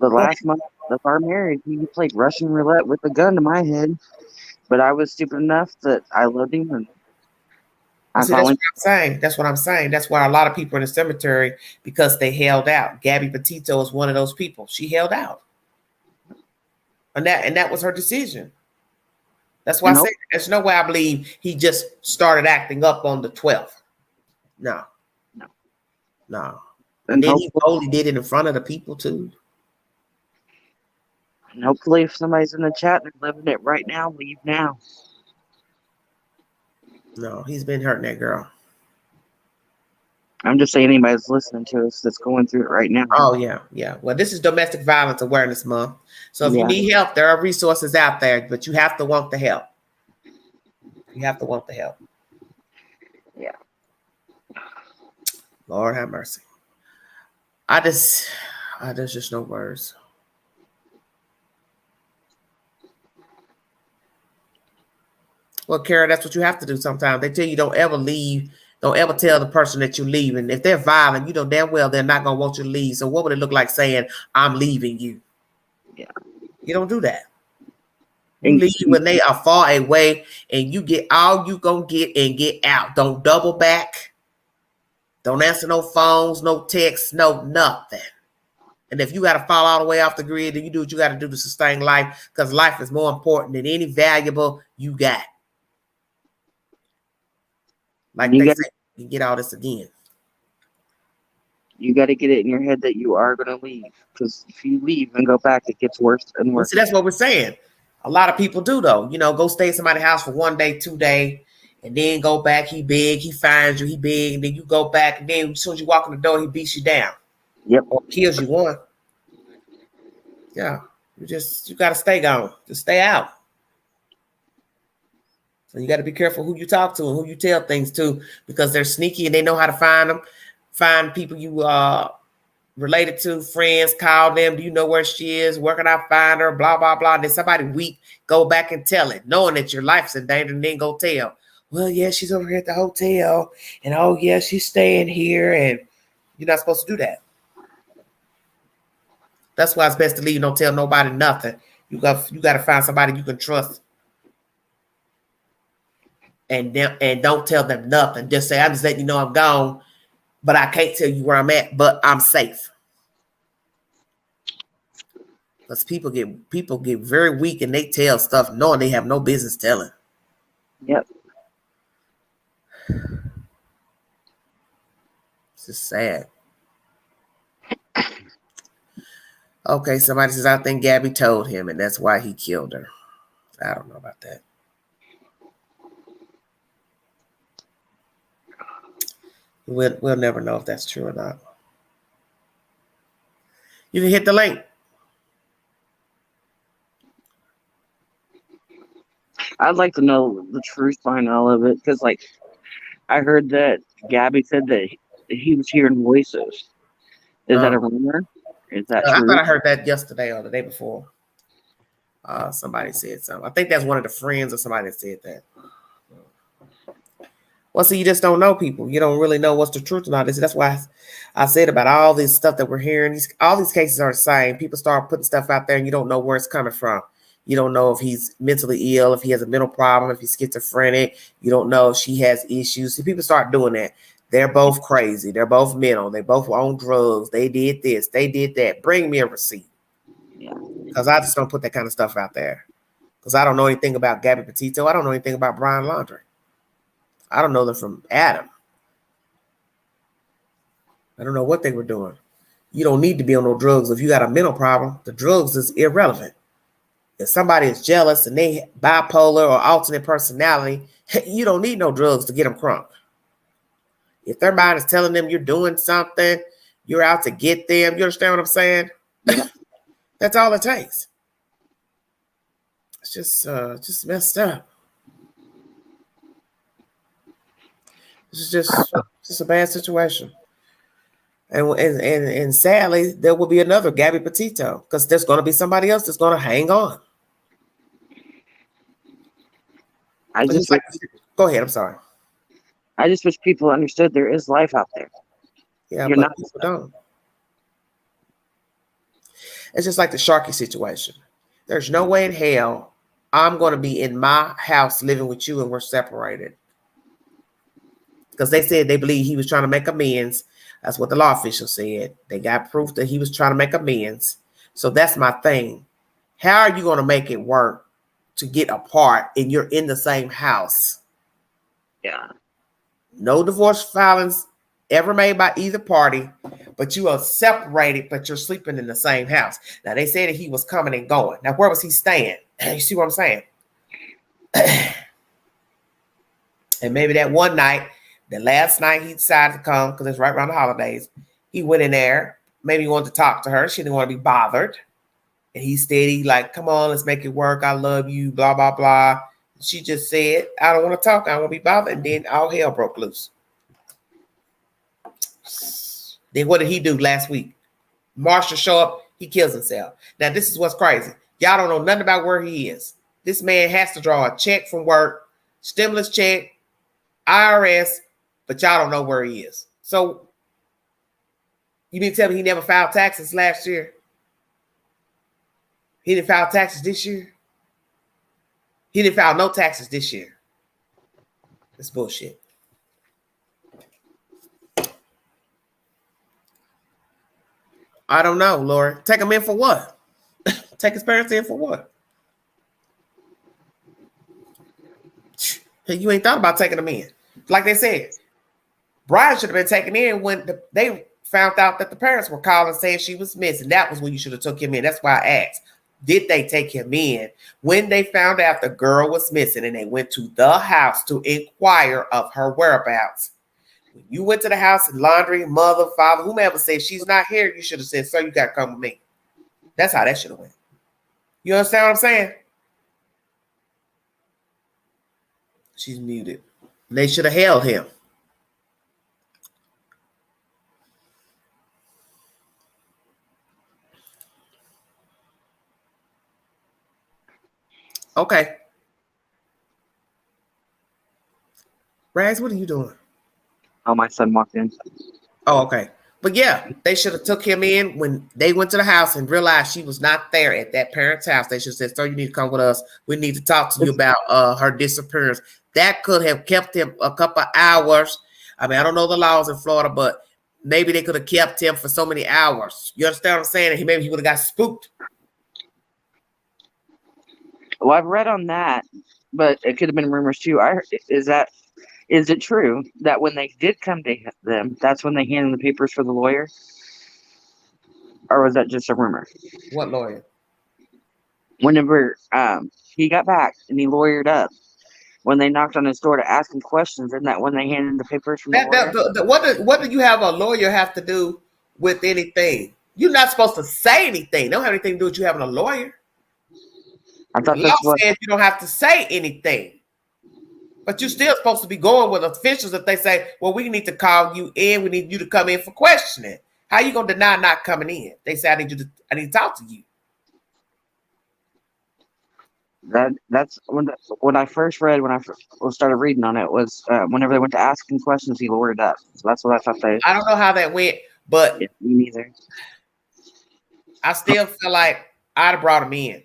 The last month of our marriage, he played Russian roulette with a gun to my head. But I was stupid enough that I loved him. And that's what I'm saying. That's what I'm saying. That's why a lot of people in the cemetery, because they held out. Gabby Petito is one of those people. She held out. And that was her decision. That's why I said there's no way I believe he just started acting up on the 12th. No. And then he boldly did it in front of the people too. And hopefully if somebody's in the chat and they're living it right now, leave now. No, he's been hurting that girl. I'm just saying anybody's listening to us that's going through it right now. Oh, yeah. Well, this is Domestic Violence Awareness Month. So if you need help, there are resources out there, but you have to want the help. You have to want the help. Yeah. Lord have mercy. There's just no words. Well, Kara, that's what you have to do sometimes. They tell you don't ever leave. Don't ever tell the person that you're leaving. If they're violent, you know damn well they're not going to want you to leave. So what would it look like saying, I'm leaving you? Yeah. You don't do that. You leave when they are far away and you get all you going to get and get out. Don't double back. Don't answer no phones, no texts, no nothing. And if you got to fall all the way off the grid, then you do what you got to do to sustain life, because life is more important than any valuable you got. Like they say, you get all this again. You got to get it in your head that you are going to leave, because if you leave and go back, it gets worse and worse. See, that's what we're saying. A lot of people do, though. You know, go stay at somebody's house for 1 day, 2 days, and then go back. He big, he finds you, he big, and then you go back, and then as soon as you walk in the door, he beats you down. Yep. Or kills you one. Yeah. You got to stay gone. Just stay out. So you got to be careful who you talk to and who you tell things to, because they're sneaky and they know how to find them. Find people you related to, friends, call them. Do you know where she is? Where can I find her? Blah, blah, blah. And then somebody weak, go back and tell it, knowing that your life's in danger, and then go tell. Well, yeah, she's over here at the hotel. And oh, yeah, she's staying here. And you're not supposed to do that. That's why it's best to leave. Don't tell nobody nothing. You got to find somebody you can trust. And don't tell them nothing. Just say, I'm just letting you know I'm gone, but I can't tell you where I'm at, but I'm safe. Because people get very weak and they tell stuff knowing they have no business telling. Yep. It's just sad. Okay, somebody says, I think Gabby told him, and that's why he killed her. I don't know about that. We'll never know if that's true or not. You can hit the link. I'd like to know the truth behind all of it, because, like, I heard that Gabby said that he was hearing voices. Is that a rumor? Is that true? I thought I heard that yesterday or the day before. Somebody said something. I think that's one of the friends or somebody that said that. Well, see, you just don't know people. You don't really know what's the truth or not. That's why I said about all this stuff that we're hearing. All these cases are the same. People start putting stuff out there and you don't know where it's coming from. You don't know if he's mentally ill, if he has a mental problem, if he's schizophrenic. You don't know if she has issues. See, people start doing that. They're both crazy. They're both mental. They both on drugs. They did this. They did that. Bring me a receipt. Because I just don't put that kind of stuff out there. Because I don't know anything about Gabby Petito. I don't know anything about Brian Laundrie. I don't know them from Adam. I don't know what they were doing. You don't need to be on no drugs. If you got a mental problem, the drugs is irrelevant. If somebody is jealous and they bipolar or alternate personality, you don't need no drugs to get them crunk. If their mind is telling them you're doing something, you're out to get them. You understand what I'm saying? That's all it takes. It's just messed up. It's just a bad situation. And sadly, there will be another Gabby Petito, because there's going to be somebody else that's going to hang on. Go ahead. I'm sorry. I just wish people understood there is life out there. Yeah, but people don't. It's just like the Sharky situation. There's no way in hell I'm going to be in my house living with you and we're separated. Because they said they believe he was trying to make amends. That's what the law officials said. They got proof that he was trying to make amends. So that's my thing. How are you going to make it work to get apart and you're in the same house? Yeah. No divorce filings ever made by either party, but you are separated, but you're sleeping in the same house. Now, they said that he was coming and going. Now, where was he staying? You see what I'm saying? And maybe that one night, the last night he decided to come, because it's right around the holidays, he went in there. Maybe he wanted to talk to her. She didn't want to be bothered. And he steady, like, come on, let's make it work. I love you, blah, blah, blah. She just said, I don't want to talk. I don't want to be bothered. And then all hell broke loose. Then what did he do last week? Marshall show up. He kills himself. Now, this is what's crazy. Y'all don't know nothing about where he is. This man has to draw a check from work, stimulus check, IRS, but y'all don't know where he is. So you mean to tell me he never filed taxes last year? He didn't file taxes this year? He didn't file no taxes this year. That's bullshit. I don't know, Lori. Take him in for what? Take his parents in for what? Hey, you ain't thought about taking them in. Like they said, Brian should have been taken in when they found out that the parents were calling saying she was missing. That was when you should have took him in. That's why I asked. Did they take him in when they found out the girl was missing and they went to the house to inquire of her whereabouts? When you went to the house and Laundrie, mother, father, whomever said she's not here, you should have said, sir, you got to come with me. That's how that should have went. You understand what I'm saying? She's muted. They should have held him. Okay. Rags, what are you doing? Oh, my son walked in. Oh, okay. But yeah, they should have took him in when they went to the house and realized she was not there at that parent's house. They should have said, "Sir, you need to come with us. We need to talk to you about her disappearance." That could have kept him a couple of hours. I mean, I don't know the laws in Florida, but maybe they could have kept him for so many hours. You understand what I'm saying? Maybe he would have got spooked. Well, I've read on that, but it could have been rumors too. Is it true that when they did come to them, that's when they handed the papers for the lawyer? Or was that just a rumor? What lawyer? Whenever he got back and he lawyered up, when they knocked on his door to ask him questions, isn't that when they handed the papers from the lawyer? What do you have a lawyer have to do with anything? You're not supposed to say anything. They don't have anything to do with you having a lawyer. I thought the law says you don't have to say anything. But you're still supposed to be going with officials if they say, well, we need to call you in. We need you to come in for questioning. How are you going to deny not coming in? They say, I need to talk to you. That's when I first read, when I started reading on it, was whenever they went to ask him questions, he lawyered up. So that's what I thought they. I don't know how that went, but yeah, me neither. I still feel like I'd have brought him in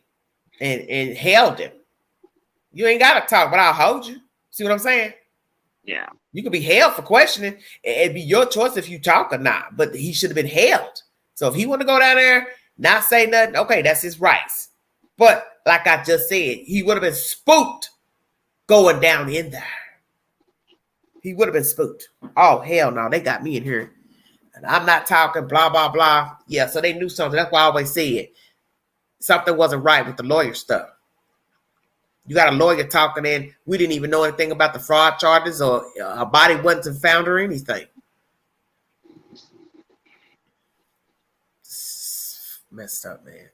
and held him. You ain't got to talk, but I'll hold you. See what I'm saying? Yeah. You could be held for questioning. It'd be your choice if you talk or not, but he should have been held. So if he want to go down there, not say nothing, okay, that's his rights. But like I just said, he would have been spooked going down in there. He would have been spooked. Oh, hell no, they got me in here. And I'm not talking, blah, blah, blah. Yeah, so they knew something. That's why I always say it. Something wasn't right with the lawyer stuff. You got a lawyer talking in. We didn't even know anything about the fraud charges or her body wasn't found or anything. It's messed up, man.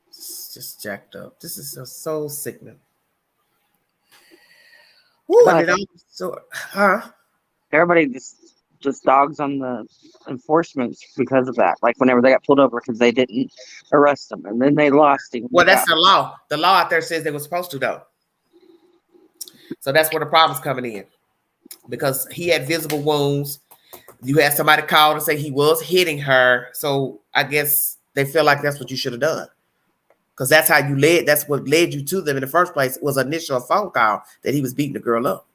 It's just jacked up. This is so sickening. Ooh, everybody just dogs on the enforcement because of that. Like whenever they got pulled over because they didn't arrest them, and then they lost him. Well, that's the law. The law out there says they were supposed to, though. So that's where the problem's coming in, because he had visible wounds. You had somebody call and say he was hitting her. So I guess they feel like that's what you should have done, because that's how you led. That's what led you to them in the first place. Was initial phone call that he was beating the girl up.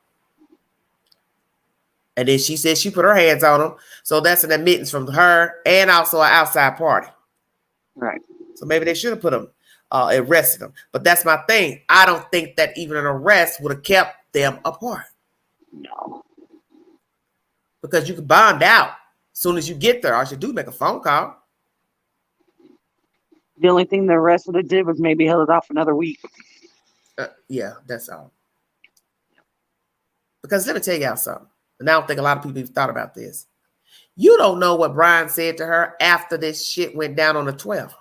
And then she said she put her hands on him. So that's an admittance from her and also an outside party. Right. So maybe they should have put him, arrested him. But that's my thing. I don't think that even an arrest would have kept them apart. No. Because you can bond out as soon as you get there. All you do, make a phone call. The only thing the arrest would have did was maybe held it off another week. Yeah, that's all. Because let me tell y'all something. And I don't think a lot of people have thought about this. You don't know what Brian said to her after this shit went down on the 12th.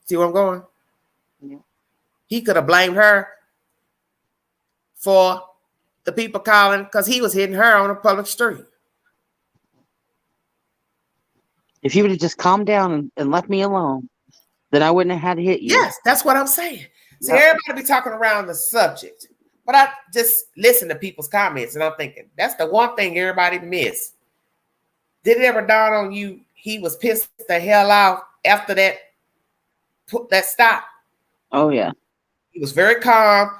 See where I'm going? Yeah. He could have blamed her for the people calling because he was hitting her on a public street. If you would have just calmed down and left me alone, then I wouldn't have had to hit you. Yes, that's what I'm saying. See, everybody be talking around the subject. But I just listen to people's comments and I'm thinking, that's the one thing everybody miss. Did it ever dawn on you he was pissed the hell off after that stop? Oh, yeah. He was very calm,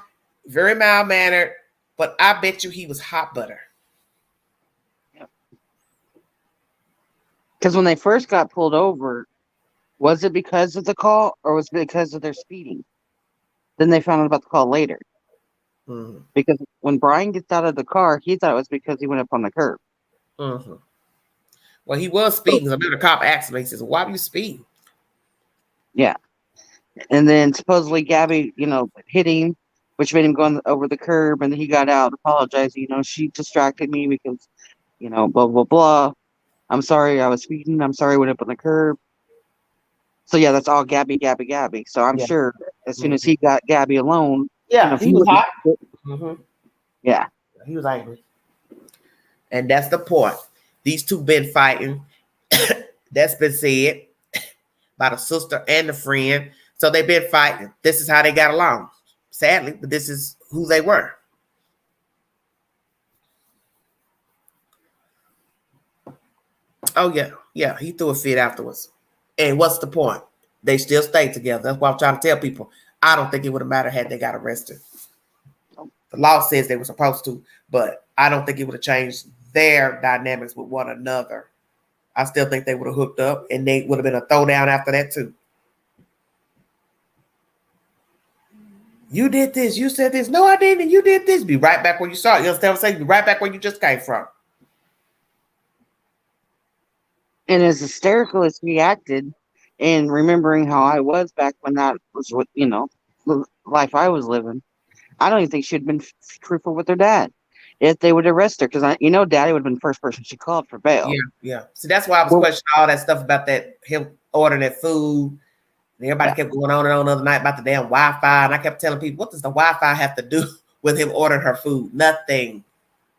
very mild-mannered, but I bet you he was hot butter. Because when they first got pulled over, was it because of the call or was it because of their speeding? Then they found out about the call later. Mm-hmm. Because when Brian gets out of the car, he thought it was because he went up on the curb. Mm-hmm. Well, he was speeding. I remember the cop asked him, he says, why do you speed? Yeah. And then supposedly Gabby, hit him, which made him go over the curb, and then he got out, apologized. She distracted me because, blah, blah, blah. I'm sorry I was speeding. I'm sorry I went up on the curb. So yeah, that's all Gabby, Gabby, Gabby. So I'm Yeah. sure as soon as Mhm. he got Gabby alone, Yeah, if he he was wouldn't, hot. Hmm. yeah. He was angry. And that's the point. These two been fighting. That's been said by the sister and the friend. So they've been fighting. This is how they got along. Sadly, but this is who they were. Oh yeah, yeah. He threw a fit afterwards. And what's the point? They still stayed together. That's what I'm trying to tell people. I don't think it would have mattered had they got arrested. The law says they were supposed to, but I don't think it would have changed their dynamics with one another. I still think they would have hooked up, and they would have been a throwdown after that too. You did this. You said this. No, I didn't. And you did this. Be right back where you started. You understand what I'm saying? Be right back where you just came from. And as hysterical as he acted, and remembering how I was back when that was what the life I was living, I don't even think she'd been truthful with her dad if they would arrest her because Daddy would have been the first person she called for bail. Yeah, yeah. See, that's why I was Well, questioning all that stuff about that him ordering that food. And everybody yeah, kept going on and on the other night about the damn Wi-Fi. And I kept telling people, what does the Wi-Fi have to do with him ordering her food? Nothing.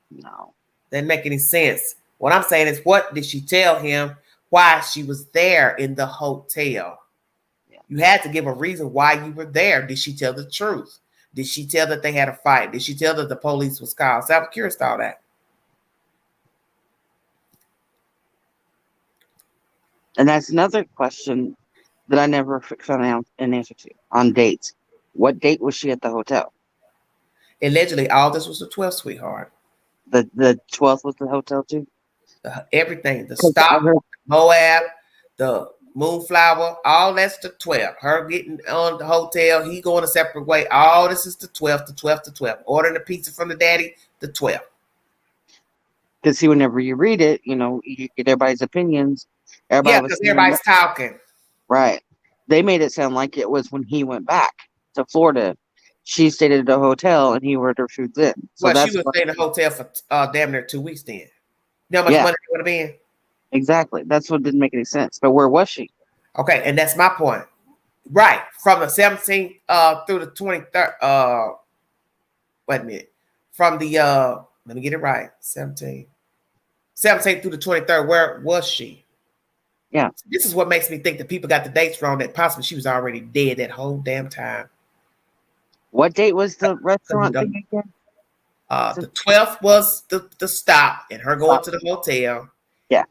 no. Didn't make any sense. What I'm saying is, what did she tell him why she was there in the hotel? Yeah. You had to give a reason why you were there. Did she tell the truth? Did she tell that they had a fight? Did she tell that the police was called? So I'm curious to all that. And that's another question that I never found an answer to on dates. What date was she at the hotel? Allegedly, all this was the 12th, sweetheart. The 12th was the hotel too? Everything, the Because I stop, heard, Moab, the Moonflower, all that's the 12th. Her getting on the hotel, he going a separate way. All this is the 12th, the 12th, the 12th. Ordering the pizza from the daddy, the 12th. because see, whenever you read it, you get everybody's opinions. Yeah, Everybody was because saying, everybody's talking. right. They made it sound like it was when he went back to Florida. She stayed at a hotel and he ordered her food then. So Well, she that's was what, staying in a hotel for damn near 2 weeks then. You know how much yeah, money it would have been? exactly. That's what didn't make any sense. But where was she? Okay, and that's my point. Right. From the 17th through the 23rd. Wait a minute. From the let me get it right. 17th through the 23rd. Where was she? Yeah. This is what makes me think that people got the dates wrong, that possibly she was already dead that whole damn time. What date was the restaurant thing again? The 12th was the stop and her going Stop. to the hotel. Yeah.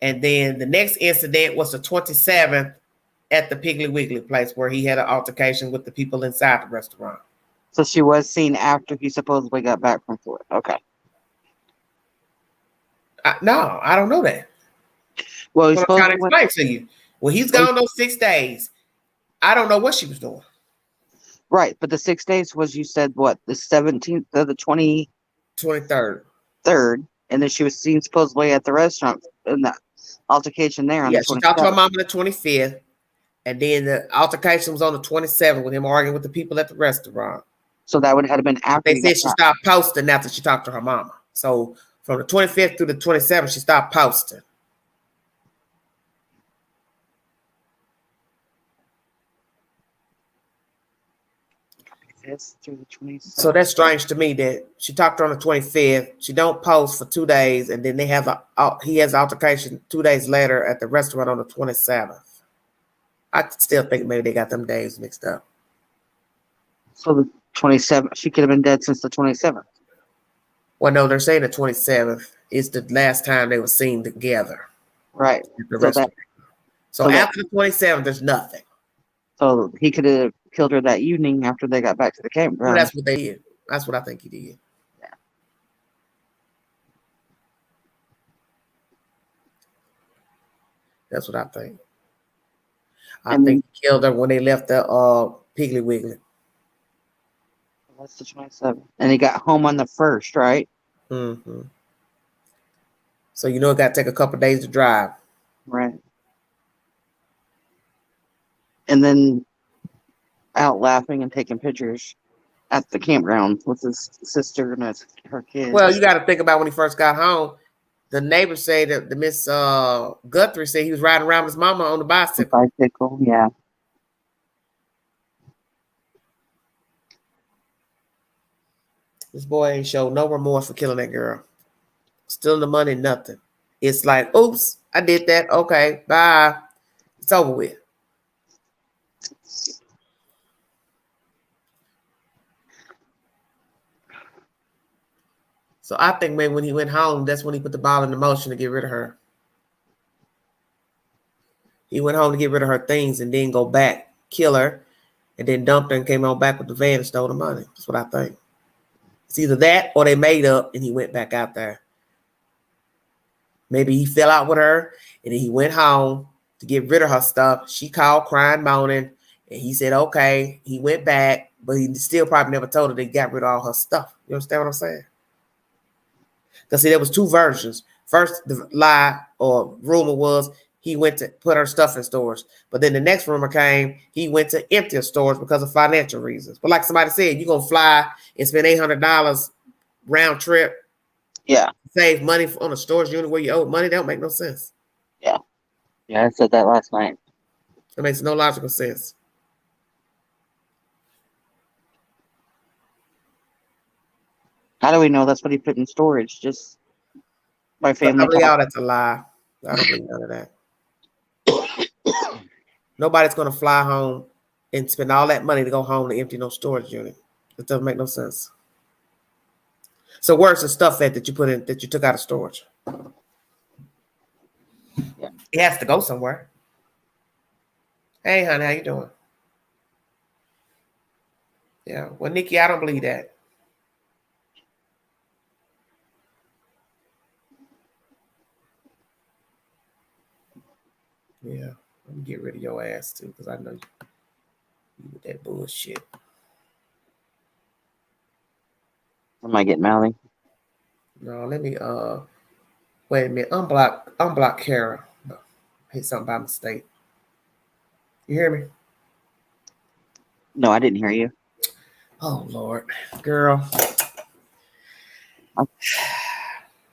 And then the next incident was the 27th at the Piggly Wiggly place where he had an altercation with the people inside the restaurant. So she was seen after he supposedly got back from Florida. Okay. No, I don't know that. Well, he What I'm trying supposedly to went. explain to you. When he's gone those 6 days, I don't know what she was doing. Right, but the 6 days was, you said, what, the 17th or the 23rd. 23rd, and then she was seen supposedly at the restaurant in that altercation there on Yeah, the she talked to her 27th. mom on the 25th. And then the altercation was on the 27th with him arguing with the people at the restaurant. So that would have been after They he got said she back. stopped posting after she talked to her mama. So from the 25th through the 27th, she stopped posting. This through the 27th. So that's strange to me that she talked to her on the 25th. She don't post for 2 days, and then he has an altercation 2 days later at the restaurant on the 27th. I still think maybe they got them days mixed up. So the 27th, she could have been dead since the 27th. Well, no, they're saying the 27th is the last time they were seen together. Right. At the So restaurant. So after the 27th, there's nothing. So he could have killed her that evening after they got back to the Well, campground. that's what they did. That's what I think he did. Yeah. That's what I think. I And think he killed her when they left the Piggly Wiggly. that's the 27th. And he got home on the 1st, right? Mm-hmm. So you know it got to take a couple days to drive. Right. And then out laughing and taking pictures at the campground with his sister and her kids. Well, you got to think about when he first got home. The neighbor said that the Miss Guthrie said he was riding around with his mama on the bicycle. Bicycle, yeah. This boy ain't showed no remorse for killing that girl. Stealing the money, nothing. It's like, oops, I did that. Okay, bye. It's over with. So I think maybe when he went home, that's when he put the ball in the motion to get rid of her. He went home to get rid of her things and then go back, kill her, and then dumped her and came on back with the van and stole the money. That's what I think. It's either that or they made up and he went back out there. Maybe he fell out with her and then he went home to get rid of her stuff. She called crying, moaning, and he said, okay. He went back, but he still probably never told her they got rid of all her stuff. You understand what I'm saying? Because see, there was two versions. First, the lie or rumor was he went to put her stuff in stores. But then the next rumor came, he went to empty her stores because of financial reasons. But like somebody said, you're going to fly and spend $800 round trip. Yeah. Save money on a storage unit where you owe money. That don't make no sense. Yeah. Yeah, I said that last night. It makes no logical sense. How do we know that's what he put in storage? Just my family. I believe all that's a lie. I don't believe none of that. Nobody's going to fly home and spend all that money to go home to empty no storage unit. It doesn't make no sense. So where's the stuff at that you put in that you took out of storage? Yeah. It has to go somewhere. Hey, honey, how you doing? Yeah. Well, Nikki, I don't believe that. Yeah. Let me get rid of your ass too, because I know you with that bullshit. Am I getting mouthy? No, let me wait a minute. Unblock Kara. Hit something by mistake. You hear me? No, I didn't hear you. Oh Lord, girl.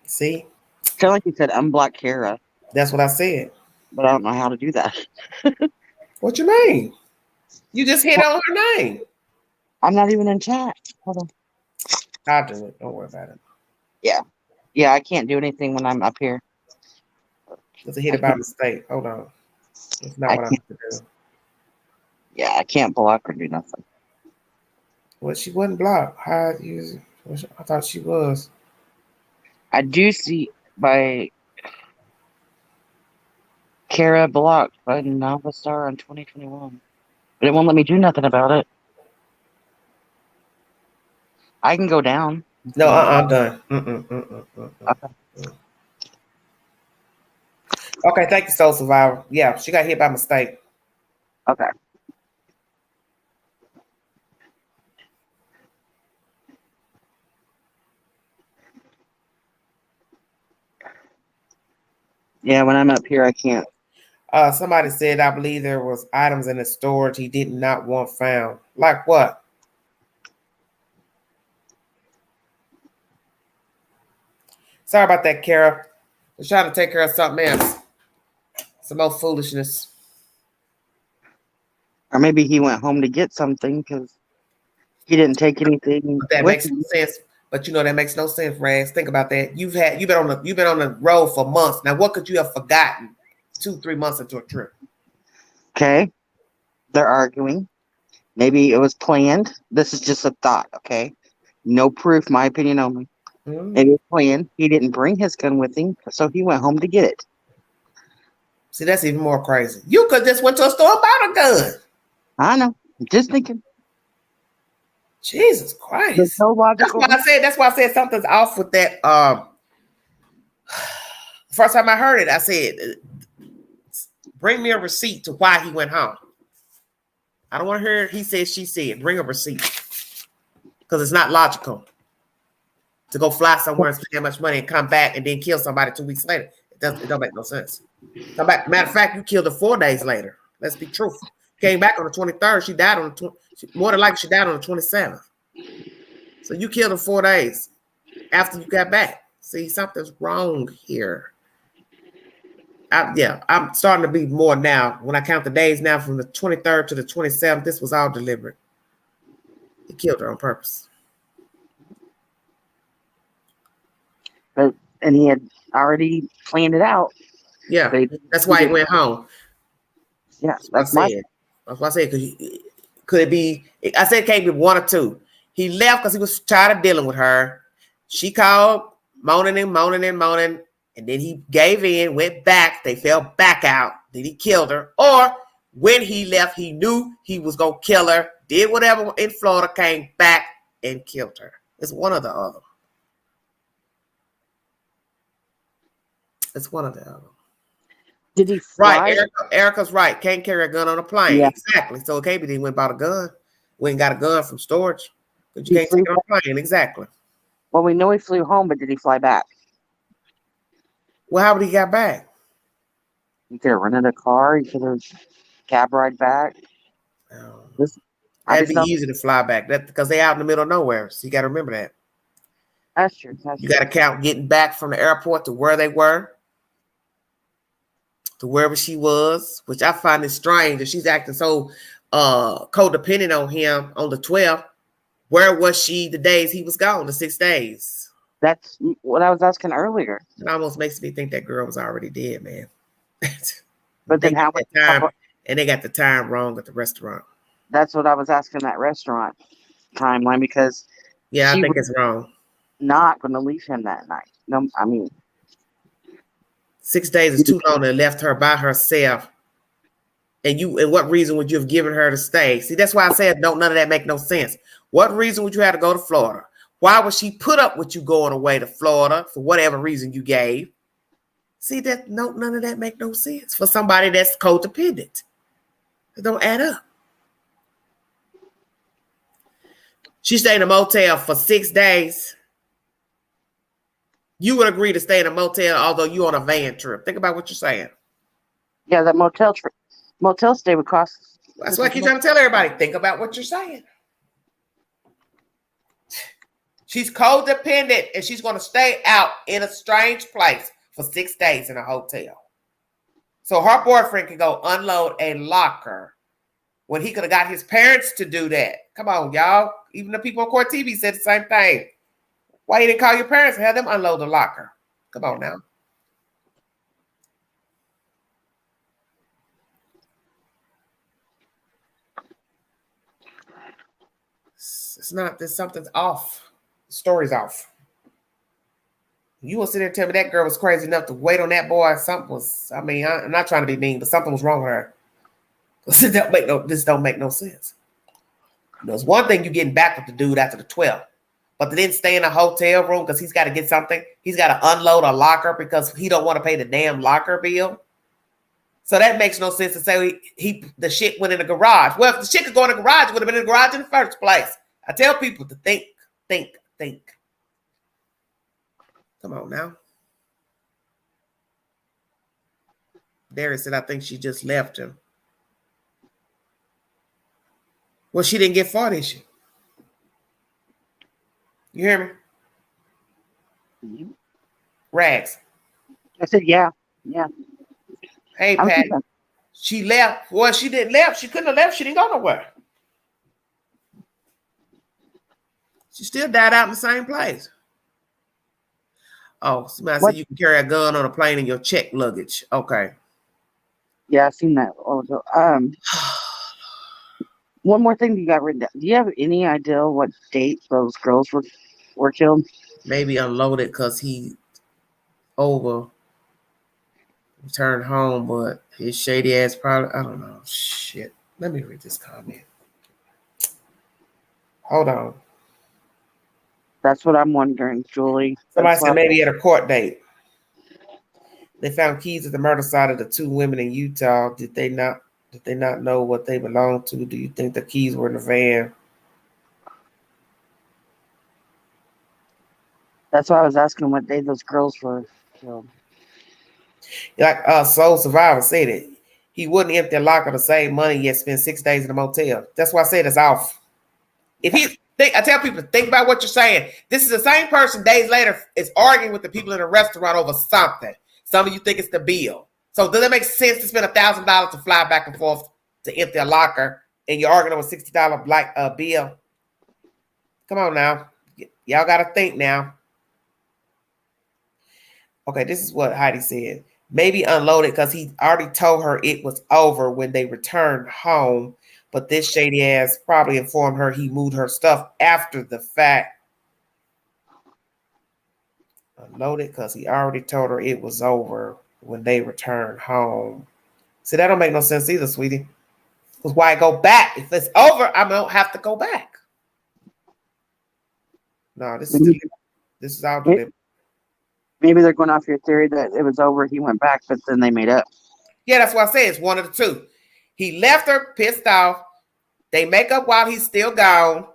See? I feel like you said unblock Kara, That's what I said. but I don't know how to do that. What you mean? You just hit on her name. I'm not even in chat. Hold on. I'll do it. Don't worry about it. Yeah, I can't do anything when I'm up here. Just hit it by mistake. Hold on. That's not I what I'm can't. going to do. Yeah, I can't block or do nothing. Well, she wasn't blocked. How you? I thought she was. I do see by Kara blocked by Nova Star in 2021, but it won't let me do nothing about it. I can go down. No, I'm done. Okay. Okay, thank you, Soul Survivor. Yeah, she got hit by mistake. Okay. Yeah, when I'm up here, I can't. Somebody said, I believe there was items in the storage he did not want found. Like what? Sorry about that, Kara. We're trying to take care of something else. Some more foolishness. Or maybe he went home to get something because he didn't take anything But that with makes him. sense. But you know that makes no sense, Rags. Think about that. You've been on the road for months. Now, what could you have forgotten 2-3 months into a trip? Okay. They're arguing. Maybe it was planned. This is just a thought, okay? No proof, my opinion only. Maybe it was planned. He didn't bring his gun with him, so he went home to get it. See, that's even more crazy. You could just went to a store and bought a gun. I know. Just thinking. Jesus Christ. There's no logical. That's why I said something's off with that. First time I heard it, I said, bring me a receipt to why he went home. I don't want to hear he said, she said. Bring a receipt. Because it's not logical to go fly somewhere and spend that much money and come back and then kill somebody 2 weeks later. It don't make no sense. Come back. Matter of fact, you killed her 4 days later. Let's be truthful. Came back on the 23rd. She died on the more than likely she died on the 27th. So you killed her 4 days after you got back. See, something's wrong here. I'm starting to be more now. When I count the days now from the 23rd to the 27th, this was all deliberate. He killed her on purpose. And he had already planned it out. Yeah, that's why he went home. Yeah, that's what I said. That's what I said. Could it be? I said it can't be one or two. He left because he was tired of dealing with her. She called, moaning, and then he gave in, went back. They fell back out. Then he killed her. Or when he left, he knew he was gonna kill her. Did whatever in Florida, came back and killed her. It's one or the other. It's one or the other. Did he fly? Right, Erica's right. Can't carry a gun on a plane. Yeah. Exactly. So okay, but he went and bought a gun. Went and got a gun from storage. But you can't take it on a plane. Exactly. Well, we know he flew home, but did he fly back? Well, how would he get back? He could have rented a car. He could have cab ride back. That'd be easy to fly back. That because they out in the middle of nowhere. So you got to remember that. That's true. You got to count getting back from the airport to where they were, to wherever she was, which I find it strange that she's acting so codependent on him on the 12th. Where was she the days he was gone, the 6 days? That's what I was asking earlier. It almost makes me think that girl was already dead, man. But then how much time? And they got the time wrong at the restaurant. That's what I was asking that restaurant timeline because I think it's wrong. Not going to leave him that night. No, I mean 6 days is too long. And left her by herself. And what reason would you have given her to stay? See, that's why I said none of that make no sense. What reason would you have to go to Florida? Why would she put up with you going away to Florida for whatever reason you gave? See, none of that make no sense for somebody that's codependent. It don't add up. She stayed in a motel for 6 days. You would agree to stay in a motel, although you on a van trip. Think about what you're saying. Yeah, that motel stay would cost. That's why I keep trying to tell everybody, think about what you're saying. She's codependent and she's going to stay out in a strange place for 6 days in a hotel. So her boyfriend can go unload a locker when he could have got his parents to do that. Come on, y'all. Even the people on Court TV said the same thing. Why you didn't call your parents and have them unload the locker? Come on now. It's not, there's something's off. The story's off. You will sit there and tell me that girl was crazy enough to wait on that boy. Something was, I mean, I'm not trying to be mean, but something was wrong with her. This don't make no sense. There's one thing you getting back with the dude after the 12th, but to then stay in a hotel room because he's got to get something. He's got to unload a locker because he don't want to pay the damn locker bill. So that makes no sense to say the shit went in the garage. Well, if the shit could go in the garage, it would have been in the garage in the first place. I tell people to think. Come on now. Darius said, I think she just left him. Well, she didn't get far, did she? You hear me? Mm-hmm. Rags. I said, yeah. Hey, Pat. She left. Well, she didn't left. She couldn't have left. She didn't go nowhere. She still died out in the same place. Oh, somebody said you can carry a gun on a plane in your checked luggage. Okay. Yeah, I've seen that also. One more thing you got written down. Do you have any idea what date those girls were killed? Maybe unloaded because he returned home, but his shady ass probably, I don't know. Shit. Let me read this comment. Hold on. That's what I'm wondering, Julie. Somebody said maybe at a court date. They found keys at the murder site of the 2 women in Utah. Did they not know what they belonged to? Do you think the keys were in the van? That's why I was asking what day those girls were killed. Like Soul Survivor said it. He wouldn't empty a locker to save money yet spend 6 days in a motel. That's why I said it's off. If I tell people to think about what you're saying. This is the same person days later is arguing with the people in the restaurant over something. Some of you think it's the bill. So does it make sense to spend $1,000 to fly back and forth to empty a locker and you're arguing over $60 black bill? Come on now. Y'all got to think now. Okay, this is what Heidi said. Maybe unloaded because he already told her it was over when they returned home. But this shady ass probably informed her he moved her stuff after the fact. Unloaded because he already told her it was over when they returned home. See, that don't make no sense either, sweetie. Because why go back? If it's over, I don't have to go back. No, this is all deliberate. Maybe they're going off your theory that it was over, he went back, but then they made up. Yeah, that's what I said. It's one of the two. He left her pissed off. They make up while he's still gone.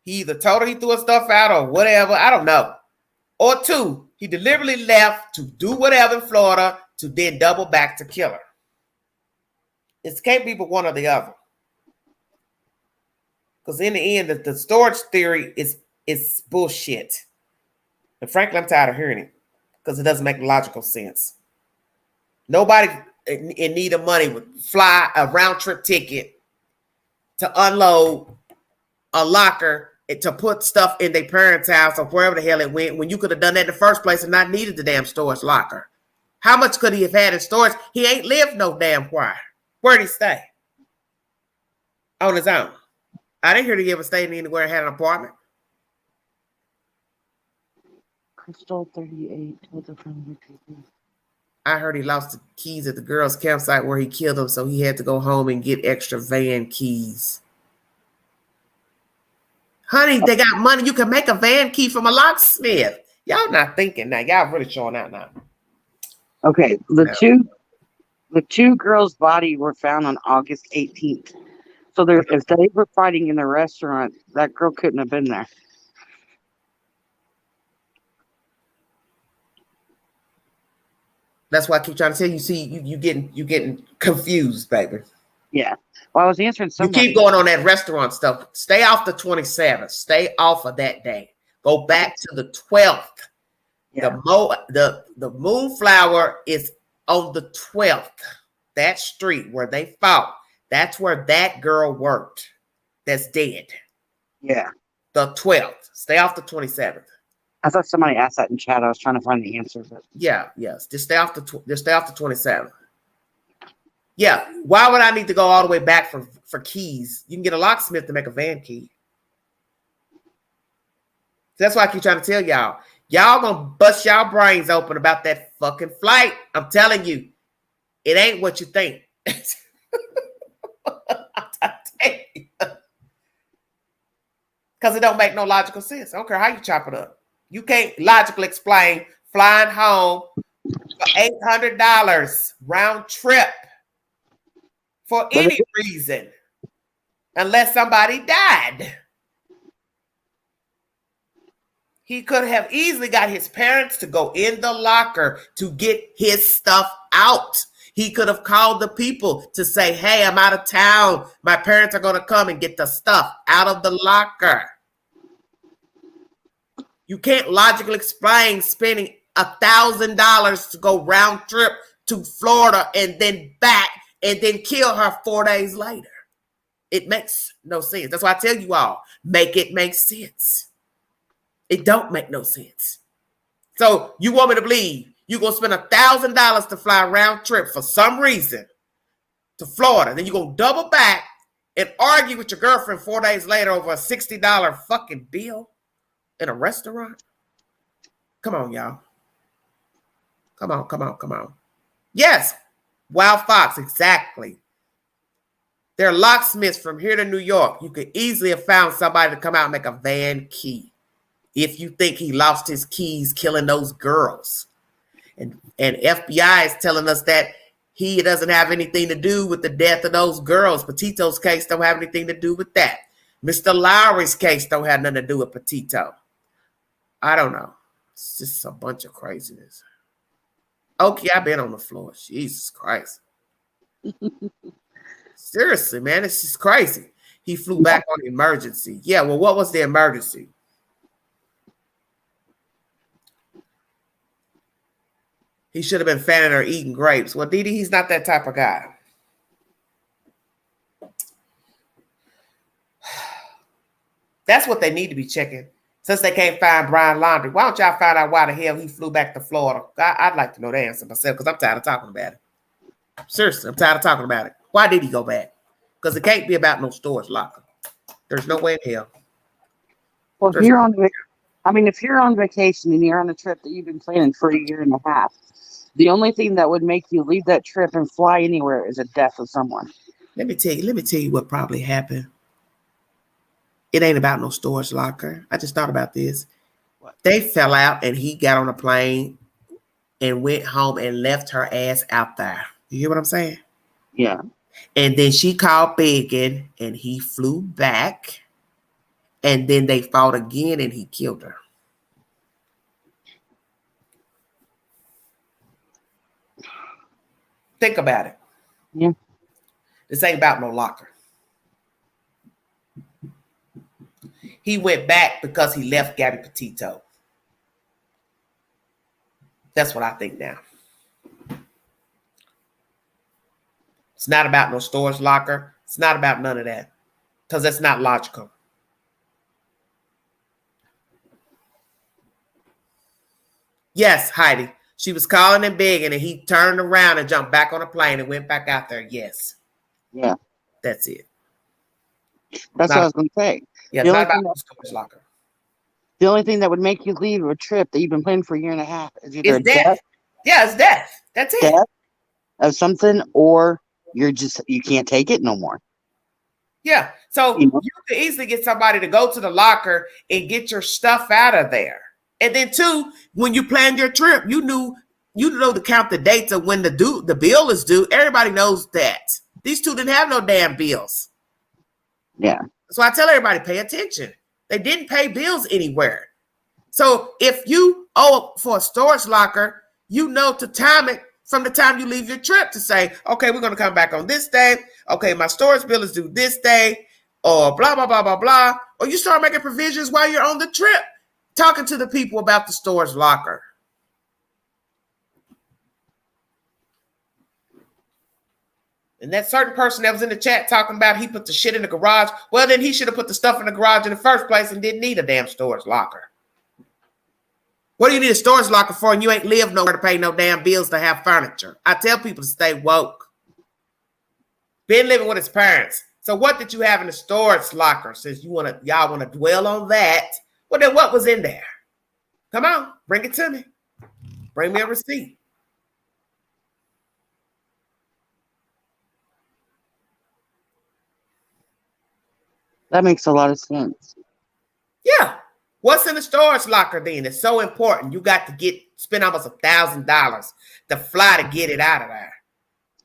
He either told her he threw her stuff out or whatever. I don't know. Or two, he deliberately left to do whatever in Florida to then double back to kill her. It can't be but one or the other. Because in the end, the storage theory is bullshit. And frankly, I'm tired of hearing it because it doesn't make logical sense. Nobody in need of money would fly a round trip ticket to unload a locker and to put stuff in their parents' house or wherever the hell it went when you could have done that in the first place and not needed the damn storage locker. How much could he have had in storage? He ain't lived no damn where. Where'd he stay? On his own. I didn't hear he ever stayed anywhere and had an apartment. Crystal 38 with a friend. I heard he lost the keys at the girls' campsite where he killed them, so he had to go home and get extra van keys. Honey, they got money. You can make a van key from a locksmith. Y'all not thinking now. Y'all really showing out now. Okay, the two girls' body were found on August 18th. So if they were fighting in the restaurant, that girl couldn't have been there. That's why I keep trying to tell you. See, you getting confused, baby. Yeah. Well, I was answering somebody. You keep going on that restaurant stuff. Stay off the 27th. Stay off of that day. Go back to the 12th. Yeah. The Moonflower is on the 12th. That street where they fought. That's where that girl worked. That's dead. Yeah. The 12th. Stay off the 27th. I thought somebody asked that in chat. I was trying to find the answer. But... Yeah, yes. Just stay off the 27th. Yeah. Why would I need to go all the way back for keys? You can get a locksmith to make a van key. That's why I keep trying to tell y'all. Y'all gonna bust y'all brains open about that fucking flight. I'm telling you, it ain't what you think. Because it don't make no logical sense. I don't care how you chop it up. You can't logically explain flying home for $800 round trip for any reason unless somebody died. He could have easily got his parents to go in the locker to get his stuff out. He could have called the people to say, hey, I'm out of town. My parents are going to come and get the stuff out of the locker. You can't logically explain spending $1,000 to go round trip to Florida and then back and then kill her 4 days later. It makes no sense. That's why I tell you all, make it make sense. It don't make no sense. So you want me to believe you're going to spend $1,000 to fly a round trip for some reason to Florida. Then you're going to double back and argue with your girlfriend 4 days later over a $60 fucking bill in a restaurant? Come on, y'all. Come on. Yes, Wild Fox, exactly. They're locksmiths from here to New York. You could easily have found somebody to come out and make a van key if you think he lost his keys killing those girls. And FBI is telling us that he doesn't have anything to do with the death of those girls. Petito's case don't have anything to do with that. Mr. Lowry's case don't have nothing to do with Petito. I don't know. It's just a bunch of craziness. Okay, I've been on the floor. Jesus Christ. Seriously, man, it's just crazy. He flew back on emergency. Yeah, well, what was the emergency? He should have been fanning or eating grapes. Well, Didi, he's not that type of guy. That's what they need to be checking. Since they can't find Brian Laundrie, why don't y'all find out why the hell he flew back to Florida? I'd like to know the answer myself because I'm tired of talking about it. Seriously, I'm tired of talking about it. Why did he go back? Because it can't be about no storage locker. There's no way in hell. Well, if you're on vacation and you're on a trip that you've been planning for a year and a half, the only thing that would make you leave that trip and fly anywhere is a death of someone. Let me tell you what probably happened. It ain't about no storage locker. I just thought about this. They fell out and he got on a plane and went home and left her ass out there. You hear what I'm saying? Yeah. And then she called begging and he flew back. And then they fought again and he killed her. Think about it. Yeah. This ain't about no locker. He went back because he left Gabby Petito. That's what I think now. It's not about no storage locker. It's not about none of that. Because that's not logical. Yes, Heidi. She was calling and begging, and he turned around and jumped back on a plane and went back out there. Yes. Yeah. That's it. That's what I was going to say. Yeah, it's not about the storage locker. The only thing that would make you leave a trip that you've been planning for a year and a half is either death. Yeah, it's death. That's it. Death of something, or you can't take it no more. Yeah. So you could easily get somebody to go to the locker and get your stuff out of there. And then two, when you planned your trip, you know to count the dates of when the bill is due. Everybody knows that. These two didn't have no damn bills. Yeah. So I tell everybody, pay attention. They didn't pay bills anywhere. So if you owe for a storage locker, you know to time it from the time you leave your trip to say, okay, we're going to come back on this day. Okay, my storage bill is due this day, or blah, blah, blah, blah, blah. Or you start making provisions while you're on the trip, talking to the people about the storage locker. And that certain person that was in the chat talking about he put the shit in the garage. Well, then he should have put the stuff in the garage in the first place and didn't need a damn storage locker. What do you need a storage locker for and you ain't lived nowhere to pay no damn bills to have furniture? I tell people to stay woke. Been living with his parents. So what did you have in the storage locker? Since y'all want to dwell on that, well then what was in there? Come on, bring it to me. Bring me a receipt. That makes a lot of sense. Yeah. What's in the storage locker then? It's so important. You got to spend almost $1,000 to fly to get it out of there.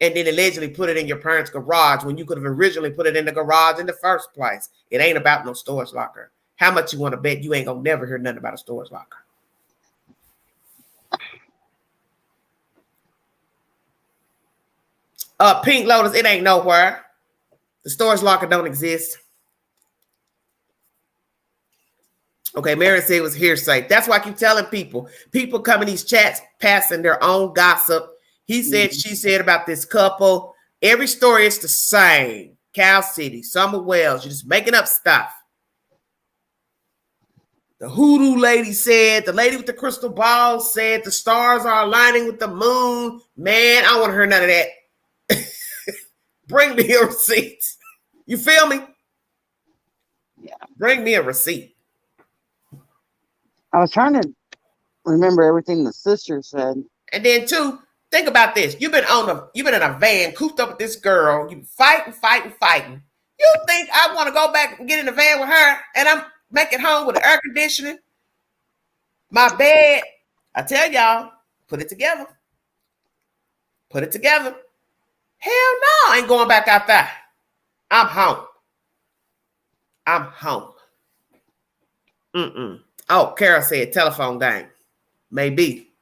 And then allegedly put it in your parents' garage when you could have originally put it in the garage in the first place. It ain't about no storage locker. How much you want to bet you ain't going to never hear nothing about a storage locker? Pink Lotus, it ain't nowhere. The storage locker don't exist. Okay, Mary said it was hearsay. That's why I keep telling people. People come in these chats passing their own gossip. He said, she said about this couple. Every story is the same. Cal City, Summer Wells. You're just making up stuff. The hoodoo lady said, the lady with the crystal ball said, the stars are aligning with the moon. Man, I don't want to hear none of that. Bring me a receipt. You feel me? Yeah. Bring me a receipt. I was trying to remember everything the sister said. And then two, think about this. You've been in a van, cooped up with this girl. You fighting. You think I want to go back and get in the van with her and I'm making home with the air conditioning? My bed. I tell y'all, put it together. Put it together. Hell no, I ain't going back out there. I'm home. Oh, Carol said telephone game. Maybe.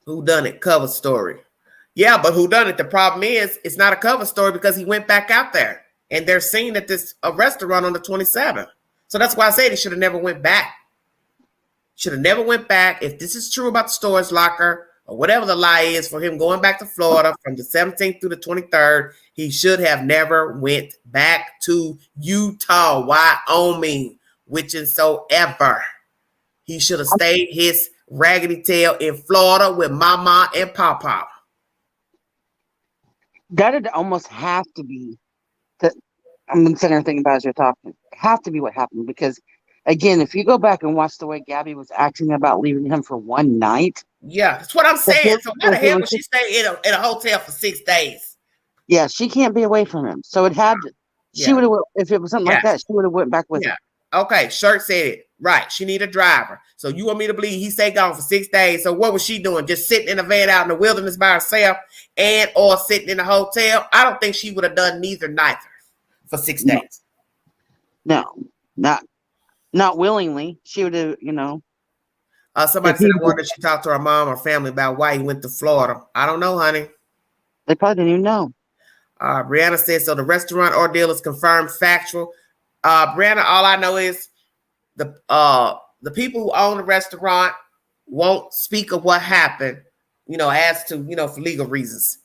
Who done it? Cover story. Yeah, but who done it? The problem is it's not a cover story because he went back out there and they're seen at this a restaurant on the 27th. So that's why I said he should have never went back. Should have never went back. If this is true about the storage locker or whatever the lie is for him going back to Florida from the 17th through the 23rd, he should have never went back to Utah, Wyoming, whichsoever. He should have stayed his raggedy tail in Florida with Mama and Papa. That'd almost have to be that. I'm sitting there thinking about as you're talking. Have to be what happened because, again, if you go back and watch the way Gabby was acting about leaving him for one night. Yeah, that's what I'm saying. So why the hell would she stay in a hotel for 6 days? Yeah, she can't be away from him. So it had to. She would have, if it was something like that, she would have went back with him. Okay, Shirt said it. Right. She need a driver. So you want me to believe he stayed gone for 6 days. So what was she doing? Just sitting in a van out in the wilderness by herself and or sitting in a hotel? I don't think she would have done neither for 6 days. No, not willingly. She would have, Somebody said I wonder if she talked to her mom or family about why he went to Florida. I don't know, honey. They probably didn't even know. Brianna said, so the restaurant ordeal is confirmed factual. Brianna, all I know is the people who own the restaurant won't speak of what happened, as to, for legal reasons.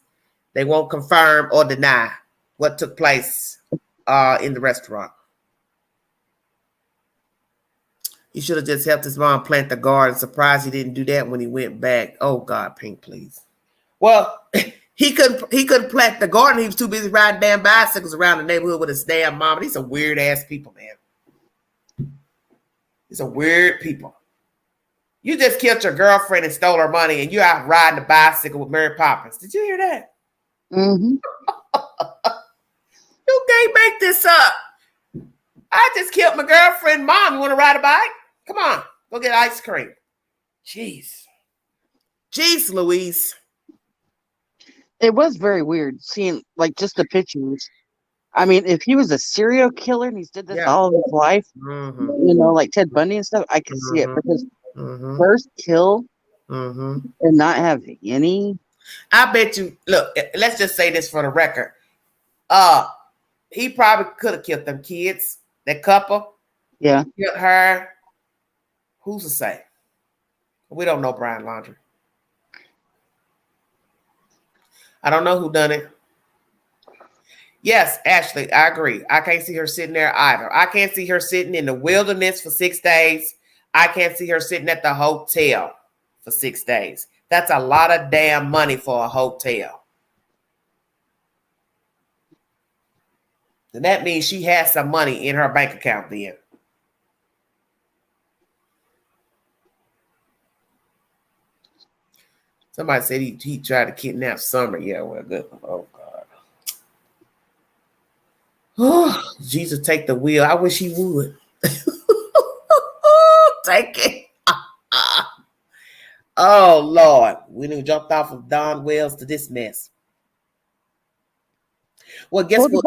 They won't confirm or deny what took place in the restaurant. He should have just helped his mom plant the garden. Surprised he didn't do that when he went back. Oh God, Pink, please. Well, he couldn't plant the garden. He was too busy riding damn bicycles around the neighborhood with his damn mom. These are weird ass people, man. These are weird people. You just killed your girlfriend and stole her money, and you're out riding a bicycle with Mary Poppins. Did you hear that? Mm-hmm. You can't make this up. I just killed my girlfriend. Mom, you want to ride a bike? Come on, go get ice cream. Jeez, Louise. It was very weird seeing just the pictures. I mean, if he was a serial killer and he's did this all of his life, like Ted Bundy and stuff, I could see it because first kill and not have any. I bet you. Look, let's just say this for the record. He probably could have killed them kids, that couple. Yeah, killed her. Who's to say? We don't know Brian Laundrie. I don't know who done it. Yes, Ashley, I agree. I can't see her sitting there either. I can't see her sitting in the wilderness for 6 days. I can't see her sitting at the hotel for 6 days. That's a lot of damn money for a hotel. And that means she has some money in her bank account then. Somebody said he tried to kidnap Summer. Yeah, well, good. Oh, God. Oh, Jesus, take the wheel. I wish he would. Take it. Oh, Lord. We done jumped off of Don Wells to this mess. Well, guess what?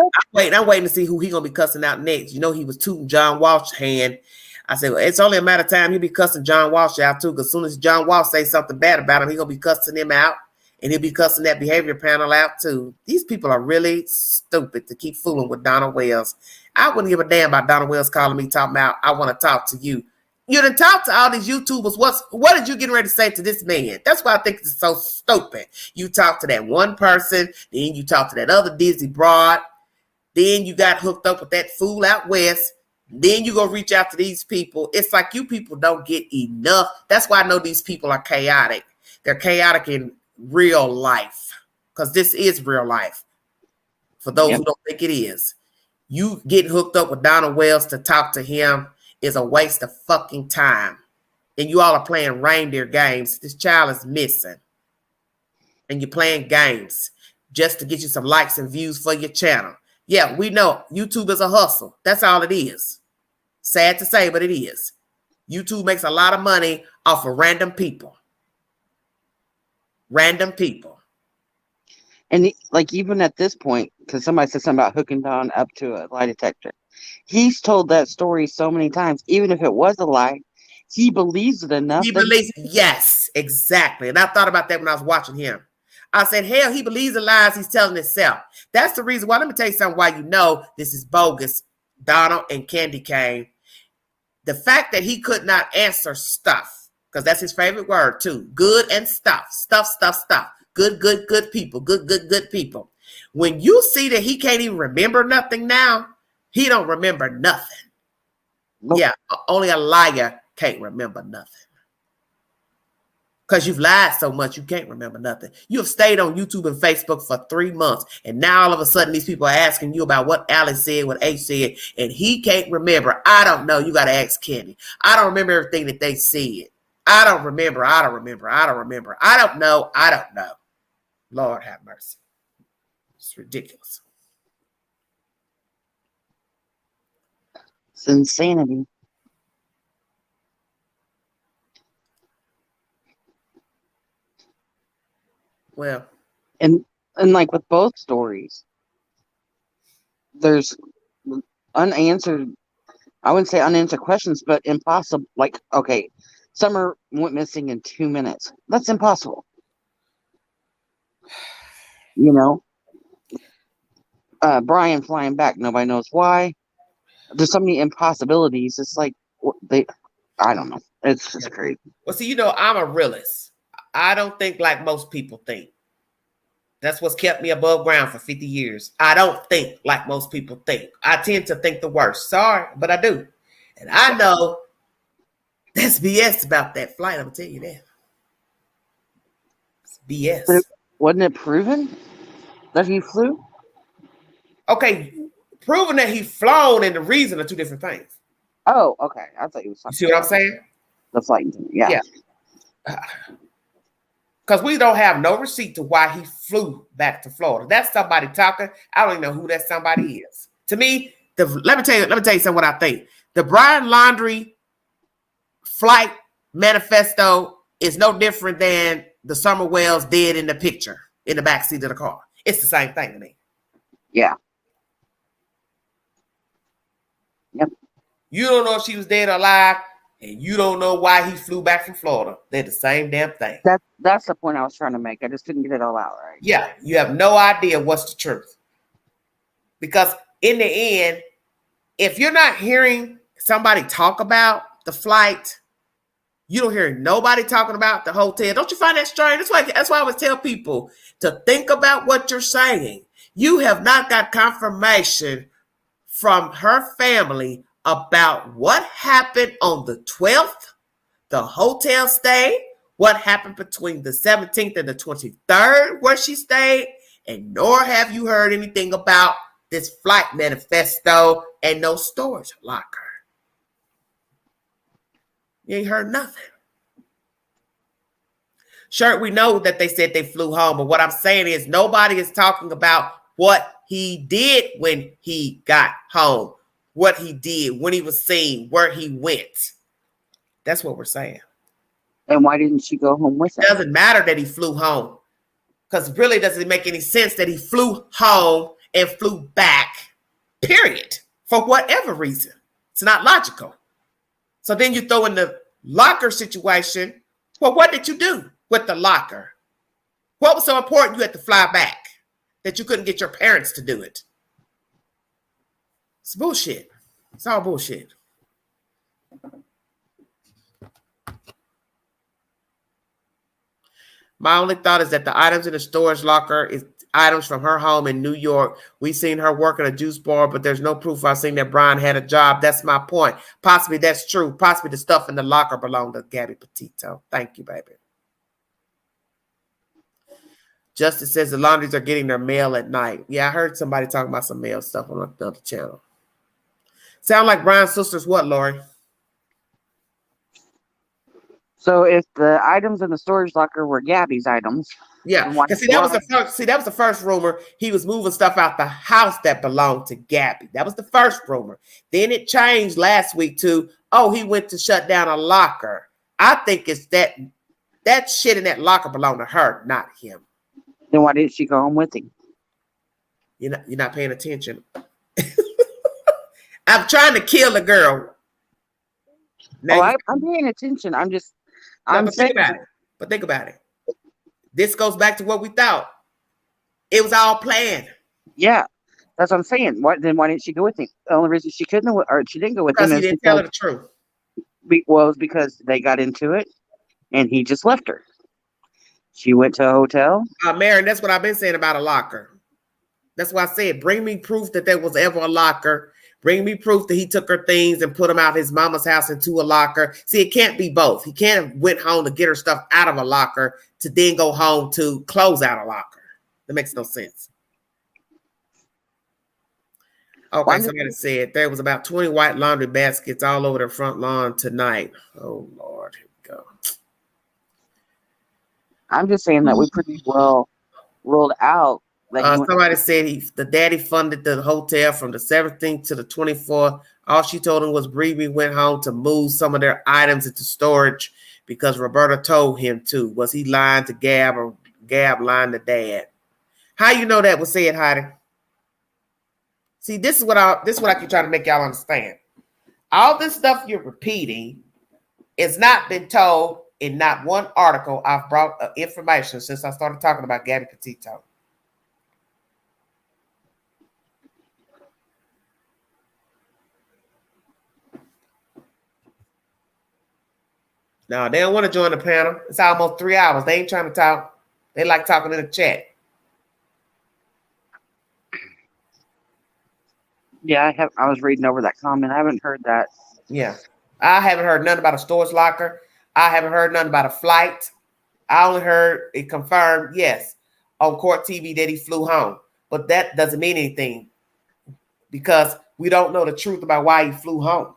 I'm waiting to see who he going to be cussing out next. He was tooting John Walsh's hand. I said, well, it's only a matter of time he'll be cussing John Walsh out too, because as soon as John Walsh says something bad about him, he's going to be cussing him out, and he'll be cussing that behavior panel out too. These people are really stupid to keep fooling with Donald Wells. I wouldn't give a damn about Donald Wells calling me, talking about, I want to talk to you. You done talk to all these YouTubers. What did you get ready to say to this man? That's why I think it's so stupid. You talk to that one person, then you talk to that other Disney broad, then you got hooked up with that fool out west. Then you go reach out to these people. It's like you people don't get enough. That's why I know these people are chaotic. They're chaotic in real life, because this is real life. For those who don't think it is, you getting hooked up with Donald Wells to talk to him is a waste of fucking time. And you all are playing reindeer games. This child is missing. And you're playing games just to get you some likes and views for your channel. Yeah, we know YouTube is a hustle. That's all it is. Sad to say, but it is. YouTube makes a lot of money off of random people. Random people. And even at this point, because somebody said something about hooking Don up to a lie detector. He's told that story so many times. Even if it was a lie, he believes it enough. He believes, yes, exactly. And I thought about that when I was watching him. I said, hell, he believes the lies he's telling himself. That's the reason why. Let me tell you something why you know this is bogus. Donald and Candy Cane. The fact that he could not answer stuff, because that's his favorite word too. Good and stuff. Stuff. Good people. Good people. When you see that he can't even remember nothing now, he don't remember nothing. Nope. Yeah, only a liar can't remember nothing. Because you've lied so much, you can't remember nothing. You have stayed on YouTube and Facebook for 3 months, and now all of a sudden these people are asking you about what Alice said, what H said, and he can't remember. I don't know. You got to ask Kenny. I don't remember everything that they said. I don't remember. I don't know. Lord have mercy. It's ridiculous. It's insanity. Well, and like with both stories, there's unanswered. I wouldn't say unanswered questions, but impossible. Like, okay, Summer went missing in 2 minutes. That's impossible. You know, Brian flying back. Nobody knows why. There's so many impossibilities. It's like I don't know. It's just crazy. Well, see, I'm a realist. I don't think like most people think. That's what's kept me above ground for 50 years. I don't think like most people think. I tend to think the worst. Sorry, but I do. And I know that's BS about that flight. I'm going to tell you that. It's BS. Wasn't it proven that he flew? Okay, proving that he flown and the reason are two different things. Oh, okay. I thought you was talking. You see what I'm saying? The flight. Yeah. Because we don't have no receipt to why he flew back to Florida. That's somebody talking. I don't even know who that somebody is. To me, let me tell you something what I think. The Brian Laundrie flight manifesto is no different than the Summer Wells did in the picture in the backseat of the car. It's the same thing to me. Yeah. Yep. You don't know if she was dead or alive, and you don't know why he flew back from Florida. They're the same damn thing. That's the point I was trying to make. I just didn't get it all out right. Yeah, you have no idea what's the truth. Because in the end, if you're not hearing somebody talk about the flight, you don't hear nobody talking about the hotel. Don't you find that strange? That's why I always tell people to think about what you're saying. You have not got confirmation from her family about what happened on the 12th, the hotel stay, what happened between the 17th and the 23rd where she stayed, and nor have you heard anything about this flight manifesto and no storage locker. You ain't heard nothing. Sure, we know that they said they flew home, but what I'm saying is nobody is talking about what he did when he got home, what he did, when he was seen, where he went. That's what we're saying. And why didn't she go home with him? It doesn't matter that he flew home, because it really doesn't make any sense that he flew home and flew back, period, for whatever reason. It's not logical. So then you throw in the locker situation. Well, what did you do with the locker? What was so important you had to fly back that you couldn't get your parents to do it? It's bullshit. It's all bullshit. My only thought is that the items in the storage locker is items from her home in New York. We seen her work at a juice bar, but there's no proof I've seen that Brian had a job. That's my point. Possibly that's true. Possibly the stuff in the locker belonged to Gabby Petito. Thank you, baby. Justice says the Laundries are getting their mail at night. Yeah, I heard somebody talking about some mail stuff on the other channel. Sound like Brian's sister's what, Lori? So if the items in the storage locker were Gabby's items, yeah. See, that was the first rumor. He was moving stuff out the house that belonged to Gabby. That was the first rumor. Then it changed last week to, he went to shut down a locker. I think it's that shit in that locker belonged to her, not him. Then why didn't she go home with him? You're not paying attention. I'm trying to kill the girl. Now I'm paying attention. I'm saying. Think about it. This goes back to what we thought. It was all planned. Yeah, that's what I'm saying. Why didn't she go with him? The only reason she couldn't, or she didn't go with Because him, he is didn't tell her because the truth. it was because they got into it, and he just left her. She went to a hotel. Mary, that's what I've been saying about a locker. That's why I said, bring me proof that there was ever a locker. Bring me proof that he took her things and put them out his mama's house into a locker. See, it can't be both. He can't have went home to get her stuff out of a locker to then go home to close out a locker. That makes no sense. Okay, somebody said there was about 20 white laundry baskets all over their front lawn tonight. Oh, Lord. Here we go. I'm just saying that we pretty well ruled out that somebody said the daddy funded the hotel from the 17th to the 24th. All she told him was Bree went home to move some of their items into storage because Roberta told him to. Was he lying to Gab or Gab lying to Dad? How you know that was said, Heidi? See, this is what I keep trying to make y'all understand. All this stuff you're repeating is not been told in not one article I've brought information since I started talking about Gabby Petito. No, they don't want to join the panel. It's almost 3 hours. They ain't trying to talk. They like talking in the chat. Yeah, I was reading over that comment. I haven't heard that. Yeah. I haven't heard nothing about a storage locker. I haven't heard nothing about a flight. I only heard it confirmed, yes, on court TV that he flew home. But that doesn't mean anything because we don't know the truth about why he flew home.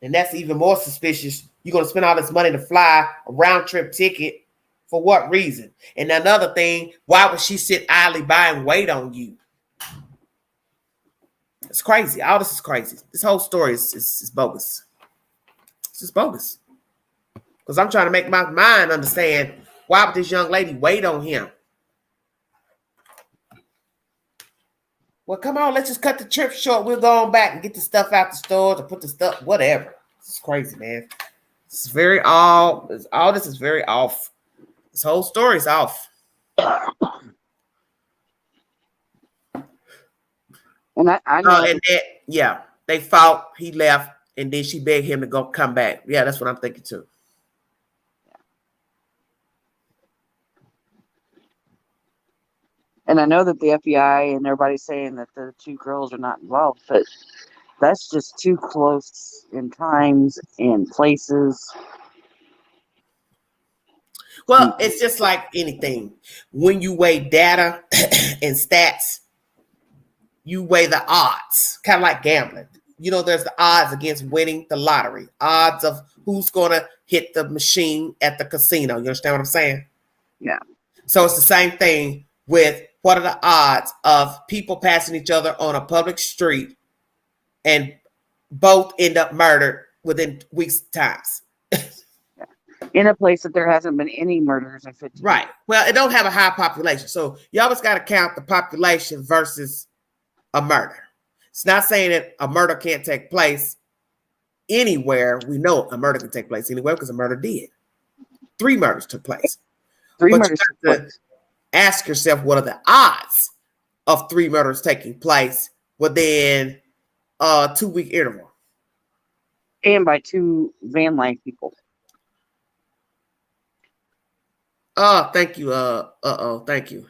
And that's even more suspicious. You're going to spend all this money to fly a round trip ticket for what reason? And another thing, why would she sit idly by and wait on you? It's crazy. All this is crazy. This whole story is bogus. It's just bogus. Because I'm trying to make my mind understand why would this young lady wait on him? Well, come on, let's just cut the trip short. We'll go on back and get the stuff out the stores or put the stuff, whatever. It's crazy, man. It's very all this is very off. This whole story is off. And I know. And that, yeah, they fought. He left, and then she begged him to come back. Yeah, that's what I'm thinking too. And I know that the FBI and everybody's saying that the two girls are not involved, but that's just too close in times and places. Well, it's just like anything. When you weigh data and stats, you weigh the odds, kind of like gambling. You know, there's the odds against winning the lottery, odds of who's going to hit the machine at the casino. You understand what I'm saying? Yeah. So it's the same thing with what are the odds of people passing each other on a public street and both end up murdered within weeks' times. In a place that there hasn't been any murders in 50 years. Right. Well, it don't have a high population. So you always got to count the population versus a murder. It's not saying that a murder can't take place anywhere. We know a murder can take place anywhere because a murder did. 3 murders took place. Three but murders you have to ask yourself, what are the odds of 3 murders taking place within a 2-week interval? And by 2 van life people. Oh, thank you. Thank you.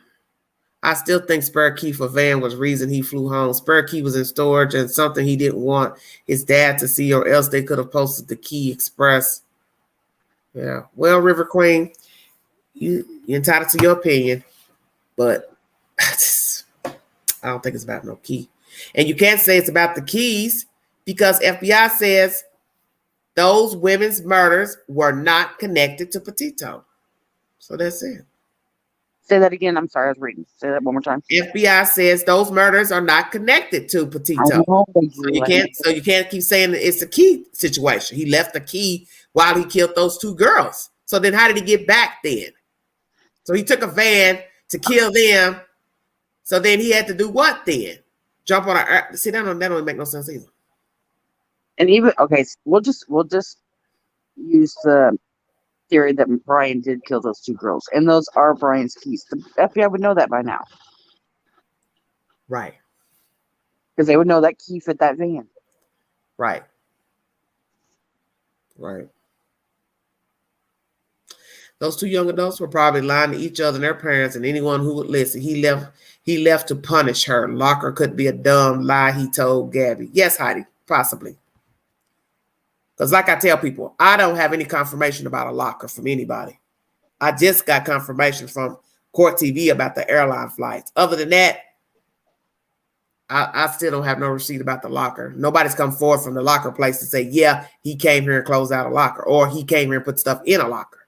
I still think spare key for van was reason he flew home. Spare key was in storage and something he didn't want his dad to see, or else they could have posted the key express. Yeah. Well, River Queen, you're entitled to your opinion, but I don't think it's about no key. And you can't say it's about the keys because FBI says those women's murders were not connected to Petito. So that's it. Say that again. I'm sorry, I was reading. Say that one more time. FBI says those murders are not connected to Petito. So you can't keep saying that it's a key situation. He left the key while he killed those 2 girls. So then how did he get back then? So he took a van to kill them. So then he had to do what then? Jump on a see, that don't make no sense either. And even okay, we'll just use the theory that Brian did kill those 2 girls, and those are Brian's keys. The FBI would know that by now, Right. because they would know that key fit that van. Right. Right. Those 2 young adults were probably lying to each other and their parents and anyone who would listen. He left to punish her. Locker could be a dumb lie he told Gabby. Yes, Heidi, possibly. Because like I tell people, I don't have any confirmation about a locker from anybody. I just got confirmation from Court TV about the airline flights. Other than that, I still don't have no receipt about the locker. Nobody's come forward from the locker place to say, yeah, he came here and closed out a locker, or he came here and put stuff in a locker.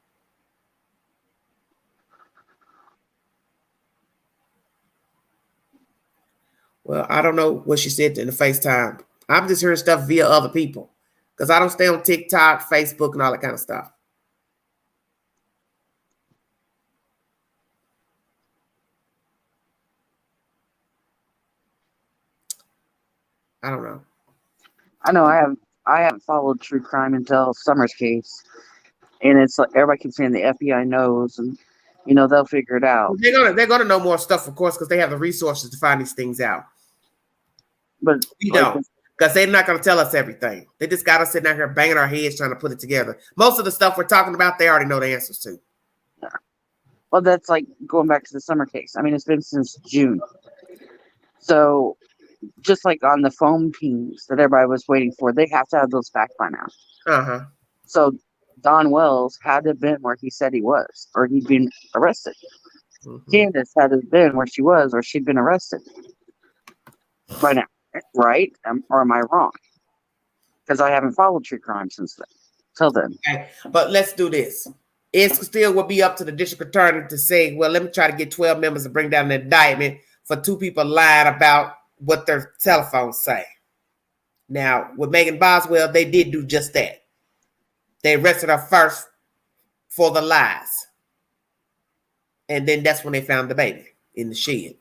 Well, I don't know what she said in the FaceTime. I'm just hearing stuff via other people because I don't stay on TikTok, Facebook, and all that kind of stuff. I don't know. I know I haven't followed true crime until Summer's case, and it's like everybody keeps saying the FBI knows, and they'll figure it out. They're gonna know more stuff, of course, because they have the resources to find these things out. But we don't, because they're not gonna tell us everything. They just got us sitting out here banging our heads trying to put it together. Most of the stuff we're talking about, they already know the answers to. Yeah. Well, that's like going back to the Summer case. I mean, it's been since June. So just like on the phone pings that everybody was waiting for, they have to have those back by now. Uh-huh. So Don Wells had to have been where he said he was, or he'd been arrested. Mm-hmm. Candace had to have been where she was, or she'd been arrested by now, right? Or am I wrong? Because I haven't followed true crime since then. Till then. Okay, but let's do this. It still will be up to the district attorney to say, well, let me try to get 12 members to bring down an indictment for 2 people lying about what their telephones say. Now, with Megan Boswell, they did do just that. They arrested her first for the lies. And then that's when they found the baby in the shed.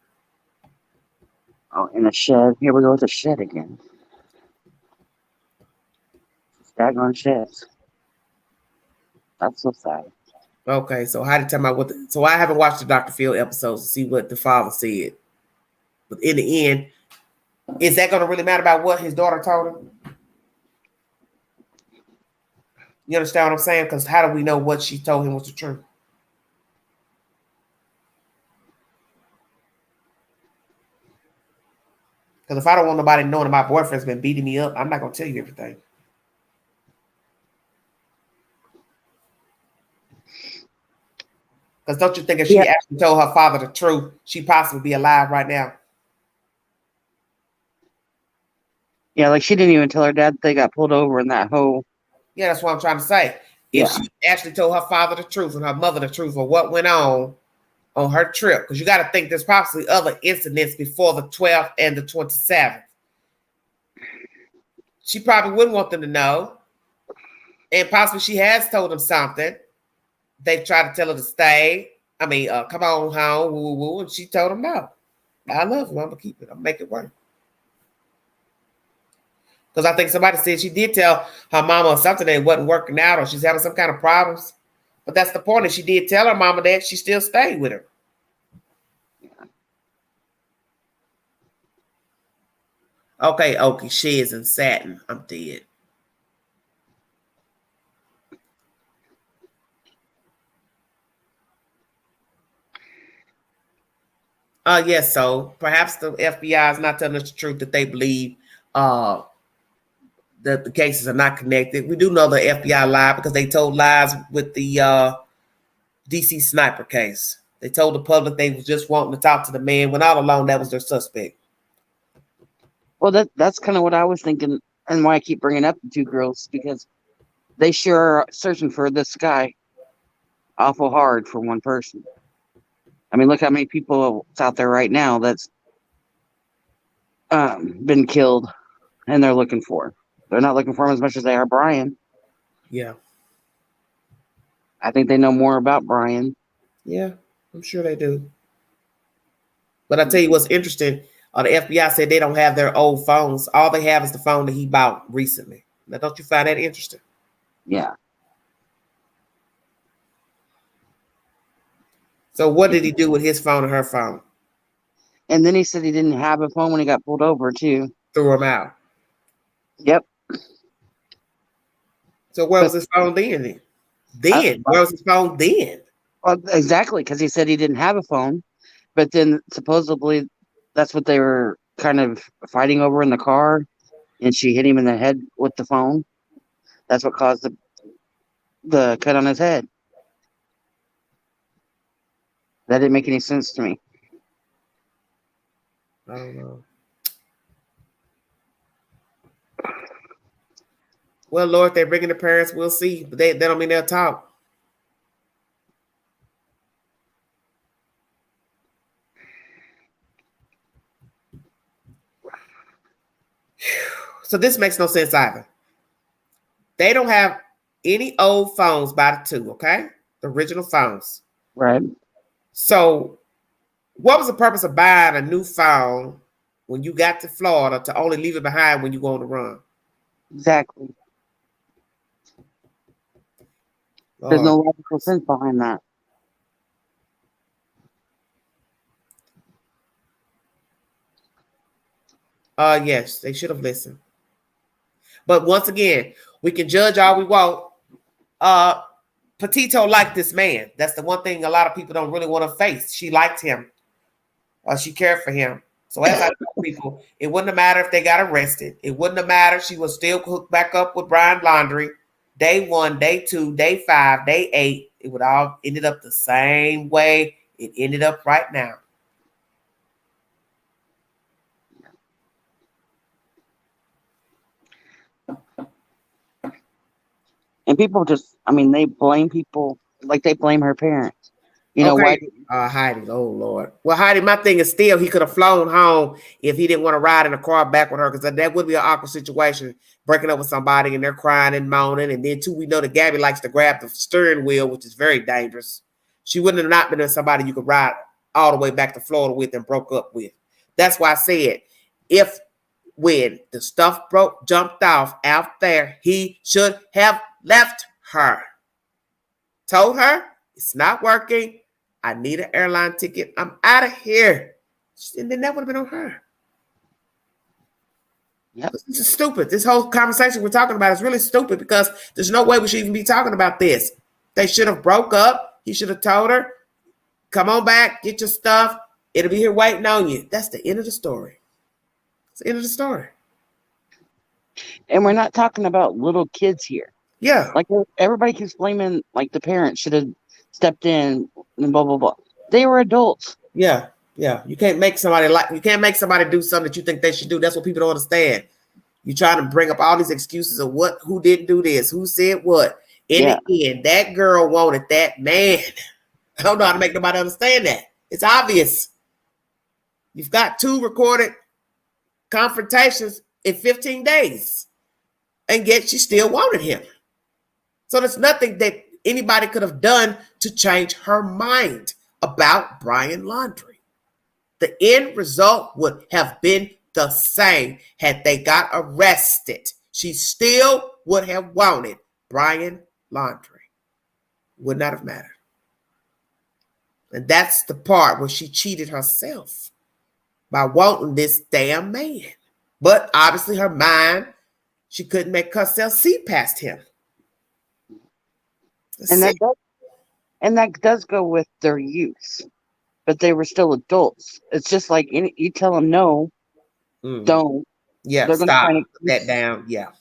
Oh, in a shed. Here we go with the shed again. Daggone sheds. That's so sad. Okay, so how did tell me what? So I haven't watched the Dr. Phil episodes to see what the father said. But in the end, is that going to really matter about what his daughter told him? You understand what I'm saying? Because how do we know what she told him was the truth? Because if I don't want nobody knowing my boyfriend's been beating me up, I'm not going to tell you everything. Because don't you think if she actually told her father the truth, she'd possibly be alive right now? Yeah, like she didn't even tell her dad they got pulled over in that hole. Yeah, that's what I'm trying to say. If she actually told her father the truth and her mother the truth of what went on her trip, because you got to think there's possibly other incidents before the 12th and the 27th. She probably wouldn't want them to know. And possibly she has told them something. They've tried to tell her to stay. I mean, come on home, woo, woo, woo. And she told them no. I love him. I'm going to keep it. I'm going to make it work. Because I think somebody said she did tell her mama something that wasn't working out or she's having some kind of problems. But that's the point. If she did tell her mama that, she still stayed with her. Okay, Okie, sheds and satin. I'm dead. Yes, so perhaps the FBI is not telling us the truth that they believe that the cases are not connected. We do know the FBI lied because they told lies with the DC sniper case. They told the public they was just wanting to talk to the man when all along that was their suspect. Well, that's kind of what I was thinking and why I keep bringing up the 2 girls, because they sure are searching for this guy awful hard for one person. I mean, look how many people out there right now that's been killed and they're looking for. They're not looking for him as much as they are Brian. Yeah. I think they know more about Brian. Yeah, I'm sure they do. But I tell you what's interesting. The FBI said they don't have their old phones. All they have is the phone that he bought recently. Now, don't you find that interesting? Yeah. So what did he do with his phone and her phone? And then he said he didn't have a phone when he got pulled over too. Threw him out. Yep. So where was But his phone then? Where was his phone then? well, exactly, because he said he didn't have a phone, but then supposedly that's what they were kind of fighting over in the car, and she hit him in the head with the phone. That's what caused the cut on his head. That didn't make any sense to me. I don't know. Well, Lord, they're bringing the parents. We'll see, but they don't mean they'll talk. So this makes no sense either. They don't have any old phones by the two, okay? The original phones. Right. So what was the purpose of buying a new phone when you got to Florida to only leave it behind when you go on the run? Exactly. Lord. There's no logical sense behind that. Yes, they should have listened. But once again, we can judge all we want. Petito liked this man. That's the one thing a lot of people don't really want to face. She liked him. She cared for him. So as I tell people, it wouldn't have mattered if they got arrested. It wouldn't have mattered. She was still hooked back up with Brian Laundrie. Day 1, day 2, day 5, day 8. It would all ended up the same way it ended up right now. And people just, I mean, they blame people like they blame her parents. You know, Okay. why? Heidi, oh Lord. Well, Heidi, my thing is still he could have flown home if he didn't want to ride in a car back with her, because that would be an awkward situation, breaking up with somebody and they're crying and moaning. And then too, we know that Gabby likes to grab the steering wheel, which is very dangerous. She wouldn't have not been somebody you could ride all the way back to Florida with and broke up with. That's why I said, if when the stuff jumped off out there, he should have left her. Told her, it's not working. I need an airline ticket. I'm out of here. And then that would have been on her. Yep. This is stupid. This whole conversation we're talking about is really stupid because there's no way we should even be talking about this. They should have broke up. He should have told her, come on back, get your stuff. It'll be here waiting on you. That's the end of the story. It's the end of the story. And we're not talking about little kids here. Yeah. Like everybody keeps blaming, like the parents should have stepped in and blah blah blah. They were adults. Yeah. You can't make somebody do something that you think they should do. That's what people don't understand. You're trying to bring up all these excuses of who didn't do this, who said what. In the end, that girl wanted that man. I don't know how to make nobody understand that. It's obvious. You've got 2 recorded confrontations in 15 days, and yet she still wanted him. So there's nothing that anybody could have done to change her mind about Brian Laundrie. The end result would have been the same had they got arrested. She still would have wanted Brian Laundrie. Would not have mattered. And that's the part where she cheated herself by wanting this damn man. But obviously her mind, she couldn't make herself see past him. And that does go with their youth, but they were still adults. It's just like you tell them no, don't. Yeah, they're stop. Put that down. Yeah,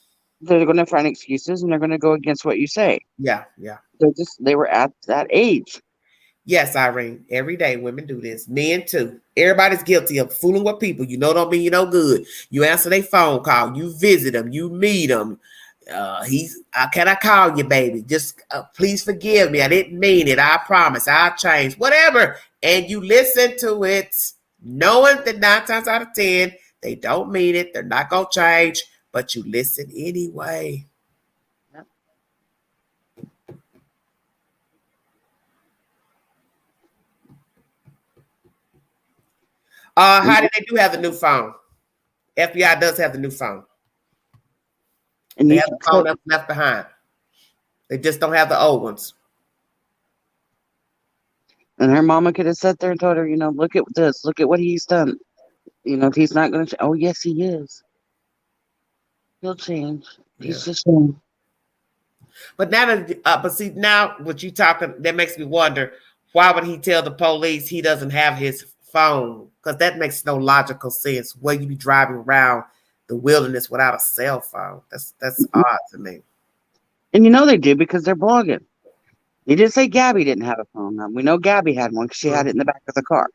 they're going to find excuses and they're going to go against what you say. Yeah. They were at that age. Yes, Irene. Every day women do this. Men too. Everybody's guilty of fooling with people. You know don't mean you no good. You answer their phone call. You visit them. You meet them. Can I call you, baby? Just please forgive me. I didn't mean it. I promise. I'll change. Whatever. And you listen to it, knowing that 9 times out of 10, they don't mean it. They're not going to change, but you listen anyway. Yep. How did they do have the new phone? FBI does have the new phone. And they have the phone that's left behind. They just don't have the old ones. And her mama could have sat there and told her, look at this, look at what he's done. If he's not going to, oh yes, he is. He'll change. He's just changing. But now that, but see, now what you talking, that makes me wonder, why would he tell the police he doesn't have his phone? Because that makes no logical sense. Where you be driving around the wilderness without a cell phone? That's odd to me. And they do because they're blogging. He did say Gabby didn't have a phone. We know Gabby had one because she had it in the back of the car.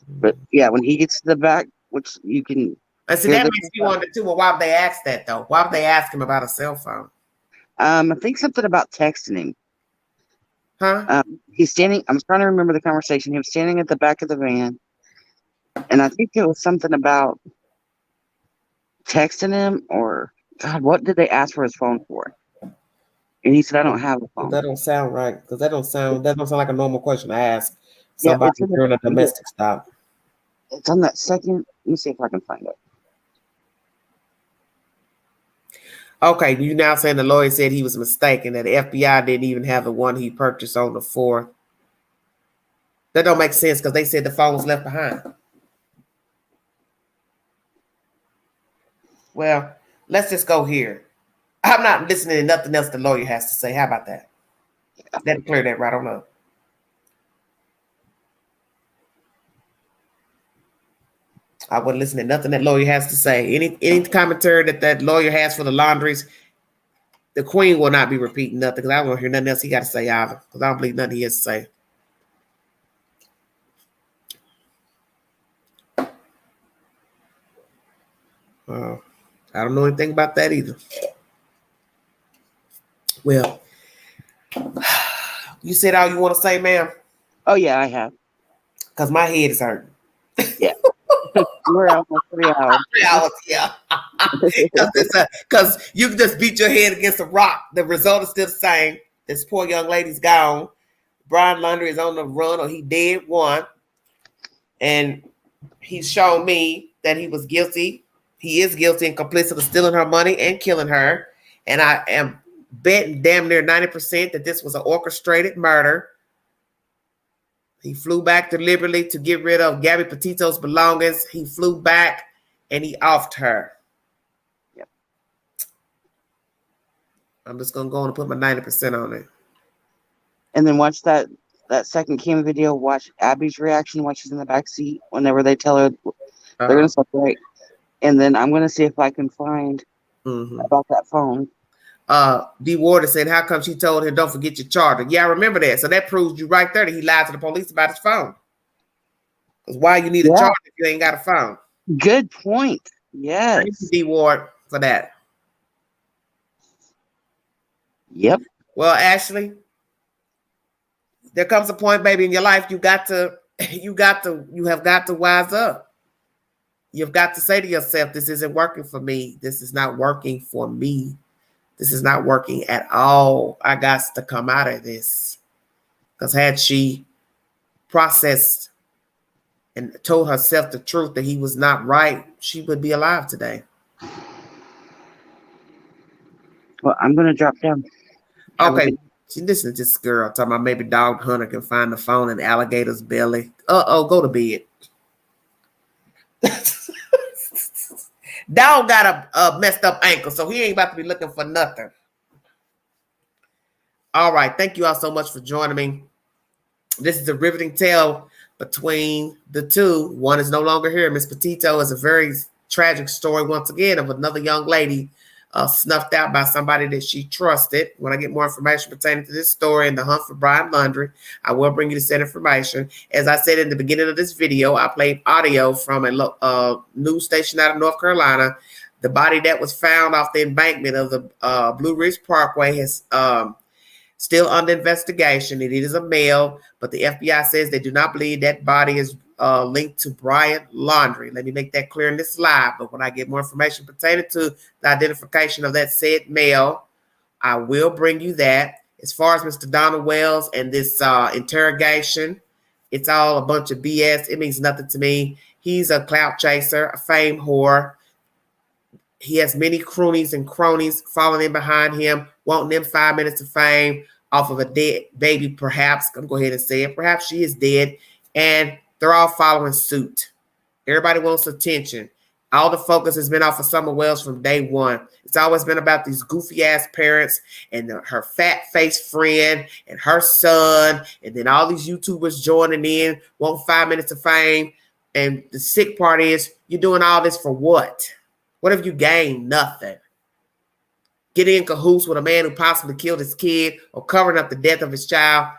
But yeah, when he gets to the back, which you can. And see, that makes me wonder too. Well, why would they ask that though? Why would they ask him about a cell phone? I think something about texting him. Huh? He's standing. I'm trying to remember the conversation. He was standing at the back of the van, and I think it was something about texting him, or God, what did they ask for his phone for? And he said, "I don't have a phone." That don't sound right, because that don't sound like a normal question to ask somebody during a domestic stop. It's on that second. Let me see if I can find it. Okay, you now saying the lawyer said he was mistaken, that the FBI didn't even have the one he purchased on the 4th. That don't make sense because they said the phone was left behind. Well, let's just go here. I'm not listening to nothing else the lawyer has to say. How about that? That'll clear that right on up. I wouldn't listen to nothing that lawyer has to say. Any commentary that lawyer has for the Laundries, the Queen will not be repeating nothing, because I don't want to hear nothing else he got to say either, because I don't believe nothing he has to say. I don't know anything about that either. Well, you said all you want to say, ma'am? Oh, yeah, I have. Because my head is hurting. Yeah. We're almost 3 hours. 3 hours, yeah. Because you can just beat your head against a rock. The result is still the same. This poor young lady's gone. Brian Laundrie is on the run, or he dead one. And he's shown me that he was guilty. He is guilty and complicit of stealing her money and killing her. And I am betting damn near 90% that this was an orchestrated murder. He flew back deliberately to get rid of Gabby Petito's belongings. He flew back and he offed her. Yep. I'm just going to go on and put my 90% on it. And then watch that second Kim video. Watch Abby's reaction when she's in the back seat. Whenever they tell her they're going to separate. And then I'm going to see if I can find about that phone. D. Warder said, how come she told him, don't forget your charger? Yeah, I remember that. So that proves you right there that he lied to the police about his phone. Because why you need a charger if you ain't got a phone? Good point. Yes. Thank you, D. Ward, for that. Yep. Well, Ashley, there comes a point, baby, in your life you have got to wise up. You've got to say to yourself, this isn't working for me. This is not working for me. This is not working at all. I got to come out of this. Because had she processed and told herself the truth that he was not right, she would be alive today. Well, I'm going to drop down. Okay. She listened to this girl talking about maybe Dog Hunter can find the phone in alligator's belly. Go to bed. Dog got a messed up ankle, so he ain't about to be looking for nothing. All right. Thank you all so much for joining me. This is a riveting tale between the two. One is no longer here. Miss Petito is a very tragic story, once again, of another young lady snuffed out by somebody that she trusted. When I get more information pertaining to this story and the hunt for Brian Laundrie, I will bring you the said information. As I said in the beginning of this video, I played audio from a news station out of North Carolina. The body that was found off the embankment of the Blue Ridge Parkway is still under investigation. It is a male, but the FBI says they do not believe that body is linked to Brian Laundrie. Let me make that clear in this live. But when I get more information pertaining to the identification of that said male, I will bring you that. As far as Mr. Donald Wells and this interrogation, it's all a bunch of BS. It means nothing to me. He's a clout chaser, a fame whore. He has many croonies and cronies falling in behind him, wanting them 5 minutes of fame, off of a dead baby, perhaps. I'm going to go ahead and say it. Perhaps she is dead, and they're all following suit. Everybody wants attention. All the focus has been off of Summer Wells from day one. It's always been about these goofy ass parents and her fat faced friend and her son, and then all these YouTubers joining in, want 5 minutes of fame. And the sick part is, you're doing all this for what? What have you gained? Nothing. Get in cahoots with a man who possibly killed his kid or covering up the death of his child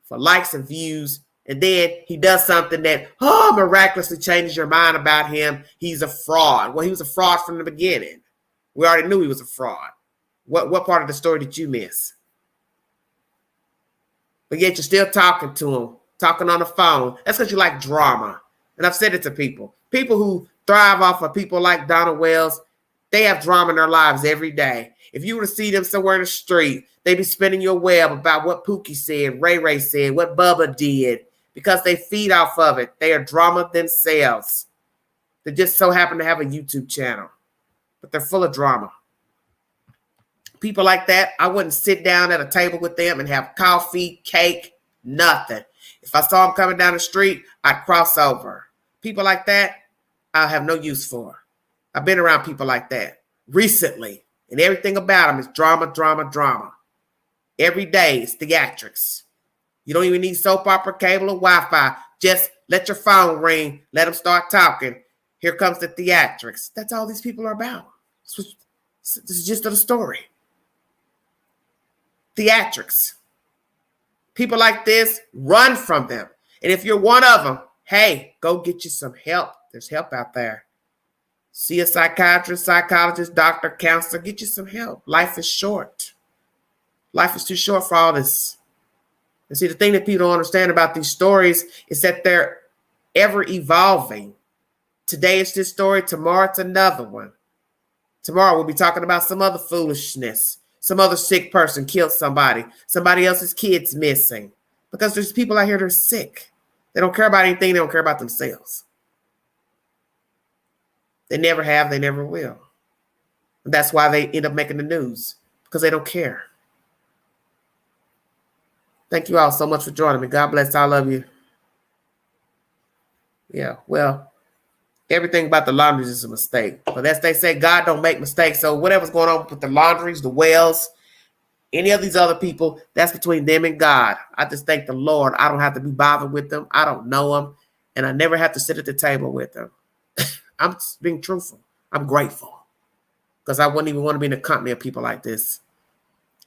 for likes and views. And then he does something that, miraculously changes your mind about him. He's a fraud. Well, he was a fraud from the beginning. We already knew he was a fraud. What part of the story did you miss? But yet you're still talking to him, talking on the phone. That's because you like drama. And I've said it to people. People who thrive off of people like Donald Wells, they have drama in their lives every day. If you were to see them somewhere in the street, they'd be spinning your web about what Pookie said, Ray Ray said, what Bubba did, because they feed off of it. They are drama themselves. They just so happen to have a YouTube channel, but they're full of drama. People like that, I wouldn't sit down at a table with them and have coffee, cake, nothing. If I saw them coming down the street, I'd cross over. People like that, I'll have no use for. I've been around people like that recently, and everything about them is drama, drama, drama. Every day is theatrics. You don't even need soap opera, cable, or Wi-Fi. Just let your phone ring. Let them start talking. Here comes the theatrics. That's all these people are about. This is just the story. Theatrics. People like this, run from them. And if you're one of them, hey, go get you some help. There's help out there. See a psychiatrist, psychologist, doctor, counselor. Get you some help. Life is short. Life is too short for all this. And see, the thing that people don't understand about these stories is that they're ever evolving. Today it's this story. Tomorrow it's another one. Tomorrow we'll be talking about some other foolishness. Some other sick person killed somebody. Somebody else's kid's missing. Because there's people out here that are sick. They don't care about anything. They don't care about themselves. They never have. They never will. And that's why they end up making the news. Because they don't care. Thank you all so much for joining me. God bless all of you. Yeah, well, everything about the Laundries is a mistake. But as they say, God don't make mistakes. So whatever's going on with the Laundries, the Wells, any of these other people, that's between them and God. I just thank the Lord. I don't have to be bothered with them. I don't know them. And I never have to sit at the table with them. I'm just being truthful. I'm grateful. Because I wouldn't even want to be in the company of people like this.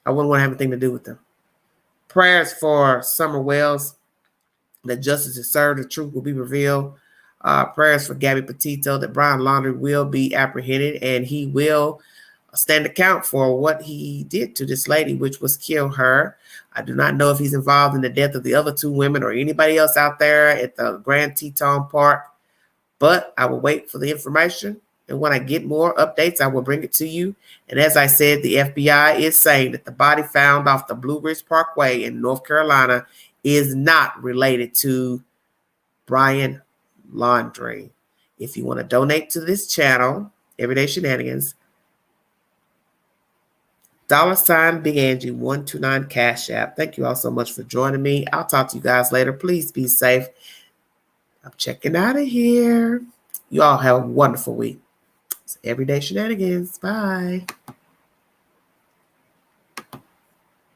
I wouldn't want to have anything to do with them. Prayers for Summer Wells, that justice is served, the truth will be revealed. Prayers for Gabby Petito, that Brian Laundrie will be apprehended and he will stand account for what he did to this lady, which was kill her. I do not know if he's involved in the death of the other two women or anybody else out there at the Grand Teton Park, but I will wait for the information. And when I get more updates, I will bring it to you. And as I said, the FBI is saying that the body found off the Blue Ridge Parkway in North Carolina is not related to Brian Laundrie. If you want to donate to this channel, Everyday Shenanigans, $ Big Angie 129 Cash App. Thank you all so much for joining me. I'll talk to you guys later. Please be safe. I'm checking out of here. You all have a wonderful week. It's Everyday Shenanigans. Bye.